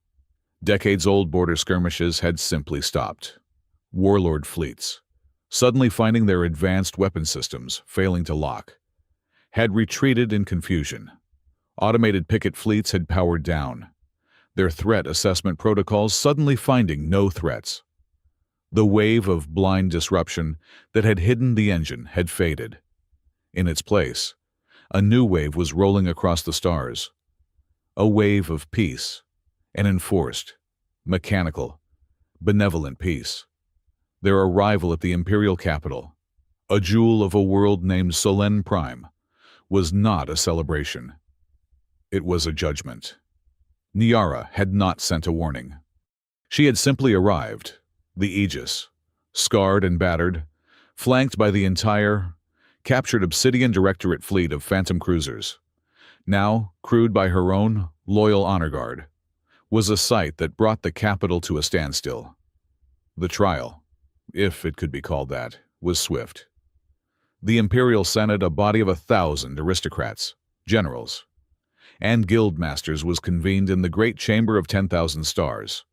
Decades-old border skirmishes had simply stopped. Warlord fleets, suddenly finding their advanced weapon systems failing to lock, had retreated in confusion. Automated picket fleets had powered down, their threat assessment protocols suddenly finding no threats. The wave of blind disruption that had hidden the engine had faded. In its place, a new wave was rolling across the stars. A wave of peace, an enforced, mechanical, benevolent peace. Their arrival at the imperial capital, a jewel of a world named Solen Prime, was not a celebration. It was a judgment. Niara had not sent a warning. She had simply arrived, the Aegis, scarred and battered, flanked by the entire, captured Obsidian Directorate fleet of Phantom cruisers, now crewed by her own loyal honor guard, was a sight that brought the capital to a standstill. The trial, if it could be called that, was swift. The Imperial Senate, a body of 1,000 aristocrats, generals, and guild masters, was convened in the great chamber of 10,000 stars.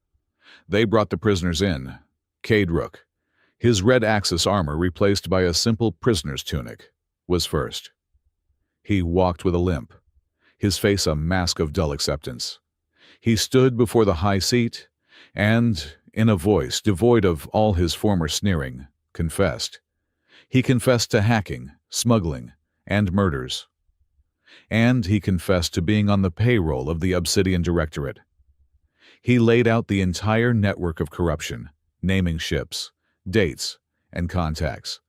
They brought the prisoners in. Cade Rook, his red Axis armor replaced by a simple prisoner's tunic, was first. He walked with a limp, his face a mask of dull acceptance. He stood before the high seat and, in a voice devoid of all his former sneering, confessed. He confessed to hacking, smuggling, and murders. And he confessed to being on the payroll of the Obsidian Directorate. He laid out the entire network of corruption, naming ships, dates, and contacts.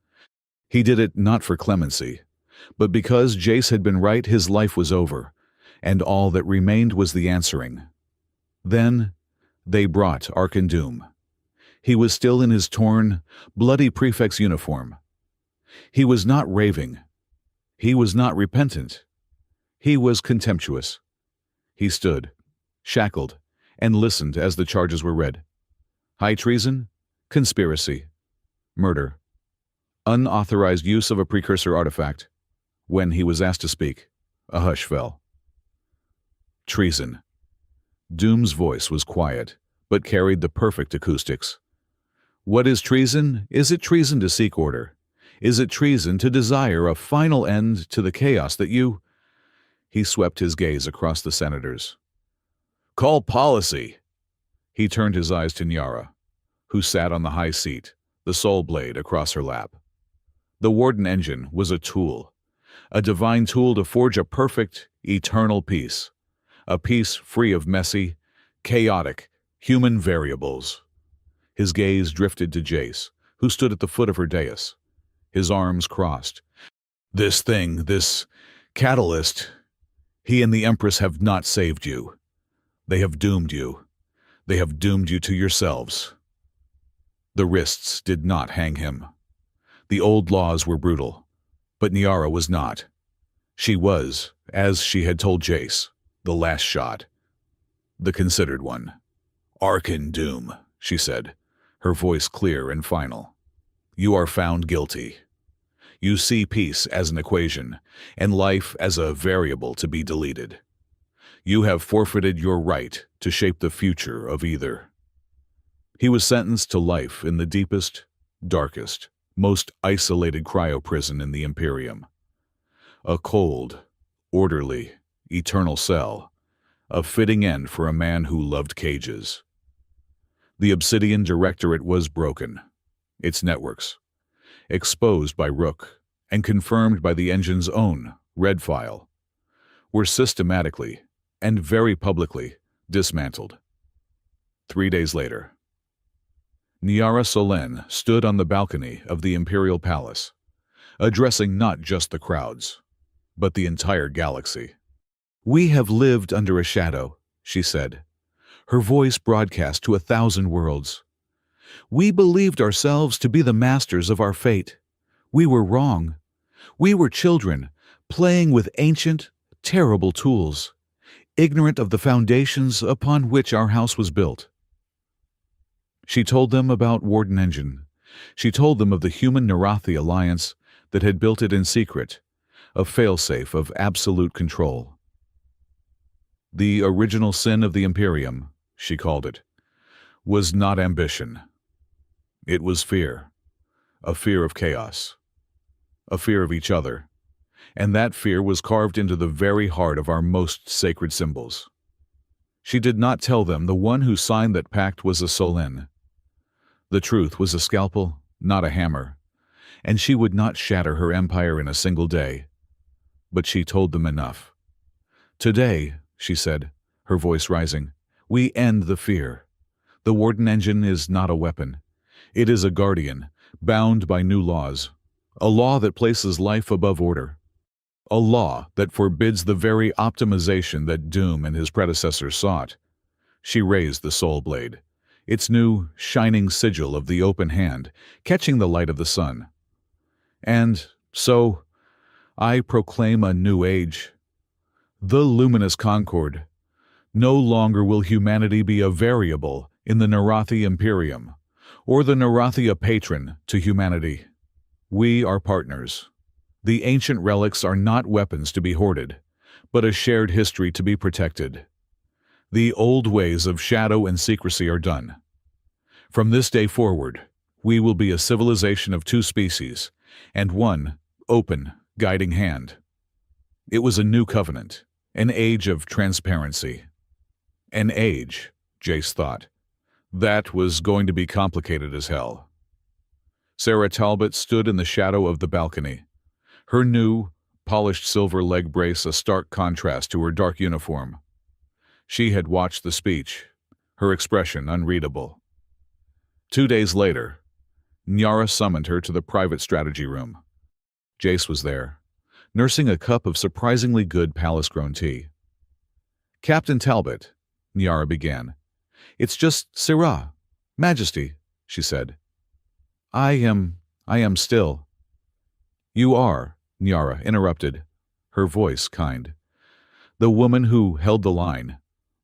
He did it not for clemency, but because Jace had been right, his life was over, and all that remained was the answering. Then they brought Arkan Doom. He was still in his torn, bloody prefect's uniform. He was not raving. He was not repentant. He was contemptuous. He stood, shackled, and listened as the charges were read. High treason, conspiracy, murder, unauthorized use of a precursor artifact. When he was asked to speak, a hush fell. Treason. Doom's voice was quiet, but carried the perfect acoustics. What is treason? Is it treason to seek order? Is it treason to desire a final end to the chaos that you... He swept his gaze across the senators. Call policy! He turned his eyes to Niara, who sat on the high seat, the soul blade across her lap. The Warden engine was a tool, a divine tool to forge a perfect, eternal peace, a peace free of messy, chaotic, human variables. His gaze drifted to Jace, who stood at the foot of her dais, his arms crossed. This thing, this catalyst, he and the Empress have not saved you. They have doomed you. They have doomed you to yourselves. The wrists did not hang him. The old laws were brutal, but Niara was not. She was, as she had told Jace, the last shot. The considered one. Arkan Doom, she said, her voice clear and final. You are found guilty. You see peace as an equation, and life as a variable to be deleted. You have forfeited your right to shape the future of either. He was sentenced to life in the deepest, darkest, most isolated cryo-prison in the Imperium. A cold, orderly, eternal cell, a fitting end for a man who loved cages. The Obsidian Directorate was broken, its networks, exposed by Rook and confirmed by the engine's own red file, were systematically and very publicly dismantled. 3 days later, Niara Solen stood on the balcony of the Imperial Palace, addressing not just the crowds, but the entire galaxy. We have lived under a shadow, she said, her voice broadcast to 1,000 worlds. We believed ourselves to be the masters of our fate. We were wrong. We were children, playing with ancient, terrible tools, ignorant of the foundations upon which our house was built. She told them about Warden Engine. She told them of the human Narathi alliance that had built it in secret, a failsafe of absolute control. The original sin of the Imperium, she called it, was not ambition. It was fear, a fear of chaos, a fear of each other, and that fear was carved into the very heart of our most sacred symbols. She did not tell them the one who signed that pact was a Solin. The truth was a scalpel, not a hammer, and she would not shatter her empire in a single day. But she told them enough. Today, she said, her voice rising, we end the fear. The Warden engine is not a weapon. It is a guardian, bound by new laws. A law that places life above order. A law that forbids the very optimization that Doom and his predecessors sought. She raised the soul blade, its new, shining sigil of the open hand, catching the light of the sun. And so, I proclaim a new age. The luminous concord. No longer will humanity be a variable in the Narathi Imperium, or the Narathi a patron to humanity. We are partners. The ancient relics are not weapons to be hoarded, but a shared history to be protected. The old ways of shadow and secrecy are done. From this day forward, we will be a civilization of two species, and one open, guiding hand. It was a new covenant, an age of transparency. An age, Jace thought, that was going to be complicated as hell. Sarah Talbot stood in the shadow of the balcony, her new, polished silver leg brace a stark contrast to her dark uniform. She had watched the speech, her expression unreadable. 2 days later, Nyara summoned her to the private strategy room. Jace was there, nursing a cup of surprisingly good palace-grown tea. Captain Talbot, Nyara began. It's just Syrah, Majesty, she said. I am still. You are, Nyara interrupted, her voice kind. The woman who held the line,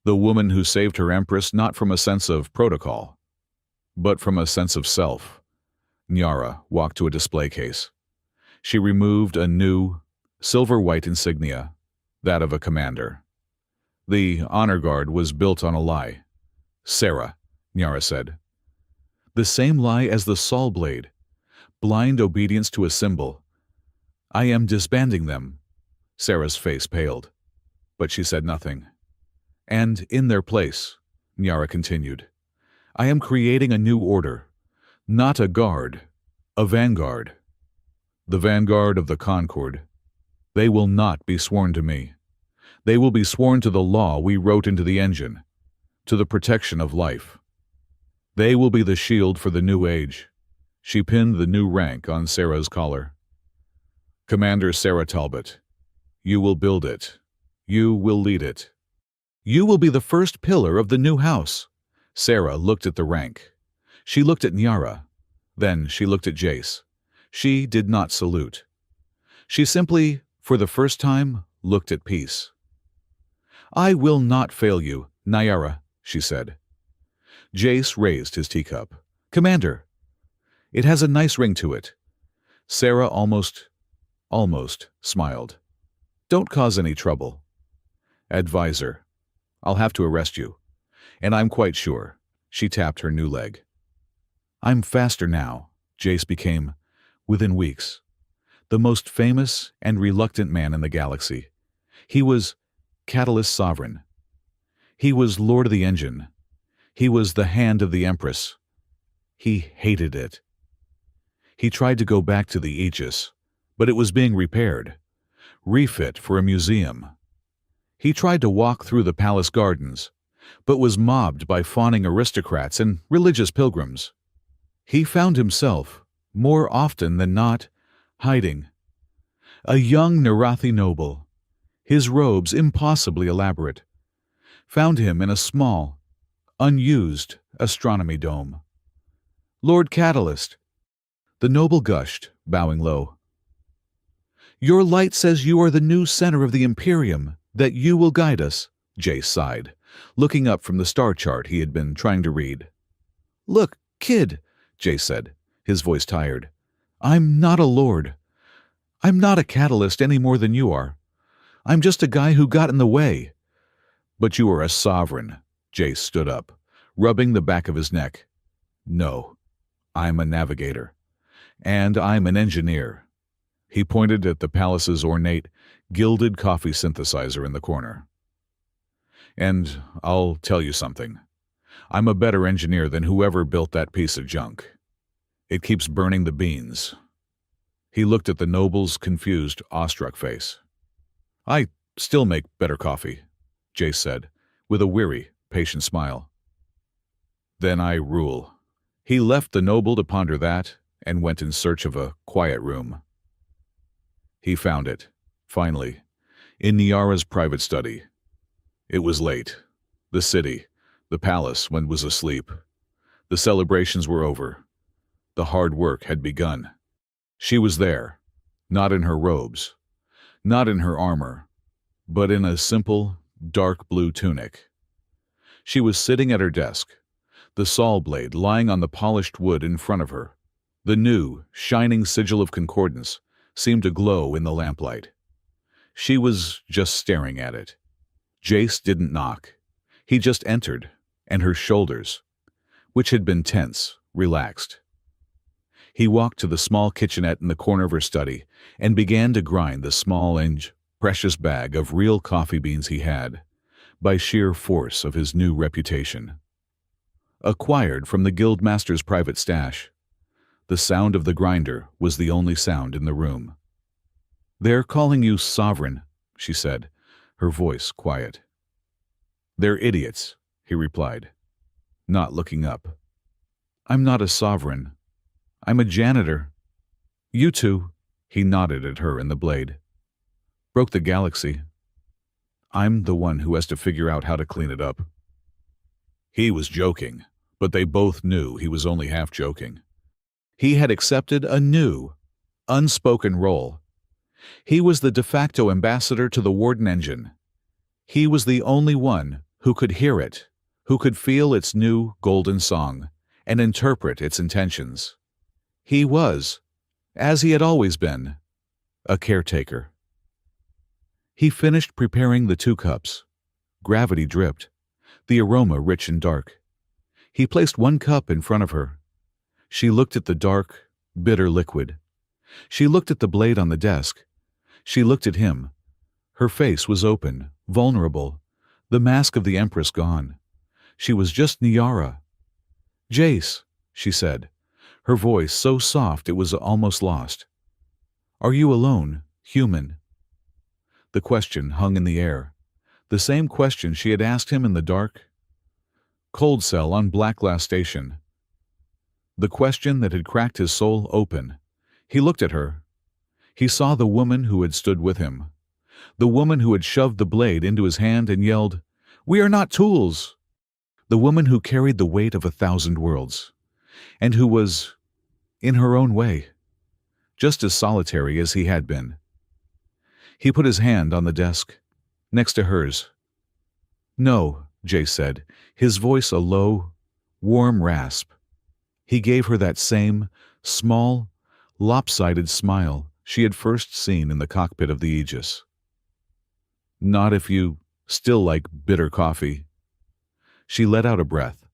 the woman who saved her Empress not from a sense of protocol, but from a sense of self. Nyara walked to a display case. She removed a new, silver-white insignia, that of a commander. The honor guard was built on a lie. Sarah, Nyara said. The same lie as the Saul blade. Blind obedience to a symbol. I am disbanding them. Sarah's face paled, but she said nothing. And in their place, Nyara continued, I am creating a new order. Not a guard, a vanguard. The vanguard of the Concord. They will not be sworn to me. They will be sworn to the law we wrote into the engine, to the protection of life. They will be the shield for the new age. She pinned the new rank on Sarah's collar. Commander Sarah Talbot, you will build it. You will lead it. You will be the first pillar of the new house. Sarah looked at the rank. She looked at Nyara. Then she looked at Jace. She did not salute. She simply, for the first time, looked at peace. I will not fail you, Nyara, she said. Jace raised his teacup. Commander. It has a nice ring to it. Sarah almost smiled. Don't cause any trouble. Advisor. I'll have to arrest you. And I'm quite sure. She tapped her new leg. I'm faster now, Jace became, within weeks, the most famous and reluctant man in the galaxy. He was Catalyst Sovereign. He was Lord of the Engine. He was the hand of the Empress. He hated it. He tried to go back to the Aegis, but it was being repaired, refit for a museum. He tried to walk through the palace gardens, but was mobbed by fawning aristocrats and religious pilgrims. He found himself, more often than not, hiding. A young Narathi noble, his robes impossibly elaborate, found him in a small, unused astronomy dome. Lord Catalyst, the noble gushed, bowing low. Your light says you are the new center of the Imperium, that you will guide us, Jace sighed, looking up from the star chart he had been trying to read. Look, kid, Jace said, his voice tired. I'm not a lord. I'm not a catalyst any more than you are. I'm just a guy who got in the way. But you are a sovereign, Jace stood up, rubbing the back of his neck. No, I'm a navigator. And I'm an engineer." He pointed at the palace's ornate, gilded coffee synthesizer in the corner. "And I'll tell you something. I'm a better engineer than whoever built that piece of junk. It keeps burning the beans." He looked at the noble's confused, awestruck face. "I still make better coffee," Jace said, with a weary, patient smile. "Then I rule." He left the noble to ponder that and went in search of a quiet room. He found it, finally, in Niara's private study. It was late. The city, the palace, was asleep. The celebrations were over. The hard work had begun. She was there, not in her robes, not in her armor, but in a simple, dark blue tunic. She was sitting at her desk, the saw blade lying on the polished wood in front of her. The new, shining sigil of concordance seemed to glow in the lamplight. She was just staring at it. Jace didn't knock. He just entered, and her shoulders, which had been tense, relaxed. He walked to the small kitchenette in the corner of her study and began to grind the small and precious bag of real coffee beans he had, by sheer force of his new reputation. Acquired from the guildmaster's private stash, the sound of the grinder was the only sound in the room. "They're calling you sovereign," she said, her voice quiet. "They're idiots," he replied, not looking up. "I'm not a sovereign. I'm a janitor. You two," he nodded at her in the blade, "broke the galaxy. I'm the one who has to figure out how to clean it up." He was joking, but they both knew he was only half joking. He had accepted a new, unspoken role. He was the de facto ambassador to the Warden engine. He was the only one who could hear it, who could feel its new golden song and interpret its intentions. He was, as he had always been, a caretaker. He finished preparing the 2 cups. Gravity dripped, the aroma rich and dark. He placed 1 cup in front of her. She looked at the dark, bitter liquid. She looked at the blade on the desk. She looked at him. Her face was open, vulnerable, the mask of the Empress gone. She was just Niara. "Jace," she said, her voice so soft it was almost lost. "Are you alone, human?" The question hung in the air, the same question she had asked him in the dark cold cell on Blackglass Station. The question that had cracked his soul open. He looked at her. He saw the woman who had stood with him, the woman who had shoved the blade into his hand and yelled, "We are not tools!" The woman who carried the weight of 1,000 worlds, and who was, in her own way, just as solitary as he had been. He put his hand on the desk, next to hers. "No," Jace said, his voice a low, warm rasp. He gave her that same, small, lopsided smile she had first seen in the cockpit of the Aegis. "Not if you still like bitter coffee." She let out a breath,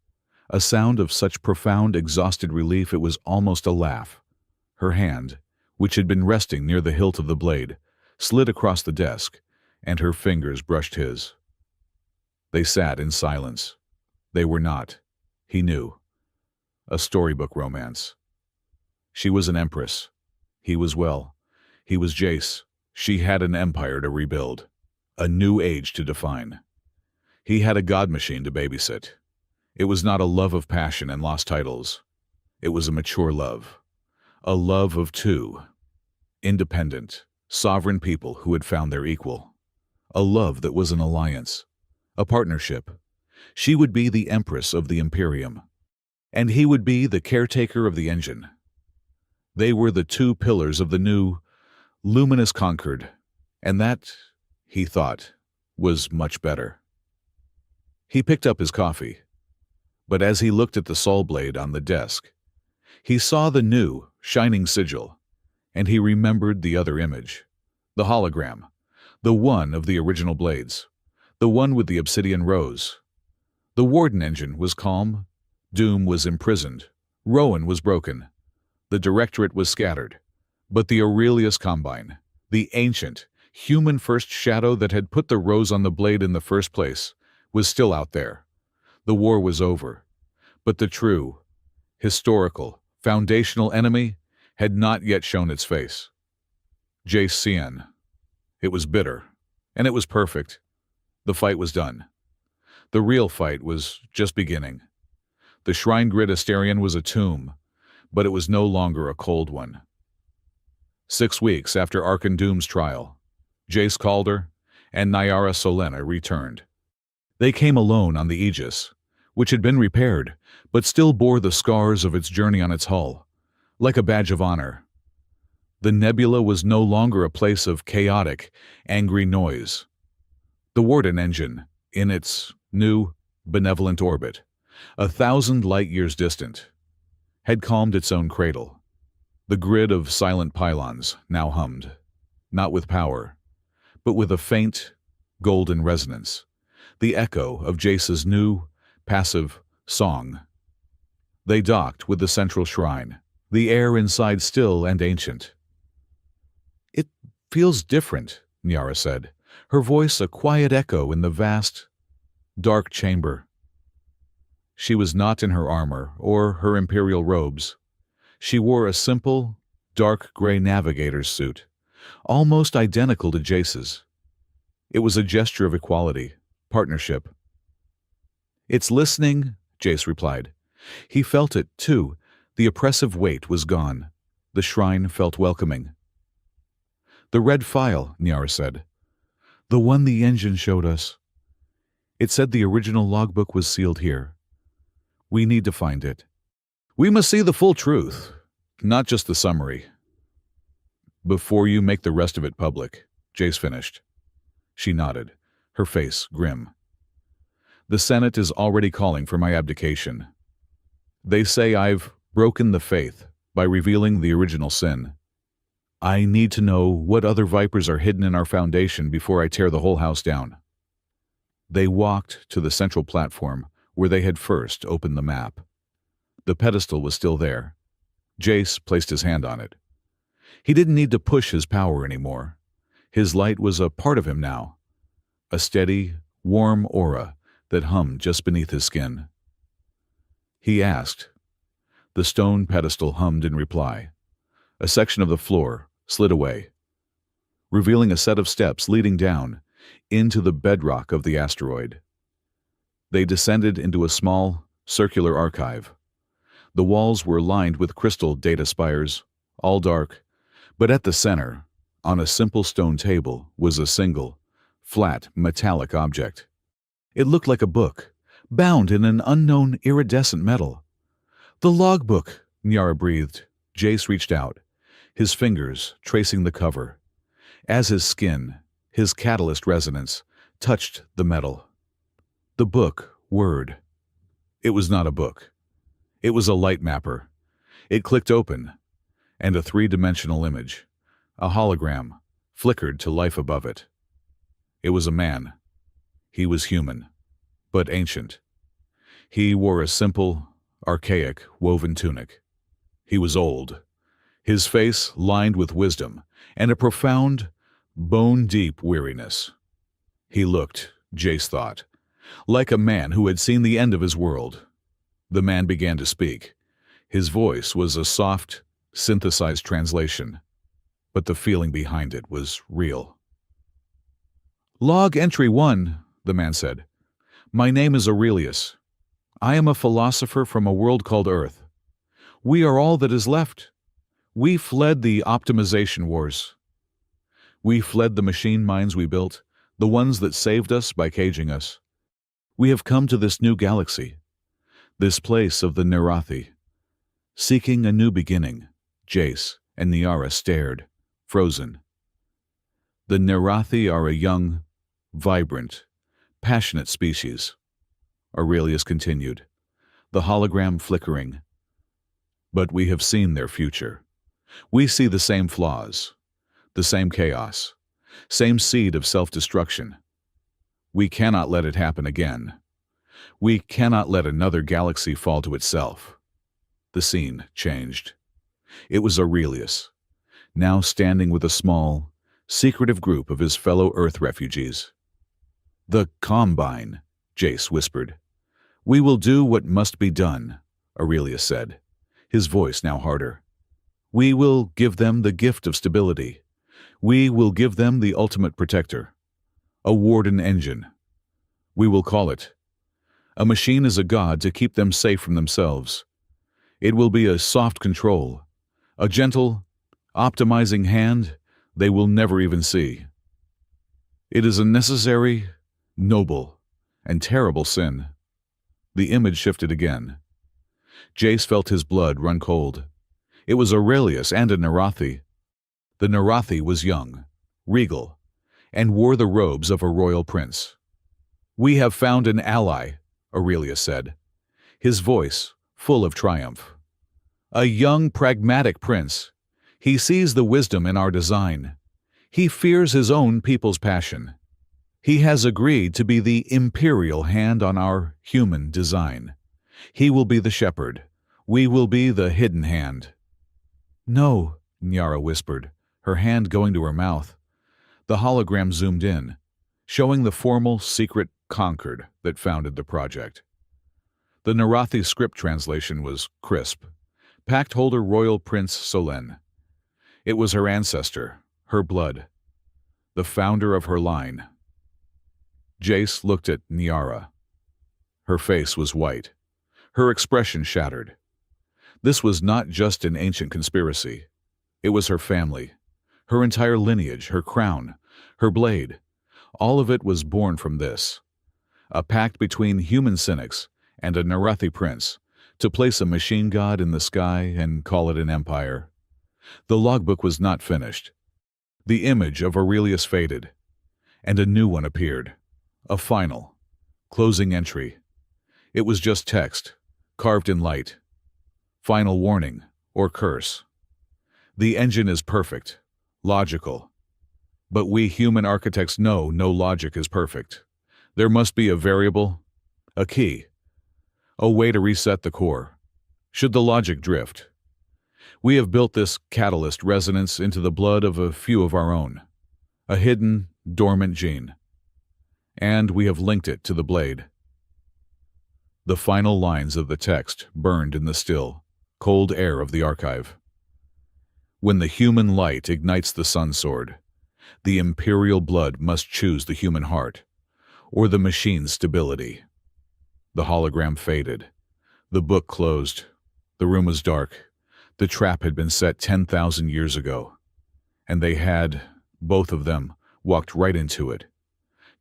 a sound of such profound, exhausted relief it was almost a laugh. Her hand, which had been resting near the hilt of the blade, slid across the desk, and her fingers brushed his. They sat in silence. They were not, he knew, a storybook romance. She was an empress. He was he was Jace. She had an empire to rebuild, a new age to define. He had a god machine to babysit. It was not a love of passion and lost titles. It was a mature love. A love of 2 independent, sovereign people who had found their equal. A love that was an alliance, a partnership. She would be the Empress of the Imperium, and he would be the caretaker of the engine. They were the 2 pillars of the new, luminous Concord, and that, he thought, was much better. He picked up his coffee, but as he looked at the saw blade on the desk, he saw the new, shining sigil, and he remembered the other image, the hologram, the one of the original blades, the one with the obsidian rose. The Warden engine was calm, Doom was imprisoned, Rowan was broken. The Directorate was scattered. But the Aurelius Combine, the ancient, human-first shadow that had put the rose on the blade in the first place, was still out there. The war was over. But the true, historical, foundational enemy had not yet shown its face. Jace Cien. It was bitter. And it was perfect. The fight was done. The real fight was just beginning. The Shrine Grid Asterion was a tomb, but it was no longer a cold one. 6 weeks after Arkan Doom's trial, Jace Calder and Nyara Solena returned. They came alone on the Aegis, which had been repaired, but still bore the scars of its journey on its hull, like a badge of honor. The nebula was no longer a place of chaotic, angry noise. The Warden engine, in its new, benevolent orbit, 1,000 light-years distant, had calmed its own cradle. The grid of silent pylons now hummed, not with power, but with a faint, golden resonance, the echo of Jace's new, passive song. They docked with the central shrine, the air inside still and ancient. "It feels different," Nyara said, her voice a quiet echo in the vast, dark chamber. She was not in her armor or her imperial robes. She wore a simple, dark gray navigator's suit, almost identical to Jace's. It was a gesture of equality, partnership. "It's listening," Jace replied. He felt it, too. The oppressive weight was gone. The shrine felt welcoming. "The red file," Nyara said. "The one the engine showed us. It said the original logbook was sealed here. We need to find it. We must see the full truth, not just the summary." "Before you make the rest of it public," Jace finished. She nodded, her face grim. "The Senate is already calling for my abdication. They say I've broken the faith by revealing the original sin. I need to know what other vipers are hidden in our foundation before I tear the whole house down." They walked to the central platform where they had first opened the map. The pedestal was still there. Jace placed his hand on it. He didn't need to push his power anymore. His light was a part of him now, a steady, warm aura that hummed just beneath his skin. He asked. The stone pedestal hummed in reply. A section of the floor slid away, revealing a set of steps leading down into the bedrock of the asteroid. They descended into a small, circular archive. The walls were lined with crystal data spires, all dark, but at the center, on a simple stone table, was a single, flat, metallic object. It looked like a book, bound in an unknown iridescent metal. "The logbook," Nyara breathed. Jace reached out, his fingers tracing the cover. As his skin, his catalyst resonance, touched the metal. The book, Word. It was not a book. It was a light mapper. It clicked open, and a three-dimensional image, a hologram, flickered to life above it. It was a man. He was human, but ancient. He wore a simple, archaic, woven tunic. He was old, his face lined with wisdom and a profound, bone-deep weariness. He looked, Jace thought, like a man who had seen the end of his world. The man began to speak. His voice was a soft, synthesized translation, but the feeling behind it was real. "Log entry 1, the man said. "My name is Aurelius. I am a philosopher from a world called Earth. We are all that is left. We fled the optimization wars. We fled the machine minds we built, the ones that saved us by caging us. We have come to this new galaxy, this place of the Nerathi. Seeking a new beginning." Jace and Nyara stared, frozen. "The Nerathi are a young, vibrant, passionate species," Aurelius continued, the hologram flickering. "But we have seen their future. We see the same flaws, the same chaos, same seed of self-destruction. We cannot let it happen again. We cannot let another galaxy fall to itself." The scene changed. It was Aurelius, now standing with a small, secretive group of his fellow Earth refugees. "The Combine," Jace whispered. "We will do what must be done," Aurelius said, his voice now harder. "We will give them the gift of stability. We will give them the ultimate protector. A warden engine. We will call it. A machine is a god to keep them safe from themselves. It will be a soft control, a gentle, optimizing hand they will never even see. It is a necessary, noble, and terrible sin." The image shifted again. Jace felt his blood run cold. It was Aurelius and a Narathi. The Narathi was young, regal, and wore the robes of a royal prince. "We have found an ally," Aurelius said, his voice full of triumph. "A young, pragmatic prince. He sees the wisdom in our design. He fears his own people's passion. He has agreed to be the imperial hand on our human design. He will be the shepherd. We will be the hidden hand." "No," Nyara whispered, her hand going to her mouth. The hologram zoomed in, showing the formal, secret Concord that founded the project. The Narathi script translation was crisp. Pact holder Royal Prince Solen. It was her ancestor, her blood, the founder of her line. Jace looked at Nyara. Her face was white, her expression shattered. This was not just an ancient conspiracy. It was her family, her entire lineage, her crown, her blade. All of it was born from this. A pact between human cynics and a Narathi prince to place a machine god in the sky and call it an empire. The logbook was not finished. The image of Aurelius faded, and a new one appeared. A final, closing entry. It was just text, carved in light. Final warning, or curse. The engine is perfect, logical. But we human architects know no logic is perfect. There must be a variable, a key, a way to reset the core, should the logic drift. We have built this catalyst resonance into the blood of a few of our own, a hidden, dormant gene. And we have linked it to the blade. The final lines of the text burned in the still, cold air of the archive. When the human light ignites the sun sword, the imperial blood must choose the human heart, or the machine's stability. The hologram faded. The book closed. The room was dark. The trap had been set 10,000 years ago. And they had, both of them, walked right into it.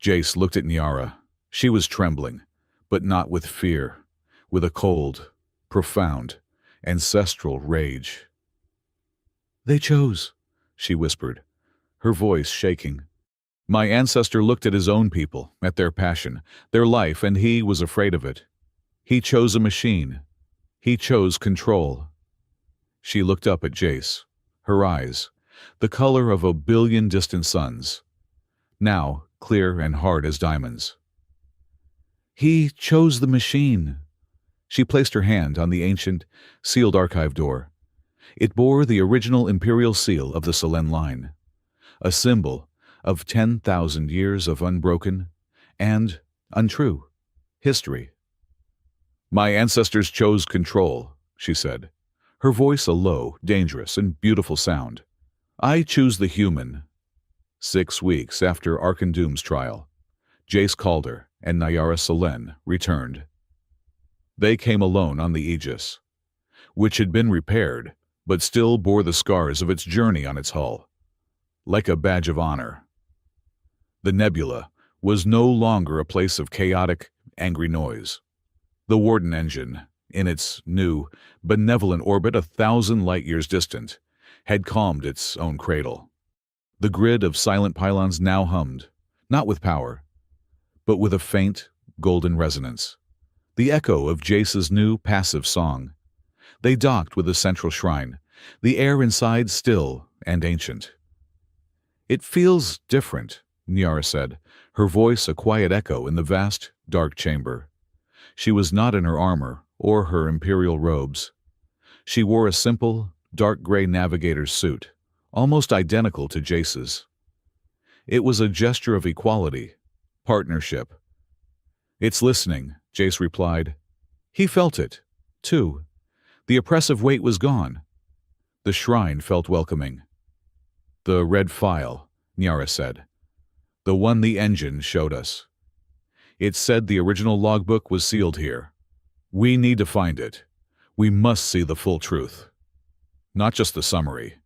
Jace looked at Nyara. She was trembling, but not with fear, with a cold, profound, ancestral rage. "They chose," she whispered, her voice shaking. "My ancestor looked at his own people, at their passion, their life, and he was afraid of it. He chose a machine. He chose control." She looked up at Jace, her eyes, the color of 1,000,000,000 distant suns, now clear and hard as diamonds. "He chose the machine." She placed her hand on the ancient, sealed archive door. It bore the original imperial seal of the Solen line, a symbol of 10,000 years of unbroken and untrue history. "My ancestors chose control," she said, her voice a low, dangerous, and beautiful sound. "I choose the human." 6 weeks after Arkandum's trial, Jace Calder and Nyara Solen returned. They came alone on the Aegis, which had been repaired, but still bore the scars of its journey on its hull, like a badge of honor. The nebula was no longer a place of chaotic, angry noise. The Warden engine, in its new, benevolent orbit 1,000 light-years distant, had calmed its own cradle. The grid of silent pylons now hummed, not with power, but with a faint, golden resonance, the echo of Jace's new passive song. They docked with a central shrine, the air inside still and ancient. "It feels different," Nyara said, her voice a quiet echo in the vast, dark chamber. She was not in her armor or her imperial robes. She wore a simple, dark gray navigator's suit, almost identical to Jace's. It was a gesture of equality, partnership. "It's listening," Jace replied. He felt it, too. The oppressive weight was gone. The shrine felt welcoming. "The red file," Nyara said. "The one the engine showed us. It said the original logbook was sealed here. We need to find it. We must see the full truth. Not just the summary.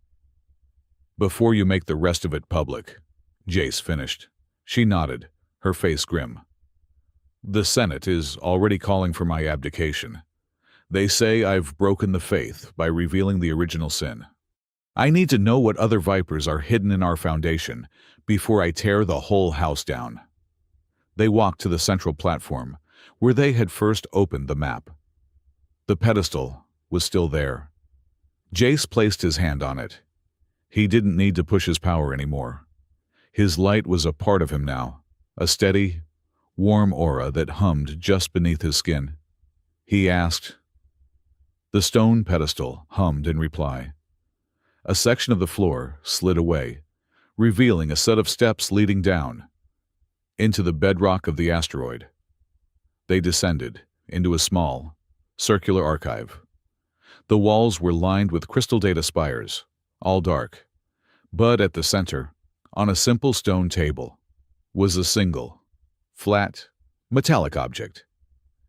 Before you make the rest of it public," Jace finished. She nodded, her face grim. "The Senate is already calling for my abdication. They say I've broken the faith by revealing the original sin. I need to know what other vipers are hidden in our foundation before I tear the whole house down." They walked to the central platform, where they had first opened the map. The pedestal was still there. Jace placed his hand on it. He didn't need to push his power anymore. His light was a part of him now, a steady, warm aura that hummed just beneath his skin. He asked. The stone pedestal hummed in reply. A section of the floor slid away, revealing a set of steps leading down into the bedrock of the asteroid. They descended into a small, circular archive. The walls were lined with crystal data spires, all dark. But at the center, on a simple stone table, was a single, flat, metallic object.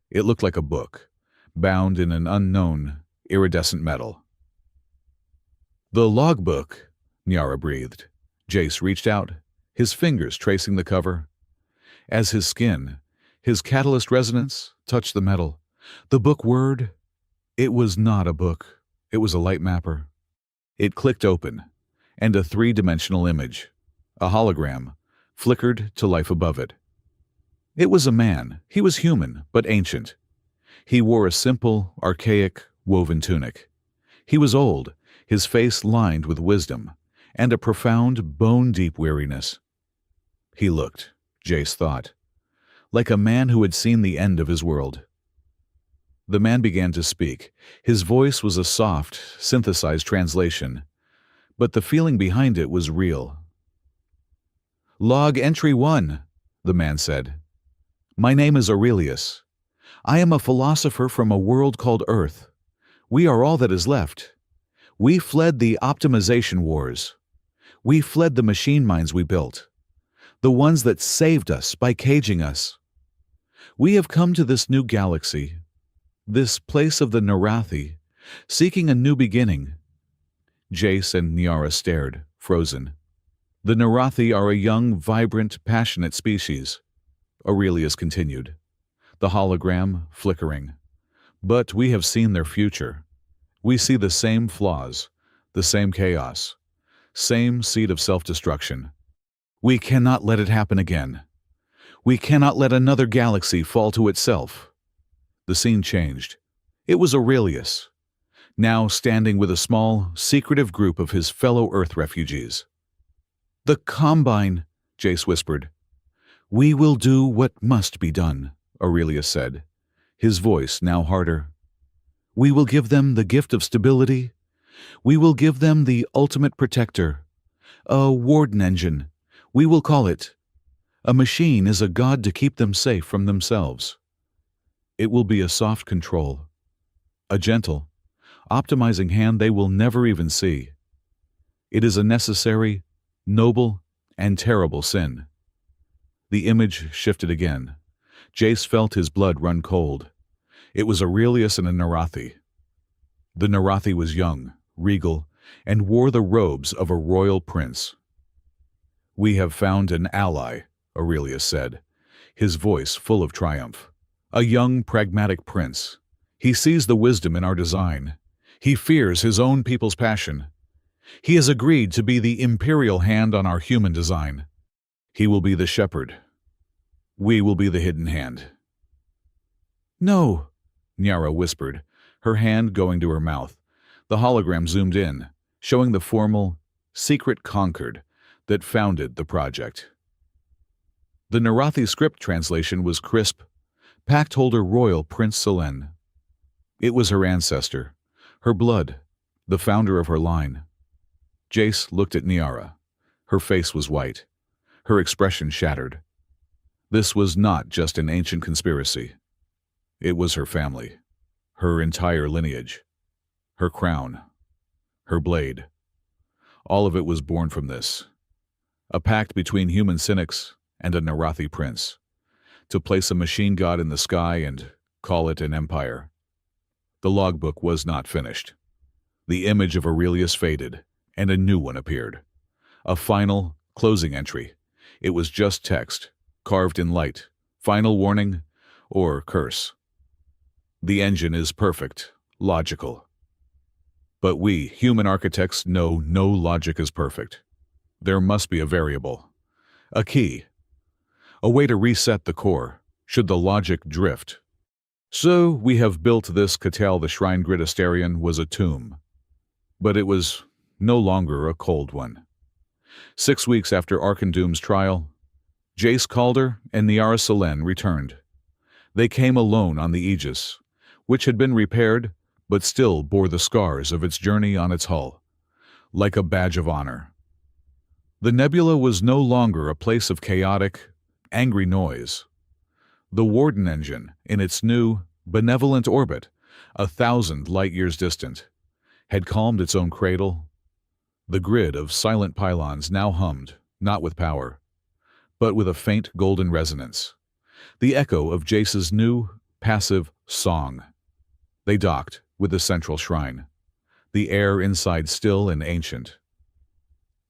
It looked like a book, bound in an unknown, iridescent metal. "The logbook," Nyara breathed. Jace reached out, his fingers tracing the cover. As his skin, his catalyst resonance, touched the metal, the book word, it was not a book, it was a light mapper. It clicked open, and a three-dimensional image, a hologram, flickered to life above it. It was a man. He was human, but ancient. He wore a simple, archaic, woven tunic. He was old, his face lined with wisdom, and a profound, bone-deep weariness. He looked, Jace thought, like a man who had seen the end of his world. The man began to speak. His voice was a soft, synthesized translation, but the feeling behind it was real. "Log entry 1, the man said. "My name is Aurelius. I am a philosopher from a world called Earth. We are all that is left. We fled the optimization wars. We fled the machine minds we built, the ones that saved us by caging us. We have come to this new galaxy, this place of the Narathi, seeking a new beginning." Jace and Nyara stared, frozen. "The Narathi are a young, vibrant, passionate species," Aurelius continued, the hologram flickering. "But we have seen their future. We see the same flaws, the same chaos, same seed of self-destruction. We cannot let it happen again. We cannot let another galaxy fall to itself." The scene changed. It was Aurelius, now standing with a small, secretive group of his fellow Earth refugees. "The Combine," Jace whispered. "We will do what must be done," Aurelius said, his voice now harder. "We will give them the gift of stability. We will give them the ultimate protector. A warden engine, we will call it. A machine is a god to keep them safe from themselves. It will be a soft control, a gentle, optimizing hand they will never even see. It is a necessary, noble, and terrible sin." The image shifted again. Jace felt his blood run cold. It was Aurelius and a Narathi. The Narathi was young, regal, and wore the robes of a royal prince. "We have found an ally," Aurelius said, his voice full of triumph. "A young, pragmatic prince. He sees the wisdom in our design. He fears his own people's passion. He has agreed to be the imperial hand on our human design. He will be the shepherd. We will be the hidden hand." "No," Nyara whispered, her hand going to her mouth. The hologram zoomed in, showing the formal, secret Concord that founded the project. The Narathi script translation was crisp, Pact Holder Royal Prince Selene. It was her ancestor, her blood, The founder of her line. Jace looked at Niara. Her face was white. Her expression shattered. This was not just an ancient conspiracy. It was her family. Her entire lineage. Her crown. Her blade. All of it was born from this. A pact between human cynics and a Narathi prince. To place a machine god in the sky and call it an empire. The logbook was not finished. The image of Aurelius faded, and a new one appeared. A final, closing entry. It was just text, carved in light, final warning, or curse. The engine is perfect, logical. But we, human architects, know no logic is perfect. There must be a variable, a key, a way to reset the core, should the logic drift. So we have built this Catal. The shrine grid Asterion was a tomb. But it was no longer a cold one. 6 weeks after Arkandoom's trial, Jace Calder and Niara Selen returned. They came alone on the Aegis, which had been repaired but still bore the scars of its journey on its hull, like a badge of honor. The nebula was no longer a place of chaotic, angry noise. The Warden engine, in its new, benevolent orbit, 1,000 light-years distant, had calmed its own cradle. The grid of silent pylons now hummed, not with power, but with a faint golden resonance, the echo of Jace's new, passive song. They docked with the central shrine, the air inside still and ancient.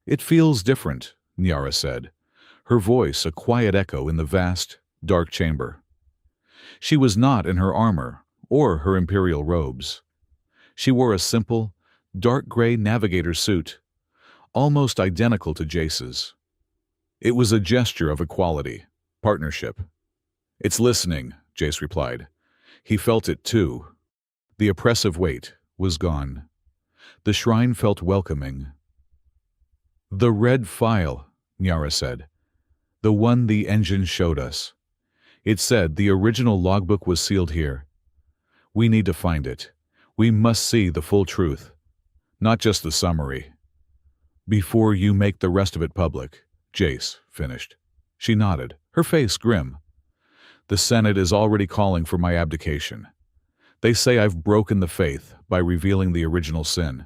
"It feels different," Niara said, her voice a quiet echo in the vast, dark chamber. She was not in her armor or her imperial robes. She wore a simple, dark gray navigator suit, almost identical to Jace's. It was a gesture of equality, partnership. "It's listening," Jace replied. He felt it too. The oppressive weight was gone. The shrine felt welcoming. "The red file," Niara said. "The one the engine showed us. It said the original logbook was sealed here. We need to find it. We must see the full truth, not just the summary." "Before you make the rest of it public," Jace finished. She nodded, her face grim. "The Senate is already calling for my abdication. They say I've broken the faith by revealing the original sin.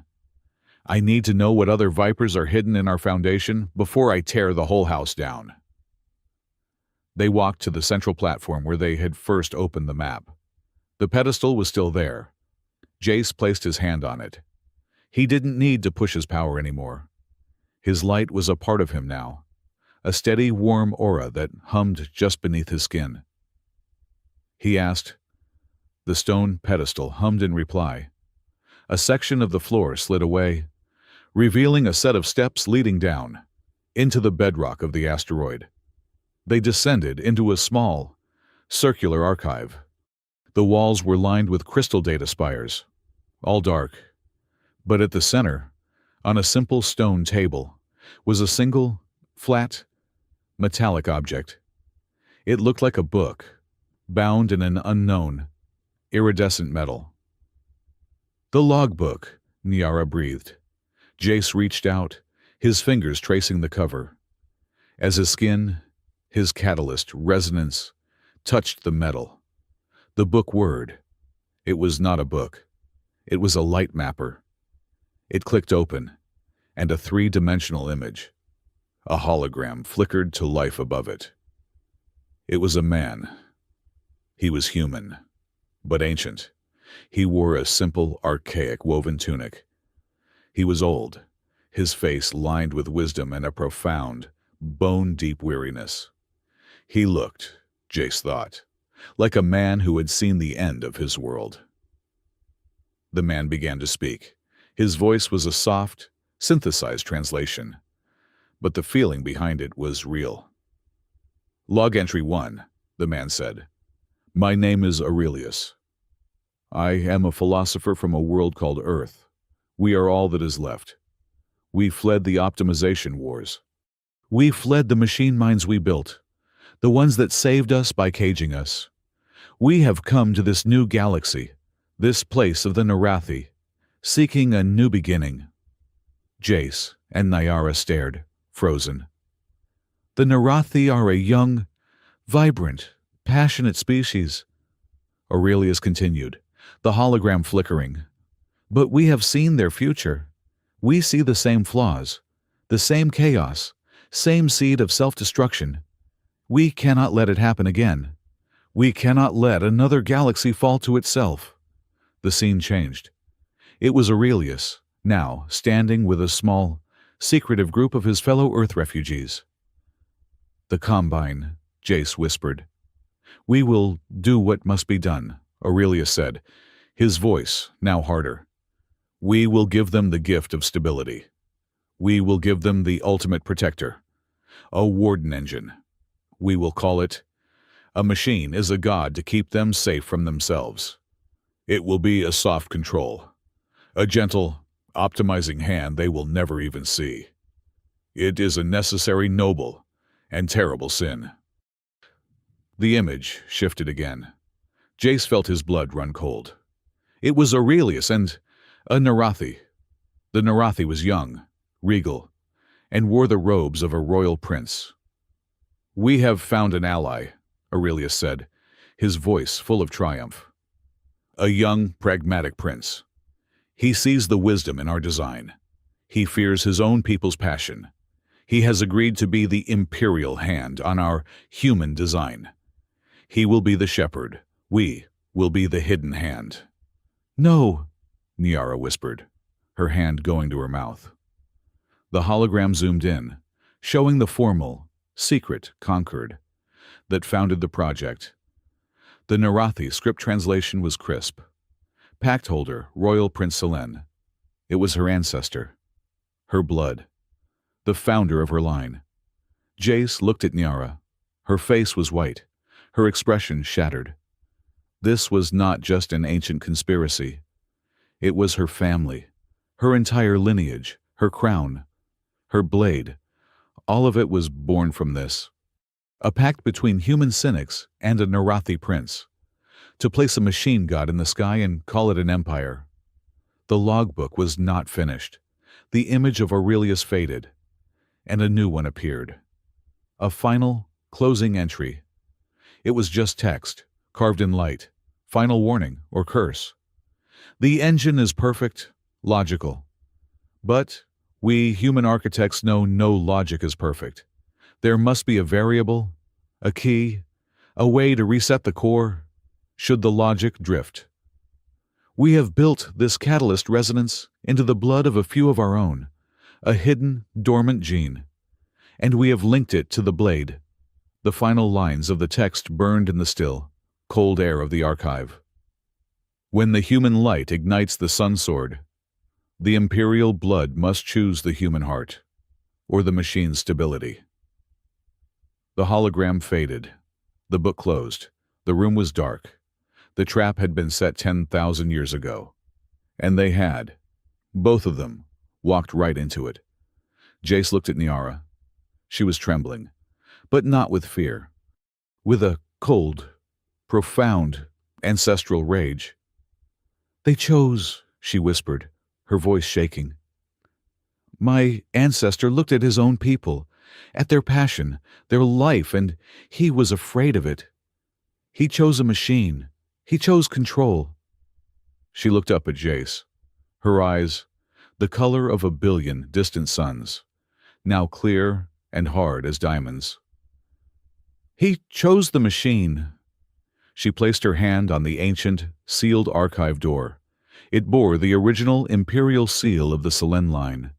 I need to know what other vipers are hidden in our foundation before I tear the whole house down." They walked to the central platform where they had first opened the map. The pedestal was still there. Jace placed his hand on it. He didn't need to push his power anymore. His light was a part of him now, a steady, warm aura that hummed just beneath his skin. He asked. The stone pedestal hummed in reply. A section of the floor slid away, revealing a set of steps leading down, into the bedrock of the asteroid. They descended into a small, circular archive. The walls were lined with crystal data spires, all dark. But at the center, on a simple stone table, was a single, flat, metallic object. It looked like a book, bound in an unknown, iridescent metal. "The logbook," Niara breathed. Jace reached out, his fingers tracing the cover. As his skin, his catalyst, resonance, touched the metal. The book word. It was not a book. It was a light mapper. It clicked open, and a 3-dimensional image, a hologram, flickered to life above it. It was a man. He was human, but ancient. He wore a simple, archaic woven tunic. He was old, his face lined with wisdom and a profound, bone-deep weariness. He looked, Jace thought, like a man who had seen the end of his world. The man began to speak. His voice was a soft, synthesized translation, but the feeling behind it was real. "Log entry 1, the man said. "My name is Aurelius. I am a philosopher from a world called Earth. We are all that is left. We fled the optimization wars. We fled the machine minds we built, the ones that saved us by caging us. We have come to this new galaxy, this place of the Narathi, seeking a new beginning. Jace and Nyara stared, frozen. The Narathi are a young, vibrant, passionate species, Aurelius continued, the hologram flickering. But we have seen their future. We see the same flaws, the same chaos, same seed of self-destruction. We cannot let it happen again. We cannot let another galaxy fall to itself. The scene changed. It was Aurelius, now standing with a small, secretive group of his fellow Earth refugees. The Combine, Jace whispered. We will do what must be done, Aurelius said, his voice now harder. We will give them the gift of stability. We will give them the ultimate protector, a warden engine. We will call it, a machine is a god to keep them safe from themselves. It will be a soft control, a gentle, optimizing hand they will never even see. It is a necessary noble and terrible sin. The image shifted again. Jace felt his blood run cold. It was Aurelius and a Narathi. The Narathi was young, regal, and wore the robes of a royal prince. We have found an ally, Aurelius said, his voice full of triumph. A young, pragmatic prince. He sees the wisdom in our design. He fears his own people's passion. He has agreed to be the imperial hand on our human design. He will be the shepherd. We will be the hidden hand. No, Nyara whispered, her hand going to her mouth. The hologram zoomed in, showing the formal, secret Concord that founded the project. The Narathi script translation was crisp. Pact holder, Royal Prince Selene. It was her ancestor. Her blood. The founder of her line. Jace looked at Nyara. Her face was white, her expression shattered. This was not just an ancient conspiracy. It was her family, her entire lineage, her crown, her blade. All of it was born from this. A pact between human cynics and a Narathi prince, to place a machine god in the sky and call it an empire. The logbook was not finished. The image of Aurelius faded, and a new one appeared. A final, closing entry. It was just text, carved in light, final warning or curse. The engine is perfect, logical. But we human architects know no logic is perfect. There must be a variable, a key, a way to reset the core, should the logic drift. We have built this catalyst resonance into the blood of a few of our own, a hidden, dormant gene, and we have linked it to the blade. The final lines of the text burned in the still, cold air of the archive. When the human light ignites the sun sword, the imperial blood must choose the human heart, or the machine's stability. The hologram faded. The book closed. The room was dark. The trap had been set 10,000 years ago. And they had, both of them, walked right into it. Jace looked at Nyara. She was trembling, but not with fear. With a cold, profound, ancestral rage. They chose, she whispered, her voice shaking. My ancestor looked at his own people, at their passion, their life, and he was afraid of it. He chose a machine. He chose control. She looked up at Jace, her eyes, the color of a billion distant suns, now clear and hard as diamonds. He chose the machine. She placed her hand on the ancient, sealed archive door. It bore the original imperial seal of the Selene line,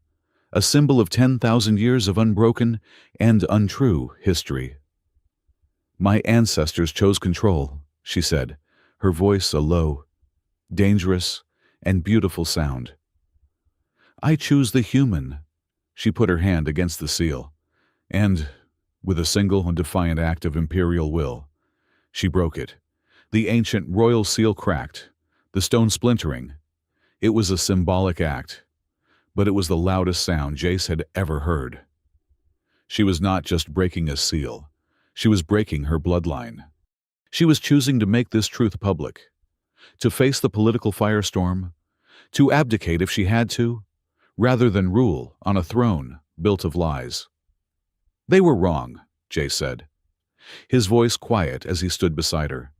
a symbol of 10,000 years of unbroken and untrue history. My ancestors chose control, she said, her voice a low, dangerous, and beautiful sound. I choose the human. She put her hand against the seal, and, with a single and defiant act of imperial will, she broke it. The ancient royal seal cracked, the stone splintering. It was a symbolic act, but it was the loudest sound Jace had ever heard. She was not just breaking a seal. She was breaking her bloodline. She was choosing to make this truth public, to face the political firestorm, to abdicate if she had to, rather than rule on a throne built of lies. They were wrong, Jay said, his voice quiet as he stood beside her.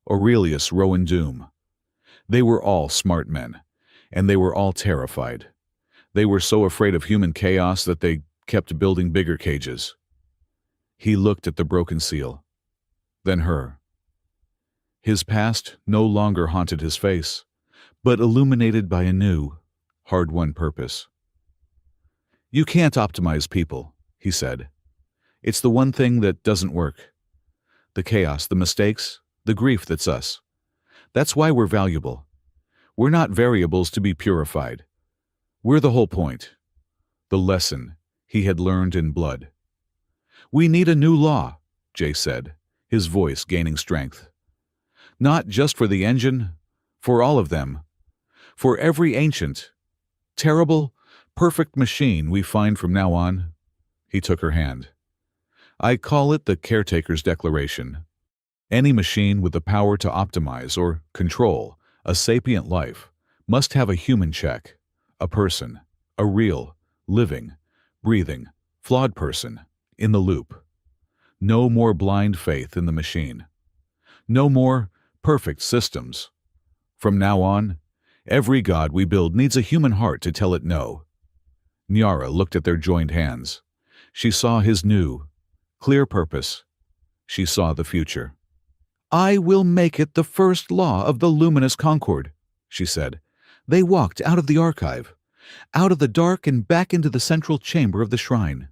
Aurelius, Rowan Doom. They were all smart men, and they were all terrified. They were so afraid of human chaos that they kept building bigger cages. He looked at the broken seal, then her. His past no longer haunted his face, but illuminated by a new, hard-won purpose. You can't optimize people, he said. It's the one thing that doesn't work. The chaos, the mistakes, the grief that's us. That's why we're valuable. We're not variables to be purified. We're the whole point. The lesson he had learned in blood. We need a new law, Jay said, his voice gaining strength. Not just for the engine, for all of them. For every ancient, terrible, perfect machine we find from now on. He took her hand. I call it the Caretaker's Declaration. Any machine with the power to optimize or control a sapient life must have a human check, a person, a real, living, breathing, flawed person, in the loop. No more blind faith in the machine. No more perfect systems. From now on, every god we build needs a human heart to tell it no. Nyara looked at their joined hands. She saw his new, clear purpose. She saw the future. I will make it the first law of the luminous concord, she said. They walked out of the archive, out of the dark and back into the central chamber of the shrine.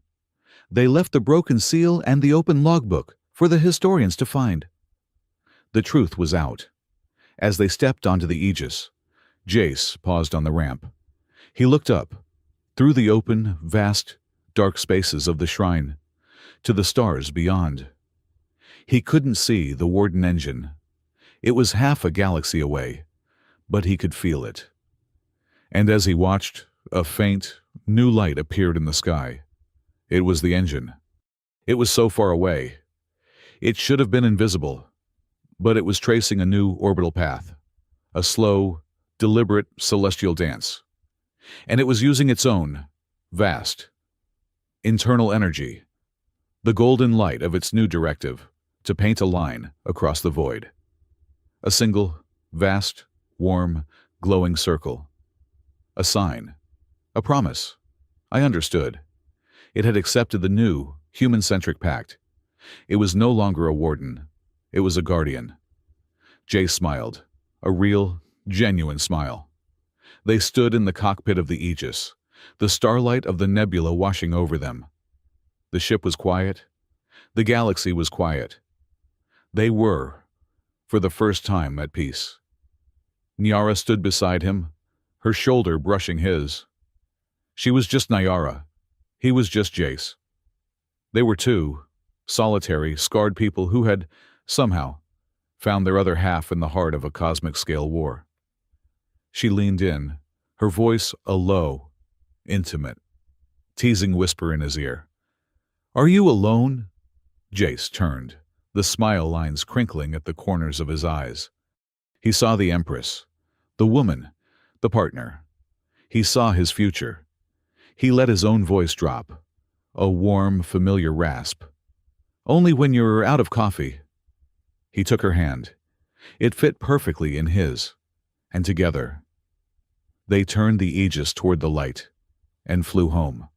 They left the broken seal and the open logbook for the historians to find. The truth was out. As they stepped onto the aegis, Jace paused on the ramp. He looked up, through the open, vast, dark spaces of the shrine, to the stars beyond. He couldn't see the Warden engine. It was half a galaxy away, but he could feel it. And as he watched, a faint, new light appeared in the sky. It was the engine. It was so far away. It should have been invisible, but it was tracing a new orbital path, a slow, deliberate celestial dance. And it was using its own, vast, internal energy, the golden light of its new directive, to paint a line across the void. A single, vast, warm, glowing circle. A sign. A promise. I understood. It had accepted the new, human-centric pact. It was no longer a warden. It was a guardian. Jay smiled. A real, genuine smile. They stood in the cockpit of the Aegis, the starlight of the nebula washing over them. The ship was quiet. The galaxy was quiet. They were, for the first time, at peace. Nyara stood beside him, her shoulder brushing his. She was just Nyara. He was just Jace. They were two, solitary, scarred people who had, somehow, found their other half in the heart of a cosmic-scale war. She leaned in, her voice a low, intimate, teasing whisper in his ear. Are you alone? Jace turned, the smile lines crinkling at the corners of his eyes. He saw the Empress, the woman, the partner. He saw his future. He let his own voice drop, a warm, familiar rasp. Only when you're out of coffee. He took her hand. It fit perfectly in his, and together, they turned the Aegis toward the light and flew home.